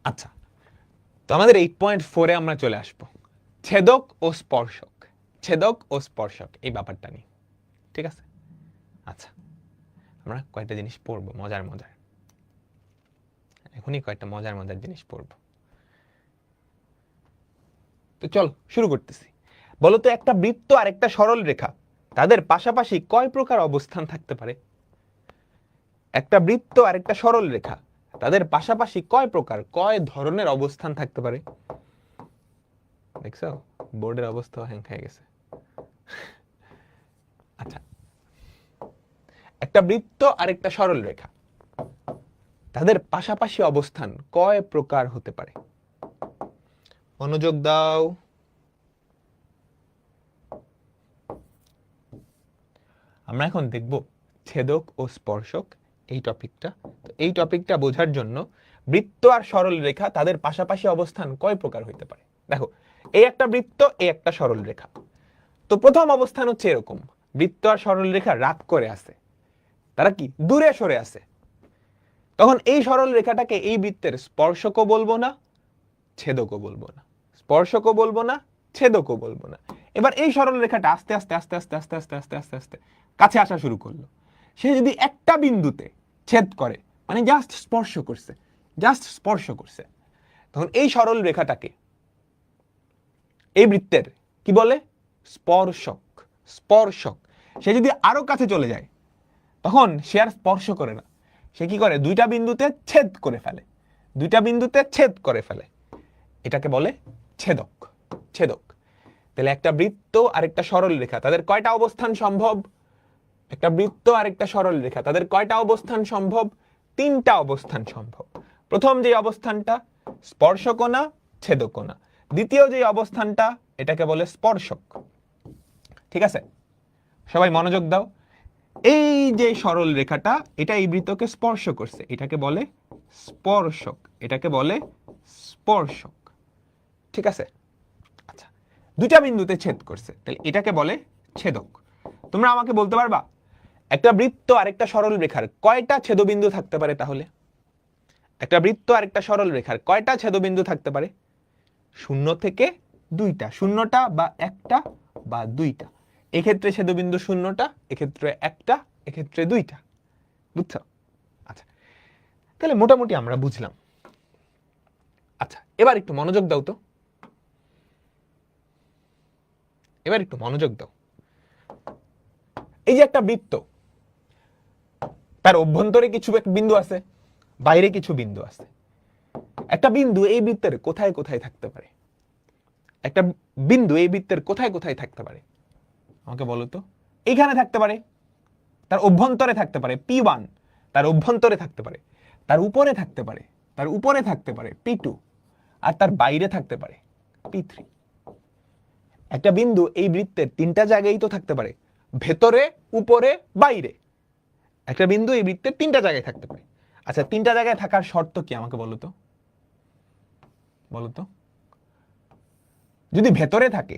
আচ্ছা, তো আমাদের 8.4 আমরা চলে আসবো ছেদক ও স্পর্শক এই ব্যাপারটা নিয়ে। ঠিক আছে? আচ্ছা, আমরা কয়েকটা জিনিস পড়বো মজার, এখনই কয়েকটা মজার জিনিস পড়বো। তো চল শুরু করতেছি। বলতো একটা বৃত্ত আর একটা সরল রেখা তাদের পাশাপাশি কয় প্রকার অবস্থান থাকতে পারে? একটা বৃত্ত আর একটা সরল রেখা তাদের পাশাপাশি কয় ধরনের অবস্থান থাকতে পারে? দেখছো বোর্ডের অবস্থা হ্যাং খেয়ে গেছে। আচ্ছা, একটা বৃত্ত আর একটা সরল রেখা তাদের পাশাপাশি অবস্থান কয় প্রকার হতে পারে? মনোযোগ দাও। আমরা এখন দেখব ছেদক ও স্পর্শক এই টপিকটা। তো এই টপিকটা বোঝার জন্য বৃত্ত আর সরল রেখা তাদের পাশাপাশি অবস্থান কয় প্রকার হইতে পারে? দেখো, এই একটা বৃত্ত, এই একটা সরল রেখা। তো প্রথম অবস্থান হচ্ছে এরকম, বৃত্ত আর সরল রেখা রাগ করে আছে, তারা কি দূরে সরে আছে। তখন এই সরল রেখাটাকে এই বৃত্তের স্পর্শকও বলবো না, ছেদকও বলবো না, স্পর্শকও বলবো না, ছেদকও বলবো না। এবার এই সরল রেখাটা আস্তে আস্তে আস্তে আস্তে আস্তে আস্তে আস্তে আস্তে আস্তে কাছে আসা শুরু করলো। সে যদি একটা বিন্দুতে ছেদ করে, মানে জাস্ট স্পর্শ করছে, জাস্ট স্পর্শ করছে, তখন এই সরল রেখাটাকে এই বৃত্তের কি বলে? স্পর্শক। স্পর্শক। সে যদি আরো কাছে চলে যায় তখন সে আর স্পর্শ করে না, সে কি করে? দুইটা বিন্দুতে ছেদ করে ফেলে, দুইটা বিন্দুতে ছেদ করে ফেলে, এটাকে বলে ছেদক। ছেদক। তাহলে একটা বৃত্ত আর একটা সরল রেখা, তাদের কয়টা অবস্থান সম্ভব? একটা বৃত্ত আর একটা সরল রেখা, তাদের কয়টা অবস্থান সম্ভব? তিনটা অবস্থান সম্ভব। প্রথম যে অবস্থানটা স্পর্শকোণা, ছেদকোণা। দ্বিতীয় যে অবস্থানটা এটাকে বলে স্পর্শক। ঠিক আছে, সবাই মনোযোগ দাও। এই যে সরল রেখাটা, এটা এই বৃত্তকে স্পর্শ করছে, এটাকে বলে স্পর্শক, এটাকে বলে স্পর্শক। ঠিক আছে, আচ্ছা, দুইটা বিন্দুতে ছেদ করছে, তাহলে এটাকে বলে ছেদক। তোমরা আমাকে বলতে পারবা একটা বৃত্ত আর একটা সরল রেখার কয়টা ছেদবিন্দু থাকতে পারে? তাহলে একটা বৃত্ত আর একটা সরল রেখার কয়টা ছেদবিন্দু থাকতে পারে? 0 থেকে 2টা, শূন্যটা বা একটা বা দুইটা। এক্ষেত্রে ছেদবিন্দু 0টা, এক্ষেত্রে একটা, এক্ষেত্রে 2টা। বুঝছো? আচ্ছা, তাহলে মোটামুটি আমরা বুঝলাম। আচ্ছা, এবার একটু মনোযোগ দাও তো, এবার একটু মনোযোগ দাও। এই যে একটা বৃত্ত, তার অভ্যন্তরে কিছু বিন্দু আছে, বাইরে কিছু বিন্দু আছে। একটা বিন্দু এই বৃত্তের কোথায় কোথায় থাকতে পারে? একটা বিন্দু এই বৃত্তের কোথায় কোথায় থাকতে পারে আমাকে বলো তো? এইখানে থাকতে পারে, তার অভ্যন্তরে থাকতে পারে P1, তার অভ্যন্তরে থাকতে পারে, তার উপরে থাকতে পারে, তার উপরে থাকতে পারে P2, আর তার বাইরে থাকতে পারে P3। একটা বিন্দু এই বৃত্তের তিনটা জায়গায় তো থাকতে পারে, ভেতরে, উপরে, বাইরে। একটা বিন্দু এই বৃত্তের তিনটা জায়গায় থাকতে পারে। আচ্ছা, তিনটা জায়গায় থাকার শর্ত কি আমাকে বলো তো? বলো তো। যদি ভেতরে থাকে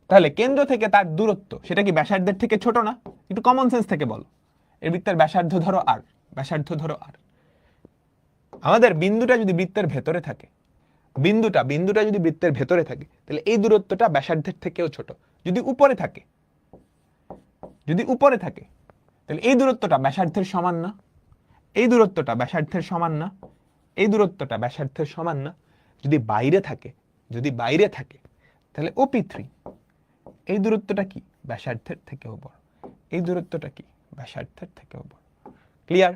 তাহলে কেন্দ্র থেকে তার দূরত্ব সেটা কি ব্যাসার্ধের থেকে ছোট না? একটু কমন সেন্স থেকে বলো। এই বৃত্তের ব্যাসার্ধ ধরো আর, ব্যাসার্ধ ধরো আর। আমাদের বিন্দুটা যদি বৃত্তের ভেতরে থাকে, বিন্দুটা যদি বৃত্তের ভেতরে থাকে, তাহলে এই দূরত্বটা ব্যাসার্ধের থেকেও ছোট। যদি উপরে থাকে, যদি উপরে থাকে, তাহলে এই দূরত্বটা ব্যাসার্ধের সমান না? এই দূরত্বটা ব্যাসার্ধের সমান না? এই দূরত্বটা ব্যাসার্ধের সমান না? যদি বাইরে থাকে, যদি বাইরে থাকে, তাহলে OP3। এই দূরত্বটা কি? ব্যাসার্ধের থেকেও বড়। এই দূরত্বটা কি? ব্যাসার্ধের থেকেও বড়। ক্লিয়ার?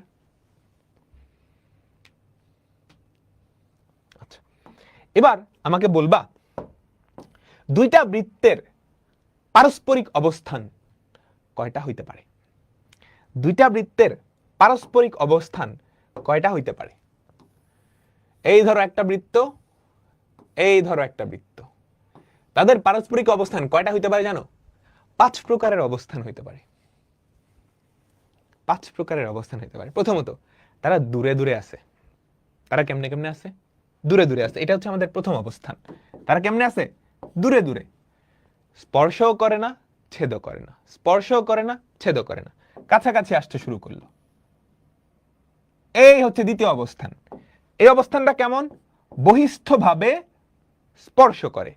আচ্ছা, এবার আমাকে বলবা দুইটা বৃত্তের পারস্পরিক অবস্থান কয়টা হইতে পারে? দুইটা বৃত্তের পারস্পরিক অবস্থান কয়টা হইতে পারে? এই ধরো একটা বৃত্ত, এই ধরো একটা বৃত্ত, তাদের পারস্পরিক অবস্থান কয়টা হইতে পারে জানো? 5 প্রকারের অবস্থান হইতে পারে। 5 প্রকারের অবস্থান হইতে পারে। প্রথমত, তারা দূরে দূরে আছে। তারা কেমনে কেমনে আছে? দূরে দূরে আছে। এটা হচ্ছে আমাদের প্রথম অবস্থান। তারা কেমনে আছে? দূরে দূরে। স্পর্শও করে না, ছেদও করে না, স্পর্শও করে না, ছেদও করে না, কাছাকাছি আসতে শুরু করলো। এই হচ্ছে দ্বিতীয় অবস্থান। এই অবস্থানটা কেমন? বহিস্থভাবে স্পর্শ করে।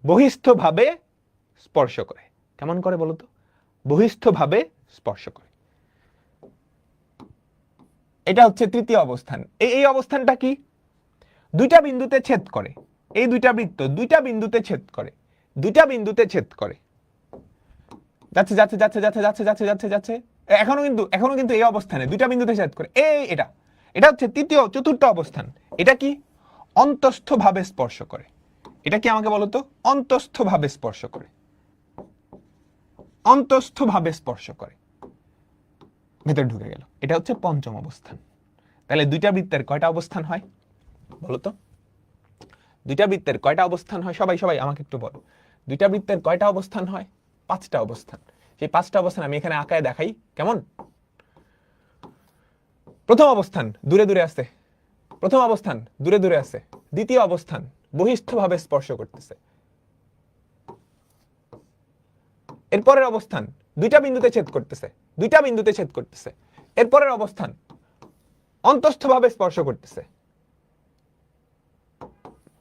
বহিস্থভাবে স্পর্শ করে। কেমন করে বলো তো? বহিস্থভাবে স্পর্শ করে। এটা হচ্ছে তৃতীয় অবস্থান। এই অবস্থানটা কি? দুইটা বিন্দুতে ছেদ করে। এই দুইটা বৃত্ত দুইটা বিন্দুতে ছেদ করে, দুইটা বিন্দুতে ছেদ করে, যাচ্ছে যাচ্ছে যাচ্ছে যাচ্ছে যাচ্ছে যাচ্ছে যাচ্ছে যাচ্ছে, এখনো কিন্তু এই অবস্থানে দুইটা বিন্দুতে ছেদ করে। এটা হচ্ছে চতুর্থ অবস্থান। এটা কি? অন্তস্থভাবে স্পর্শ করে। এটা কি আমাকে বলো তো? অন্তস্থভাবে স্পর্শ করে। অন্তস্থভাবে স্পর্শ করে, ভেতরে ঢুকে গেল। এটা হচ্ছে পঞ্চম অবস্থান। তাহলে দুইটা বৃত্তের কয়টা অবস্থান হয় বলো তো? দুইটা বৃত্তের কয়টা অবস্থান হয়? সবাই সবাই আমাকে একটু বলো। দুইটা বৃত্তের কয়টা অবস্থান হয়? 5টা অবস্থান। সেই 5টা অবস্থান আমি এখানে আঁকায় দেখাই। কেমন? প্রথম অবস্থান দূরে দূরে আছে, প্রথম অবস্থান দূরে দূরে আছে। দ্বিতীয় অবস্থান বহিস্থভাবে স্পর্শ করতেছে। এরপরের অবস্থান দুইটা বিন্দুতে ছেদ করতেছে, দুইটা বিন্দুতে ছেদ করতেছে। এরপরের অবস্থান অন্তস্থভাবে স্পর্শ করতেছে।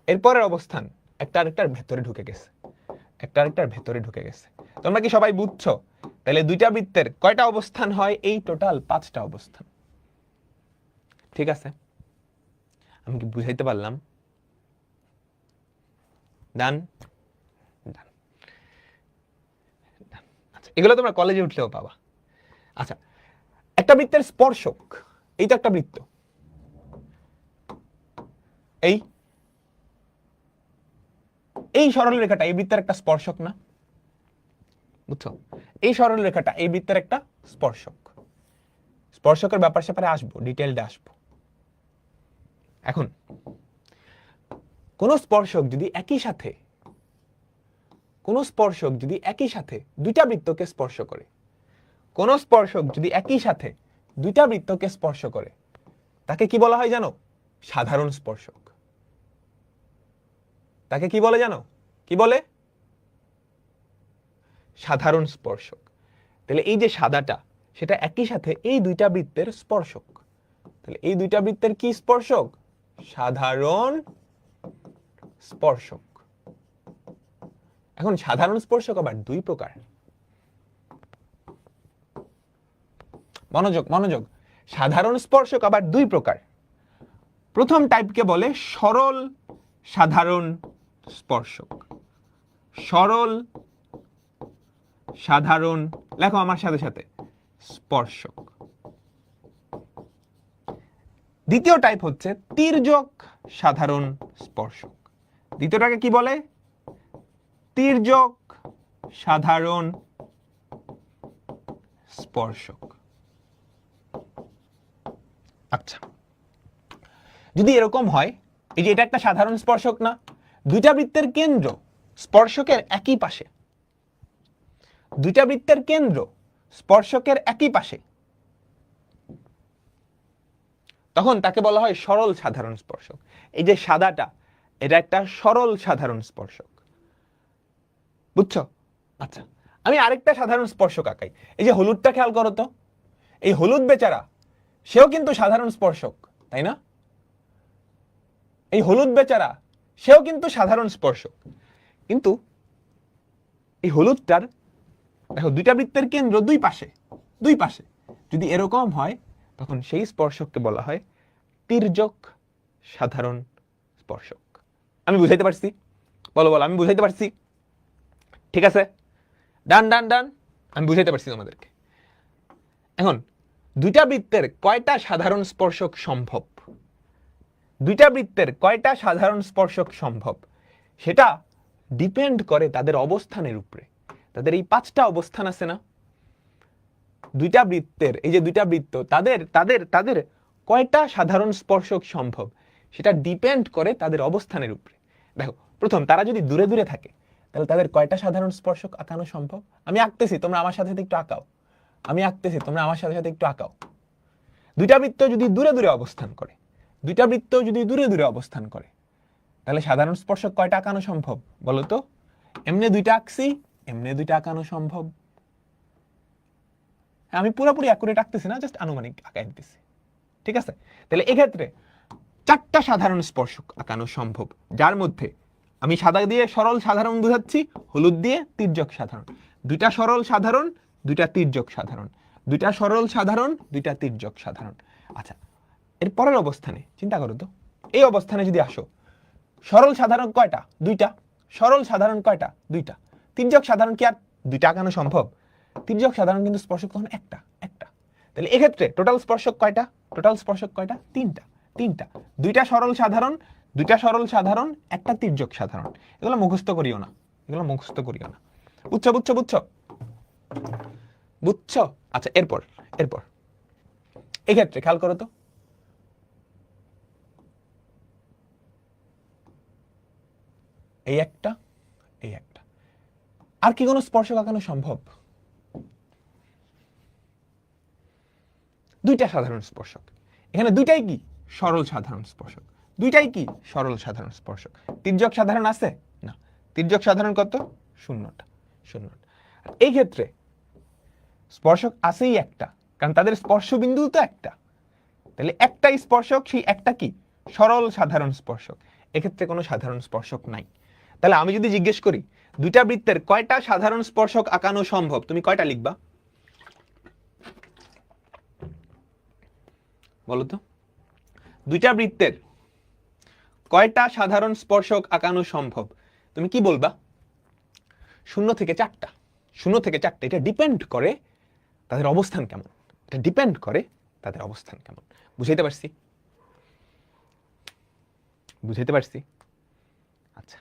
এরপরের অবস্থান একটা আরেকটার ভেতরে ঢুকে গেছে, একটা আরেকটার ভেতরে ঢুকে গেছে। তোমরা কি সবাই বুঝছো? তাহলে দুইটা বৃত্তের কয়টা অবস্থান হয়? এই টোটাল 5টা অবস্থান। ঠিক আছে, আমি কি বুঝাইতে পারলাম? ডান। আচ্ছা, এগুলো তোমরা কলেজে উঠলেও পাবা। আচ্ছা, একটা বৃত্তের স্পর্শক, এই তো একটা বৃত্ত, এই এই সরল রেখাটা এই বৃত্তের একটা স্পর্শক না? বুঝছো? এই সরল রেখাটা এই বৃত্তের একটা স্পর্শক। স্পর্শকের ব্যাপার স্যাপারে আসবো, ডিটেইলডে আসবো। এখন কোন স্পর্শক যদি একই সাথে দুইটা বৃত্তকে স্পর্শ করে, কোন স্পর্শক যদি একই সাথে দুইটা বৃত্তকে স্পর্শ করে, তাকে কি বলা হয় জানো? সাধারণ স্পর্শক। তাকে কি বলে জানো? কি বলে? সাধারণ স্পর্শক। তাহলে এই যে সাদাটা, সেটা একই সাথে এই দুইটা বৃত্তের স্পর্শক। তাহলে এই দুইটা বৃত্তের কি স্পর্শক? সাধারণ স্পর্শক। এখন সাধারণ স্পর্শক আবার দুই প্রকার। মনোযোগ। সাধারণ স্পর্শক আবার দুই প্রকার। প্রথম টাইপকে বলে সরল সাধারণ স্পর্শক। সরল সাধারণ, লেখো আমার সাথে সাথে, স্পর্শক। দ্বিতীয় টাইপ হচ্ছে তির্যক সাধারণ স্পর্শক। দ্বিতীয়টাকে কি বলে? তির্যক সাধারণ স্পর্শক। আচ্ছা, যদি এরকম হয়, এই যে এটা একটা সাধারণ স্পর্শক না, দুইটা বৃত্তের কেন্দ্র স্পর্শকের একই পাশে, দুইটা বৃত্তের কেন্দ্র স্পর্শকের একই পাশে, তখন তাকে বলা হয় সরল সাধারণ স্পর্শক। এই যে সাদাটা, এটা একটা সরল সাধারণ স্পর্শক। বুঝছো? আচ্ছা, আমি আরেকটা সাধারণ স্পর্শক আঁকাই। এই যে হলুদটা খেয়াল করো তো, এই হলুদ বেচারা, সেও কিন্তু সাধারণ স্পর্শক, তাই না? এই হলুদ বেচারা, সেও কিন্তু সাধারণ স্পর্শক। কিন্তু এই হলুদটার দেখো দুইটা বৃত্তের কেন্দ্র দুই পাশে যদি এরকম হয়, তখন সেই স্পর্শককে বলা হয় তির্যক সাধারণ স্পর্শক। আমি বুঝাইতে পারছি? বলো আমি বুঝাইতে পারছি? ঠিক আছে, ডান। আমি বুঝাইতে পারছি তোমাদেরকে। এখন দুইটা বৃত্তের কয়টা সাধারণ স্পর্শক সম্ভব? দুইটা বৃত্তের কয়টা সাধারণ স্পর্শক সম্ভব সেটা ডিপেন্ড করে তাদের অবস্থানের উপরে। তাদের এই 5টা অবস্থান আছে না, দুইটা বৃত্তের, এই যে দুইটা বৃত্ত, তাদের কয়টা সাধারণ স্পর্শক সম্ভব সেটা ডিপেন্ড করে তাদের অবস্থানের উপরে। দেখো, প্রথম, তারা যদি দূরে দূরে থাকে, তাহলে তাদের কয়টা সাধারণ স্পর্শক আঁকানো সম্ভব? আমি আঁকতেছি, তোমরা আমার সাথে সাথে একটু আঁকাও। আমি আঁকতেছি, তোমরা আমার সাথে সাথে একটু আঁকাও। দুইটা বৃত্ত যদি দূরে দূরে অবস্থান করে, দুইটা বৃত্ত যদি দূরে দূরে অবস্থান করে, তাহলে সাধারণ স্পর্শক কয়টা আঁকানো সম্ভব বলো তো? এমনি দুইটা আঁকছি, এমনি দুইটা আঁকানো সম্ভব। আমি পুরোপুরি অ্যাকুরেট আঁকতেছি না, জাস্ট আনুমানিক আঁকাই দিতেছি। ঠিক আছে? তাহলে এক্ষেত্রে 4টা সাধারণ স্পর্শক আঁকানো সম্ভব, যার মধ্যে আমি সাদা দিয়ে সরল সাধারণ বুঝাচ্ছি, হলুদ দিয়ে তির্যক সাধারণ। দুইটা সরল সাধারণ, দুইটা তির্যক সাধারণ, দুইটা সরল সাধারণ, দুইটা তির্যক সাধারণ। আচ্ছা, এর পরের অবস্থানে চিন্তা করো তো, এই অবস্থানে যদি আসো, সরল সাধারণ কয়টা? দুইটা। সরল সাধারণ কয়টা? দুইটা। তির্যক সাধারণ কি আর দুইটা আঁকানো সম্ভব? তির্যক সাধারণ কিন্তু স্পর্শক তখন একটা। তাহলে এক্ষেত্রে টোটাল স্পর্শক কয়টা? টোটাল স্পর্শক কয়টা? তিনটা। দুইটা সরল সাধারণ, একটা তির্যক সাধারণ। এগুলো মুখস্থ করিও না। বুঝছো? আচ্ছা, এরপর এক্ষেত্রে খেয়াল করো তো, এই একটা। আর কি কোনো স্পর্শক আঁকানো সম্ভব? দুইটা সাধারণ স্পর্শক, এখানে দুইটাই কি সরল সাধারণ স্পর্শক, তির্যক সাধারণ আছে না? তির্যক সাধারণ কত? শূন্যটা। এই ক্ষেত্রে স্পর্শক আছেই একটা, কারণ তাদের স্পর্শ বিন্দু তো একটা। তাহলে একটাই স্পর্শক, সেই একটা কি সরল সাধারণ স্পর্শক। এক্ষেত্রে কোনো সাধারণ স্পর্শক নাই। তাহলে আমি যদি জিজ্ঞেস করি দুইটা বৃত্তের কয়টা সাধারণ স্পর্শক আঁকানো সম্ভব, তুমি কয়টা লিখবা বলো তো? দুইটা বৃত্তের কয়টা সাধারণ স্পর্শক আঁকানো সম্ভব, তুমি কি বলবা? 0 থেকে 4টা। 0 থেকে 4টা। এটা ডিপেন্ড করে তাদের অবস্থান কেমন, এটা ডিপেন্ড করে তাদের অবস্থান কেমন। বুঝাইতে পারছি? বুঝাইতে পারছি? আচ্ছা,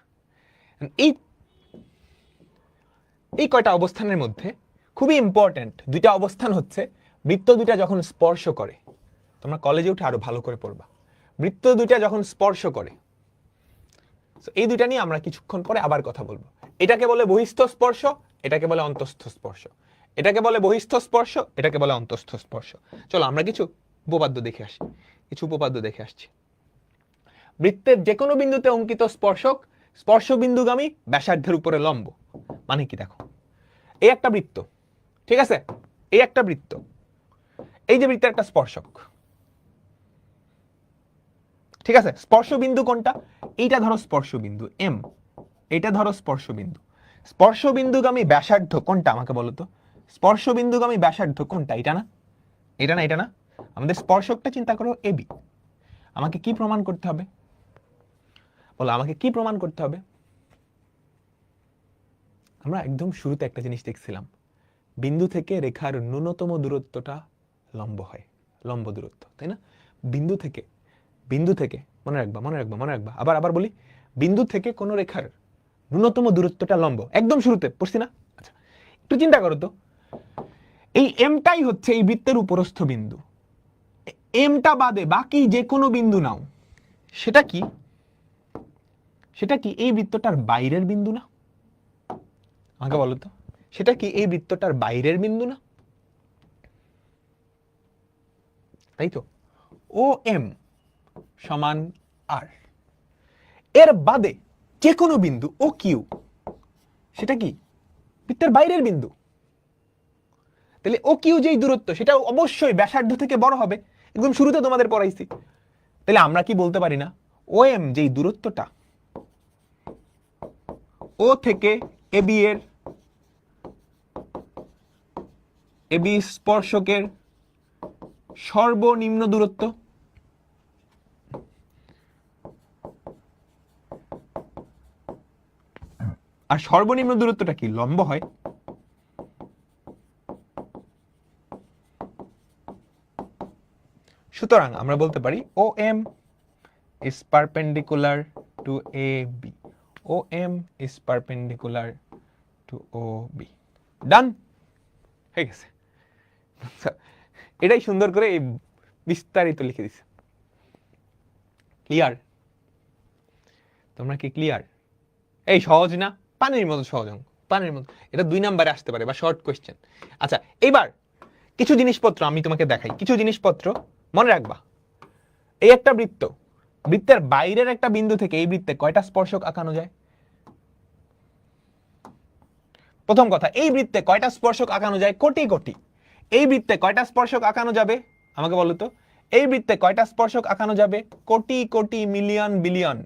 এই কয়টা অবস্থানের মধ্যে খুবই ইম্পর্টেন্ট দুইটা অবস্থান হচ্ছে বৃত্ত দুইটা যখন স্পর্শ করে। তোমরা কলেজে উঠে আরো ভালো করে পড়বা। বৃত্ত দুইটা যখন স্পর্শ করে, এই দুইটা নিয়ে আমরা কিছুক্ষণ পরে আবার কথা বলবো। এটাকে বলে বহিস্থ স্পর্শ, এটাকে বলে অন্তঃস্থ স্পর্শ। এটাকে বলে বহিস্থ স্পর্শ, এটাকে বলে অন্তঃস্থ স্পর্শ। চলো আমরা কিছু উপপাদ্য দেখে আসি, কিছু উপপাদ্য দেখে আসছি। বৃত্তের যে কোনো বিন্দুতে অঙ্কিত স্পর্শক স্পর্শ বিন্দুগামী ব্যাসার্ধের উপরে লম্ব। মানে কি দেখো, এই একটা বৃত্ত, ঠিক আছে, এই একটা বৃত্ত, এই যে বৃত্তের একটা স্পর্শক, ঠিক আছে। স্পর্শ বিন্দু কোনটা? এইটা ধরো স্পর্শ বিন্দু এম, এটা ধরো স্পর্শ বিন্দু। স্পর্শ বিন্দুগামী ব্যাসার্ধ কোনটা আমাকে বলো তো? স্পর্শ বিন্দুগামী ব্যাসার্ধ কোনটা? এটা না, এটা না, এটা না। আমাদের স্পর্শকটা চিন্তা করো এবি। আমাকে কি প্রমাণ করতে হবে বলো, আমাকে কি প্রমাণ করতে হবে? আমরা একদম শুরুতে একটা জিনিস দেখছিলাম, বিন্দু থেকে রেখার ন্যূনতম দূরত্বটা লম্ব হয়, লম্ব দূরত্ব, তাই না? বিন্দু থেকে মনে রাখবা, মনে রাখবা, মনে রাখবা। আবার আবার বলি, বিন্দু থেকে কোন রেখার ন্যূনতম দূরত্বটা লম্ব, একদম শুরুতে পড়ছি না? আচ্ছা, একটু চিন্তা করো তো, এই এমটাই হচ্ছে এই বৃত্তের উপরস্থ বিন্দু। এমটা বাদে বাকি যে কোনো বিন্দু নাও, সেটা কি? সেটা কি এই বৃত্তটার বাইরের বিন্দু না? আমাকে বলো তো, সেটা কি এই বৃত্তটার বাইরের বিন্দু না? তাই তো। ও এম সমান আর, এর বাদে যে কোনো বিন্দু ও কিউ, সেটা কি বৃত্তের বাইরের বিন্দু। তাহলে ও কিউ যেই দূরত্ব, সেটা অবশ্যই ব্যাসার্ধ থেকে বড় হবে, একদম শুরুতে তোমাদের পড়াইছি। তাহলে আমরা কি বলতে পারি না, ও এম যেই দূরত্বটা ও থেকে এবি এর, এবি স্পর্শকের সর্বনিম্ন দূরত্ব, আর সর্বনিম্ন দূরত্বটা কি লম্ব হয়। সুতরাং আমরা বলতে পারি ও M is perpendicular to AB. OM is perpendicular to OB. Done? হয়ে গেছে। এটাই সুন্দর করে এই বিস্তারিত লিখে দিছে। ক্লিয়ার? তোমরা কি ক্লিয়ার? এই সহজ না? পানির মতো সহজ অঙ্ক, পানির মতো। এটা 2 নম্বরে আসতে পারে বা শর্ট কোয়েশ্চেন। আচ্ছা, এবার কিছু জিনিসপত্র আমি তোমাকে দেখাই, কিছু জিনিসপত্র মনে রাখবা। এই একটা বৃত্ত, বৃত্তের বাইরের একটা বিন্দু থেকে এই বৃত্তে কয়টা স্পর্শক আঁকানো যায়? প্রথম কথা, এই বৃত্তে কয়টা স্পর্শক আঁকানো যায়? কোটি কোটি। এই বৃত্তে কয়টা স্পর্শক আঁকানো যাবে আমাকে বলো তো? এই বৃত্তে কয়টা স্পর্শক আঁকানো যাবে? Crore crore, million billion,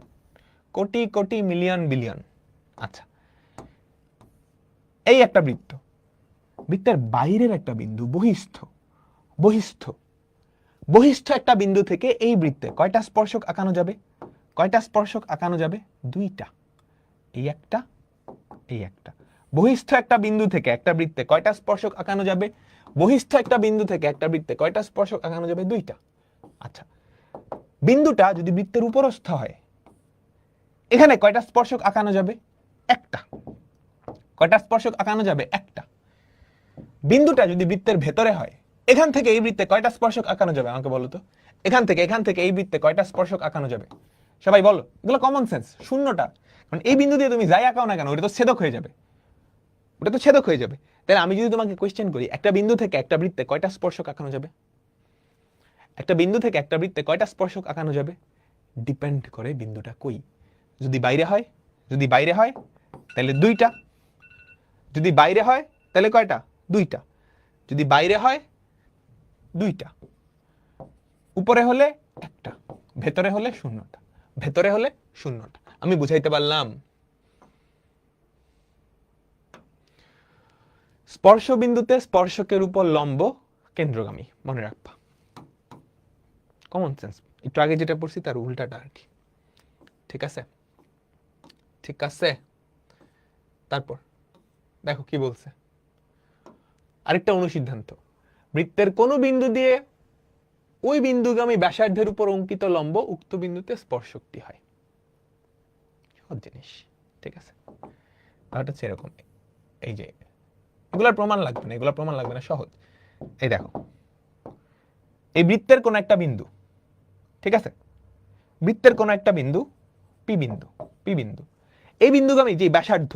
crore crore million billion. আচ্ছা, এই একটা বৃত্ত, বৃত্তের বাইরের একটা বিন্দু বহিস্থ, বহিস্থ, বহিস্থ একটা বিন্দু থেকে এই বৃত্তে কয়টা স্পর্শক আঁকানো যাবে? কয়টা স্পর্শক আঁকানো যাবে? 2টা। এই একটা, এই একটা। বহিস্থ একটা বিন্দু থেকে একটা বৃত্তে কয়টা স্পর্শক আঁকানো যাবে? বহিস্থ একটা বিন্দু থেকে একটা বৃত্তে কয়টা স্পর্শক আঁকানো যাবে? 2টা। আচ্ছা, বিন্দুটা যদি বৃত্তের উপরস্থ হয়, এখানে কয়টা স্পর্শক আঁকানো যাবে? একটা। কয়টা স্পর্শক আঁকানো যাবে? একটা। বিন্দুটা যদি বৃত্তের ভেতরে হয়, এখান থেকে এই বৃত্তে কয়টা স্পর্শক আঁকানো যাবে আমাকে বলো তো? এখান থেকে এই বৃত্তে কয়টা স্পর্শক আঁকানো যাবে? সবাই বলো, এগুলো কমন সেন্স। 0টা। কারণ এই বিন্দু দিয়ে তুমি যাই আঁকাও না কেন, ওটা তো ছেদক হয়ে যাবে, ওটা তো ছেদক হয়ে যাবে। তাহলে আমি যদি তোমাকে কোয়েশ্চেন করি, একটা বিন্দু থেকে একটা বৃত্তে কয়টা স্পর্শক আঁকানো যাবে? একটা বিন্দু থেকে একটা বৃত্তে কয়টা স্পর্শক আঁকানো যাবে? ডিপেন্ড করে বিন্দুটা কই। যদি বাইরে হয়, যদি বাইরে হয় তাহলে 2টা। যদি বাইরে হয় তাহলে কয়টা? 2টা। যদি বাইরে হয় 2টা। উপরে হলে একটা, ভেতরে হলে 0টা, ভেতরে হলে শূন্যটা। আমি বুঝাইতে পারলাম? স্পর্শ বিন্দুতে স্পর্শকের উপর লম্ব কেন্দ্রগামী, মনে রাখবা। কমন সেন্স, একটু আগে যেটা পড়ছি তার উল্টাটা আর কি। ঠিক আছে, ঠিক আছে। তারপর দেখো কি বলছে, আরেকটা অনুসিদ্ধান্ত। বৃত্তের কোন বিন্দু দিয়ে ওই বিন্দুগামী ব্যাসার্ধের উপর অঙ্কিত লম্ব উক্ত বিন্দুতে স্পর্শকটি হয়। সহজ জিনিস, ঠিক আছে। তাহলে হচ্ছে এরকম, এই যে এগুলার প্রমাণ লাগবে না, এগুলার প্রমাণ লাগবে না, সহজ। এই দেখো, এই বৃত্তের কোন একটা বিন্দু, ঠিক আছে, বৃত্তের কোন একটা বিন্দু পি বিন্দু, পি বিন্দু, এই বিন্দুগামী যে ব্যাসার্ধ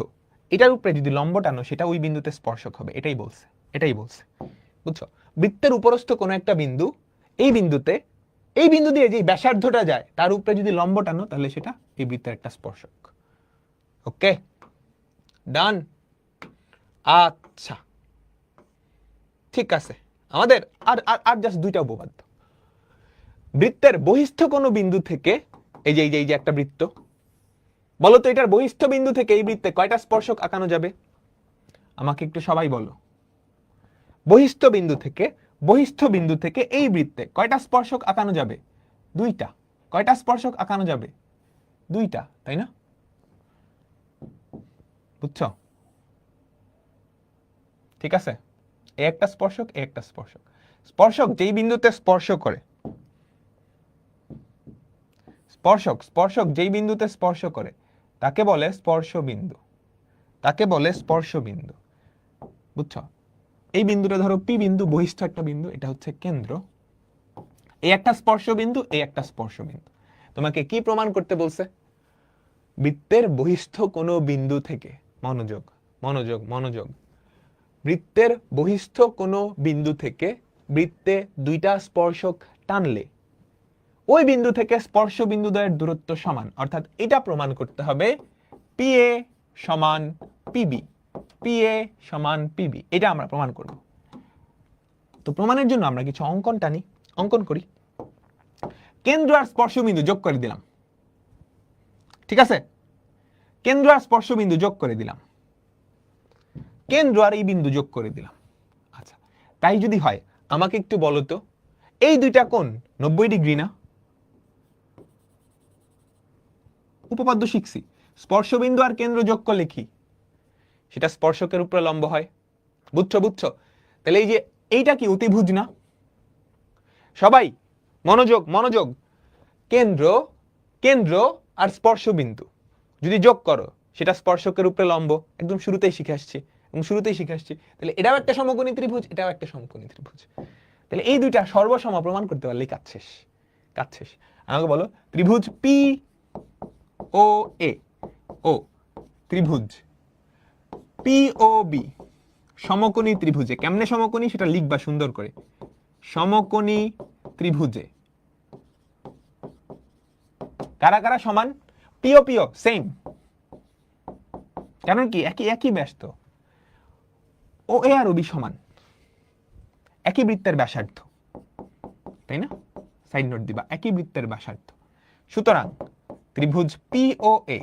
এটার উপরে যদি লম্ব টানো সেটা ওই বিন্দুতে স্পর্শক হবে, এটাই বলছে, এটাই বলছে, বুঝছো? বৃত্তের উপরস্থ কোন একটা বিন্দু, এই বিন্দুতে, এই বিন্দু দিয়ে যে ব্যাসার্ধটা যায় তার উপরে যদি লম্ব টানো তাহলে সেটা এই বৃত্তের একটা স্পর্শক। ওকে, ডান। আচ্ছা, ঠিক আছে। আমাদের আর আর জাস্ট দুইটা উপপাদ্য। বৃত্তের বহিস্থ কোন বিন্দু থেকে, এই যে এই যে একটা বৃত্ত, বলতো এটার বহিস্থ বিন্দু থেকে এই বৃত্তে কয়টা স্পর্শক আঁকানো যাবে? আমাকে একটু সবাই বলো, বহিস্থ বিন্দু থেকে এই বৃত্তে কয়টা স্পর্শক আঁকানো যাবে? দুইটা। কয়টা স্পর্শক আঁকানো যাবে? দুইটা, তাই না? বুঝছো? ঠিক আছে, এ একটা স্পর্শক, এ একটা স্পর্শক। স্পর্শক যেই বিন্দুতে স্পর্শ করে, স্পর্শক যেই বিন্দুতে স্পর্শ করে তাকে বলে স্পর্শ বিন্দু, তাকে বলে স্পর্শ বিন্দু। বুঝছো? এই বিন্দুটা ধরো পি বিন্দু, বহিস্থ একটা বিন্দু, এটা হচ্ছে কেন্দ্র। এই একটা স্পর্শ বিন্দু, এই একটা স্পর্শ বিন্দু। তোমাকে কি প্রমাণ করতে বলছে? বৃত্তের বহিস্থ কোনো বিন্দু থেকে, মনোযোগ মনোযোগ মনোযোগ, বৃত্তের বহিস্থ কোনো বিন্দু থেকে বৃত্তে দুইটা স্পর্শক টানলে ওই বিন্দু থেকে স্পর্শ বিন্দুদ্বয়ের দূরত্ব সমান, অর্থাৎ এটা প্রমাণ করতে হবে পিএ সমান পিবি, পিএ সমান পিবি, এটা আমরা প্রমাণ করব। তো প্রমাণের জন্য আমরা কিছু অঙ্কন টানি, অঙ্কন করি। কেন্দ্র আর স্পর্শ বিন্দু যোগ করে দিলাম, ঠিক আছে? কেন্দ্র আর স্পর্শ বিন্দু যোগ করে দিলাম, কেন্দ্র আর এই বিন্দু যোগ করে দিলাম। আচ্ছা, তাই যদি হয় আমাকে একটু বলো তো, এই দুইটা কোণ 90 ডিগ্রি না? উপপাদ্য শিখছি, স্পর্শ বিন্দু আর কেন্দ্র যোগ করলে কি সেটা স্পর্শকের উপরে লম্ব হয়। বুঝছো? বুঝছো? তাহলে এই যে এইটা কি অতিভুজ না? সবাই মনোযোগ মনোযোগ, কেন্দ্র, কেন্দ্র আর স্পর্শ বিন্দু যদি যোগ করো সেটা স্পর্শকের উপরে লম্ব, একদম শুরুতেই শিখে আসছি, তাহলে এটাও একটা সমকোণী ত্রিভুজ, এটাও একটা সমকোণী ত্রিভুজ। তাহলে এই দুইটা সর্বসম প্রমাণ করতে পারলেই কাজ শেষ, কাজ শেষ। আমাকে বলো, ত্রিভুজ পি ও এ, ও ত্রিভুজ পি ও বি সমকোণী ত্রিভুজে, কেমনে সমকোণী সেটা লিখবা সুন্দর করে, সমকোণী ত্রিভুজে কারা কারা সমান? পিও পিও সেম, কারণ কি একই একই ব্যাস তো। ও এ আর বি সমান, একই বৃত্তের ব্যাসার্ধ, তাই না? সাইড নোট দিবা, একই বৃত্তের ব্যাসার্ধ। সুতরাং ত্রিভুজ পি ও এ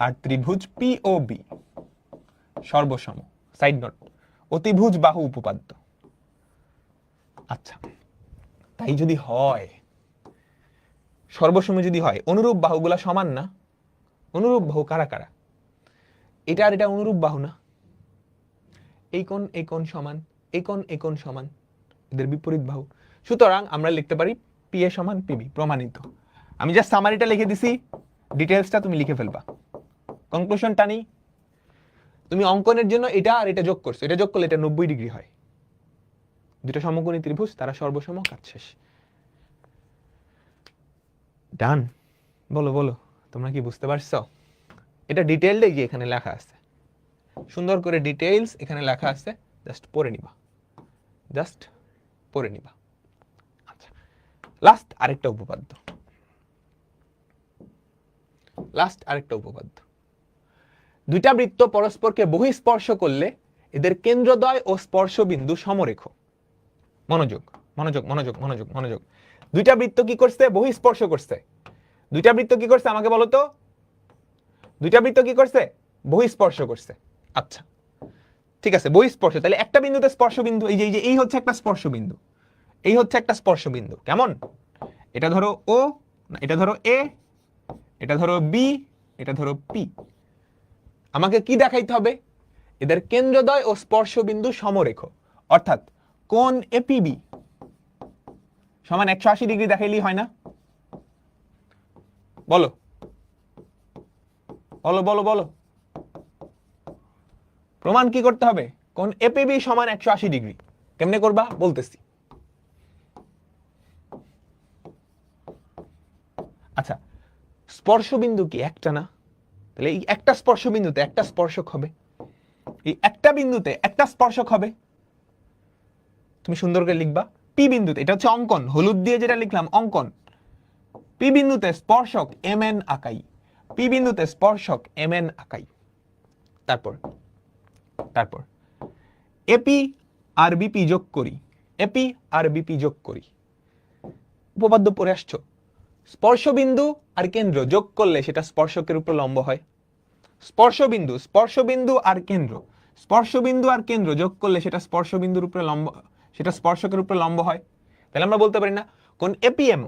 আর ত্রিভুজ পি ও বি সর্বসম। সাইড নোট, অতিভুজ বাহু উপপাদ্য। আচ্ছা, তাই যদি হয়, সর্বসম যদি হয়, অনুরূপ বাহুগুলা সমান না? অনুরূপ বাহু কারা কারা? এটা আর এটা অনুরূপ বাহু না? এই কোণ সমান, এই কোণ সমান, এদের বিপরীত বাহু। সুতরাং আমরা লিখতে পারি পি এ সমান পিবি, প্রমাণিত। আমি জাস্ট সামারিটা লিখে দিছি, ডিটেইলসটা তুমি লিখে ফেলবা। কনক্লুশনটা নেই, তুমি অঙ্কনের জন্য এটা আর এটা যোগ করছো, এটা যোগ করলে এটা 90 ডিগ্রি হয়। দুটো সমকোণী ত্রিভুজ, তারা সর্বসম, কাজ শেষ। ডান। বলো বলো, তোমরা কি বুঝতে পারছো? এটা ডিটেইলটাই যে এখানে লেখা আছে, সুন্দর করে ডিটেইলস এখানে লেখা আছে, জাস্ট পড়ে নিবা, জাস্ট পড়ে নিবা। আচ্ছা, লাস্ট আরেকটা উপপাদ্য, লাস্ট আরেকটা উপপাদ্য। দুইটা বৃত্ত পরস্পরকে বহিঃস্পর্শ করলে এদের কেন্দ্রদ্বয় ও স্পর্শ বিন্দু সমরেখ। মনোযোগ মনোযোগ মনোযোগ মনোযোগ মনোযোগ, দুইটা বৃত্ত কি করছে? বহিঃস্পর্শ করছে। দুইটা বৃত্ত কি করছে আমাকে বলো তো? দুইটা বৃত্ত কি করছে? বহিঃস্পর্শ করছে। আচ্ছা ঠিক আছে, বহিঃস্পর্শ। তাহলে একটা বিন্দুতে স্পর্শ বিন্দু, এই যে এই হচ্ছে একটা স্পর্শ বিন্দু, এই হচ্ছে একটা স্পর্শ বিন্দু। কেমন? এটা ধরো ও, এটা ধরো এ, এটা ধরো বি, এটা ধরো পি। আমাকে কি দেখাইতে হবে? এদের কেন্দ্রদ্বয় ও স্পর্শ বিন্দু সমরেখ, অর্থাৎ কোণ এপিবি সমান 180 ডিগ্রি দেখাইলেই হয় না? বলো বলো বলো বলো, প্রমাণ কি করতে হবে? কোণ এপিবি সমান 180 ডিগ্রি। কেমনে করবা বলতেছি। আচ্ছা, স্পর্শ বিন্দু কি একটা না? তাহলে এই একটা স্পর্শ বিন্দুতে একটা স্পর্শক হবে, এই একটা বিন্দুতে একটা স্পর্শক হবে। তুমি সুন্দর করে লিখবা পি বিন্দুতে, এটা হচ্ছে অঙ্কন, হলুদ দিয়ে যেটা লিখলাম অঙ্কন। পি বিন্দুতে স্পর্শক এম এন আকাই, পি বিন্দুতে স্পর্শক এম এন আকাই। তারপর তারপর এপি আর বিপি যোগ করি, এপি আর বিপি যোগ করি। উপপাদ্য পড়ে আসছো? স্পর্শ বিন্দু আর কেন্দ্র যোগ করলে সেটা স্পর্শকের উপর লম্ব হয়। স্পর্শ বিন্দু আর কেন্দ্র, স্পর্শ বিন্দু আর কেন্দ্র যোগ করলে সেটা স্পর্শ বিন্দুর উপরে লম্ব, সেটা স্পর্শকের উপরে লম্ব হয়। তাহলে আমরা বলতে পারি না কোণ এপিএম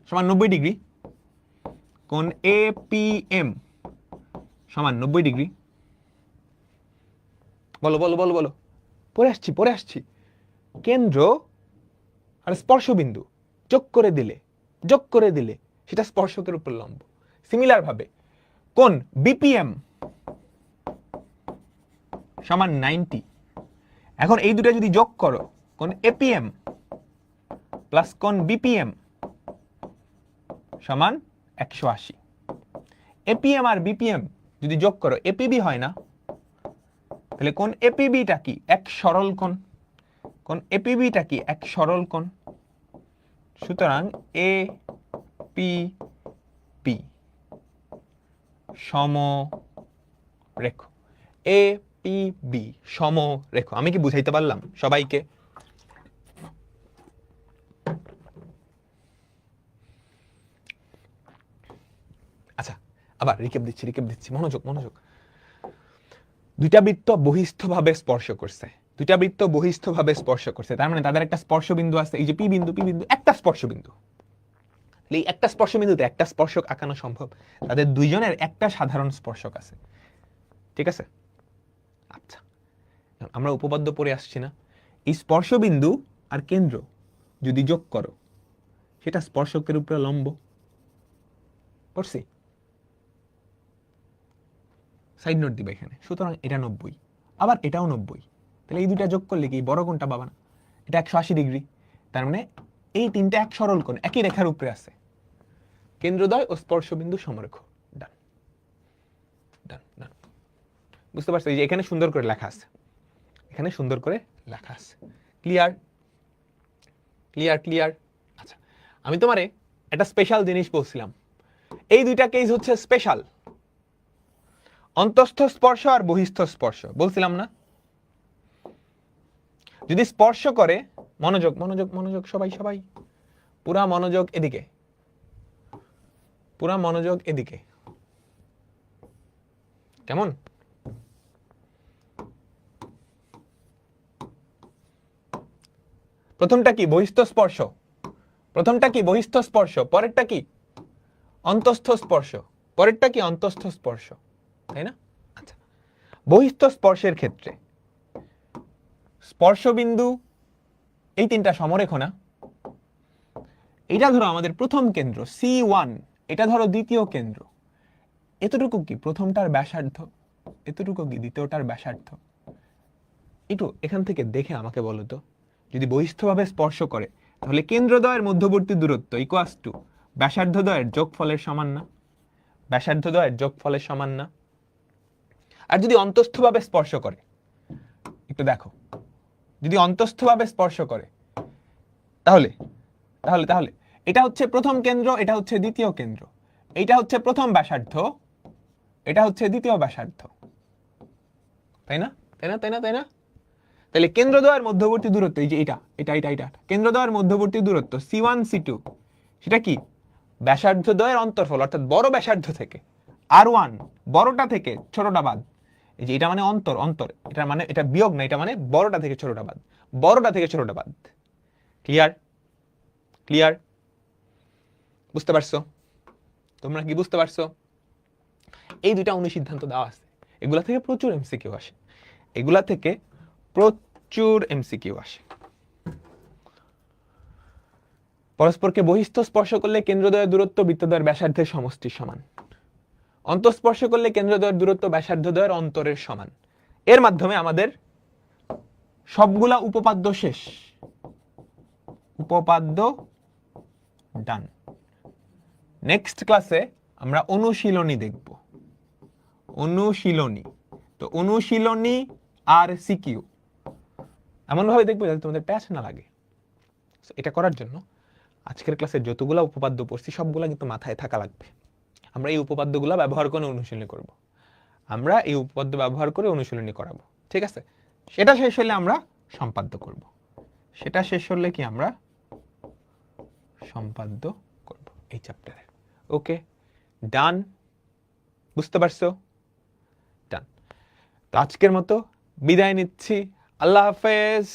সমান 90 ডিগ্রি, কোণ এপিএম সমান 90 ডিগ্রি। বলো বলো বলো বলো, পড়ে আসছি। কেন্দ্র আর স্পর্শ বিন্দু যোগ করে দিলে সেটা স্পর্শকের উপর লম্ব। সিমিলার ভাবে কোণ বিপিএম সমান 90। এখন এই দুটো যদি যোগ করো, কোণ এপিএম প্লাস কোণ বিপিএম সমান 180। এপিএম আর বিপিএম যদি যোগ করো এপিবি হয় না? তাহলে কোণ এপিবিটা কি? এক সরল কোণ। কোণ এপিবিটা কি? এক সরল কোণ। সুতরাং এ পি পি সমরেখ, এ পি বি সমরেখ। আমি কি বুঝাইতে পারলাম সবাইকে? আচ্ছা আবার রিকেপ দিচ্ছি, মনোযোগ। দুইটা বৃত্ত বহিস্থভাবে স্পর্শ করছে, তার মানে তাদের একটা স্পর্শ বিন্দু আছে, এই যে পি বিন্দু একটা স্পর্শ বিন্দু। এই একটা স্পর্শ বিন্দুতে একটা স্পর্শক আঁকানো সম্ভব। তাদের দুইজনের একটা সাধারণ স্পর্শক আছে, ঠিক আছে? আচ্ছা, আমরা উপপাদ্য পড়ে আসছি না? এই স্পর্শ বিন্দু আর কেন্দ্র যদি যোগ করো সেটা স্পর্শকের উপরে লম্ব। পড়ছি? সাইড নোট দিবে এখানে। সুতরাং এটা 90, আবার এটাও 90। তাহলে এই দুটা যোগ করলে কি বড় কোণটা পাবা না? এটা 180 ডিগ্রি। তার মানে এই তিনটা এক সরল কোণ একই রেখার উপরে আছে। কেন্দ্রদ্বয় ও স্পর্শ বিন্দু সমরেখ। ডান ডান ডান। বুঝতে পারছো? এই যে এখানে সুন্দর করে লেখা আছে, ক্লিয়ার? আচ্ছা, আমি তোমারে একটা স্পেশাল জিনিস বলছিলাম। এই দুইটা কেস হচ্ছে স্পেশাল, অন্তঃস্থ স্পর্শ আর বহিস্থ স্পর্শ বলছিলাম না? যদি স্পর্শ করে, মনোযোগ সবাই পুরা মনোযোগ এদিকে, কেমন? প্রথমটা কি? বহিস্থ স্পর্শ। পরেরটা কি? অন্তঃস্থ স্পর্শ। তাই না? আচ্ছা, বহিস্থ স্পর্শের ক্ষেত্রে স্পর্শ বিন্দু এই তিনটা সমরেখ না? এটা ধরো আমাদের প্রথম কেন্দ্র C1, এটা ধরো দ্বিতীয় কেন্দ্র। এতটুকু কি প্রথমটার ব্যাসার্ধ, এতটুকু কি দ্বিতীয়টার ব্যাসার্ধ। একটু এখান থেকে দেখে আমাকে বলো তো, যদি বহিস্থভাবে স্পর্শ করে তাহলে কেন্দ্রদ্বয়ের মধ্যবর্তী দূরত্ব ইকুয়ালস টু ব্যাসার্ধদ্বয়ের যোগফলের সমান না? আর যদি অন্তঃস্থভাবে স্পর্শ করে, একটু দেখো, যদি অন্তঃস্থভাবে স্পর্শ করে তাহলে এটা হচ্ছে প্রথম কেন্দ্র, এটা হচ্ছে দ্বিতীয় কেন্দ্র, এটা হচ্ছে প্রথম ব্যাসার্ধ, এটা হচ্ছে দ্বিতীয় ব্যাসার্ধ, তাই না? তাহলে কেন্দ্রদ্বয়ের মধ্যবর্তী দূরত্ব, এই যে এটা কেন্দ্রদ্বয়ের মধ্যবর্তী দূরত্ব C1 C2, সেটা কি? ব্যাসার্ধদ্বয়ের অন্তরফল অর্থাৎ বড় ব্যাসার্ধ থেকে R1 বড়টা থেকে ছোটটা বাদ, এই যে এটা মানে অন্তর, এটা মানে এটা বিয়োগ না, এটা মানে বড়টা থেকে ছোটটা বাদ, বড়টা থেকে ছোটটা বাদ। ক্লিয়ার? ক্লিয়ার? বুঝতে পারছো? তোমরা কি বুঝতে পারছো? এই দুইটা অনুসিদ্ধান্ত দেওয়া আছে, এগুলা থেকে প্রচুর এমসিকিউ আসে, এগুলা থেকে প্রচুর এমসিকিউ আসে। পরস্পরকে বহিস্থ স্পর্শ করলে কেন্দ্রদ্বয়ের দূরত্ব বৃত্তদ্বয়ের ব্যাসার্ধের সমষ্টির সমান। অন্তঃস্পর্শ করলে কেন্দ্রদ্বয়ের দূরত্ব ব্যাসার্ধদ্বয়ের অন্তরের সমান। এর মাধ্যমে আমাদের সবগুলা উপপাদ্য শেষ। উপপাদ্য ডান। নেক্সট ক্লাসে আমরা অনুশীলনী দেখব। অনুশীলনী, তো অনুশীলনী আর সিকিউ এমন ভাবে দেখবো যাতে তোমাদের প্যাচ না লাগে। এটা করার জন্য আজকের ক্লাসে যতগুলা উপপাদ্য পড়ছি সবগুলা কিন্তু মাথায় থাকা লাগবে। আমরা এই উপপাদ্যগুলা ব্যবহার করে অনুশীলনী করব, আমরা এই উপপাদ্য ব্যবহার করে অনুশীলনী করাবো, ঠিক আছে? সেটা শেষ হলে আমরা সম্পাদ্য করব, সেটা শেষ হলে কি আমরা সম্পাদ্য করব এই চ্যাপ্টারে। ওকে, ডান? বুঝতে পারছো? ডান। তো আজকের মতো বিদায় নিচ্ছি। আল্লাহ হাফেজ।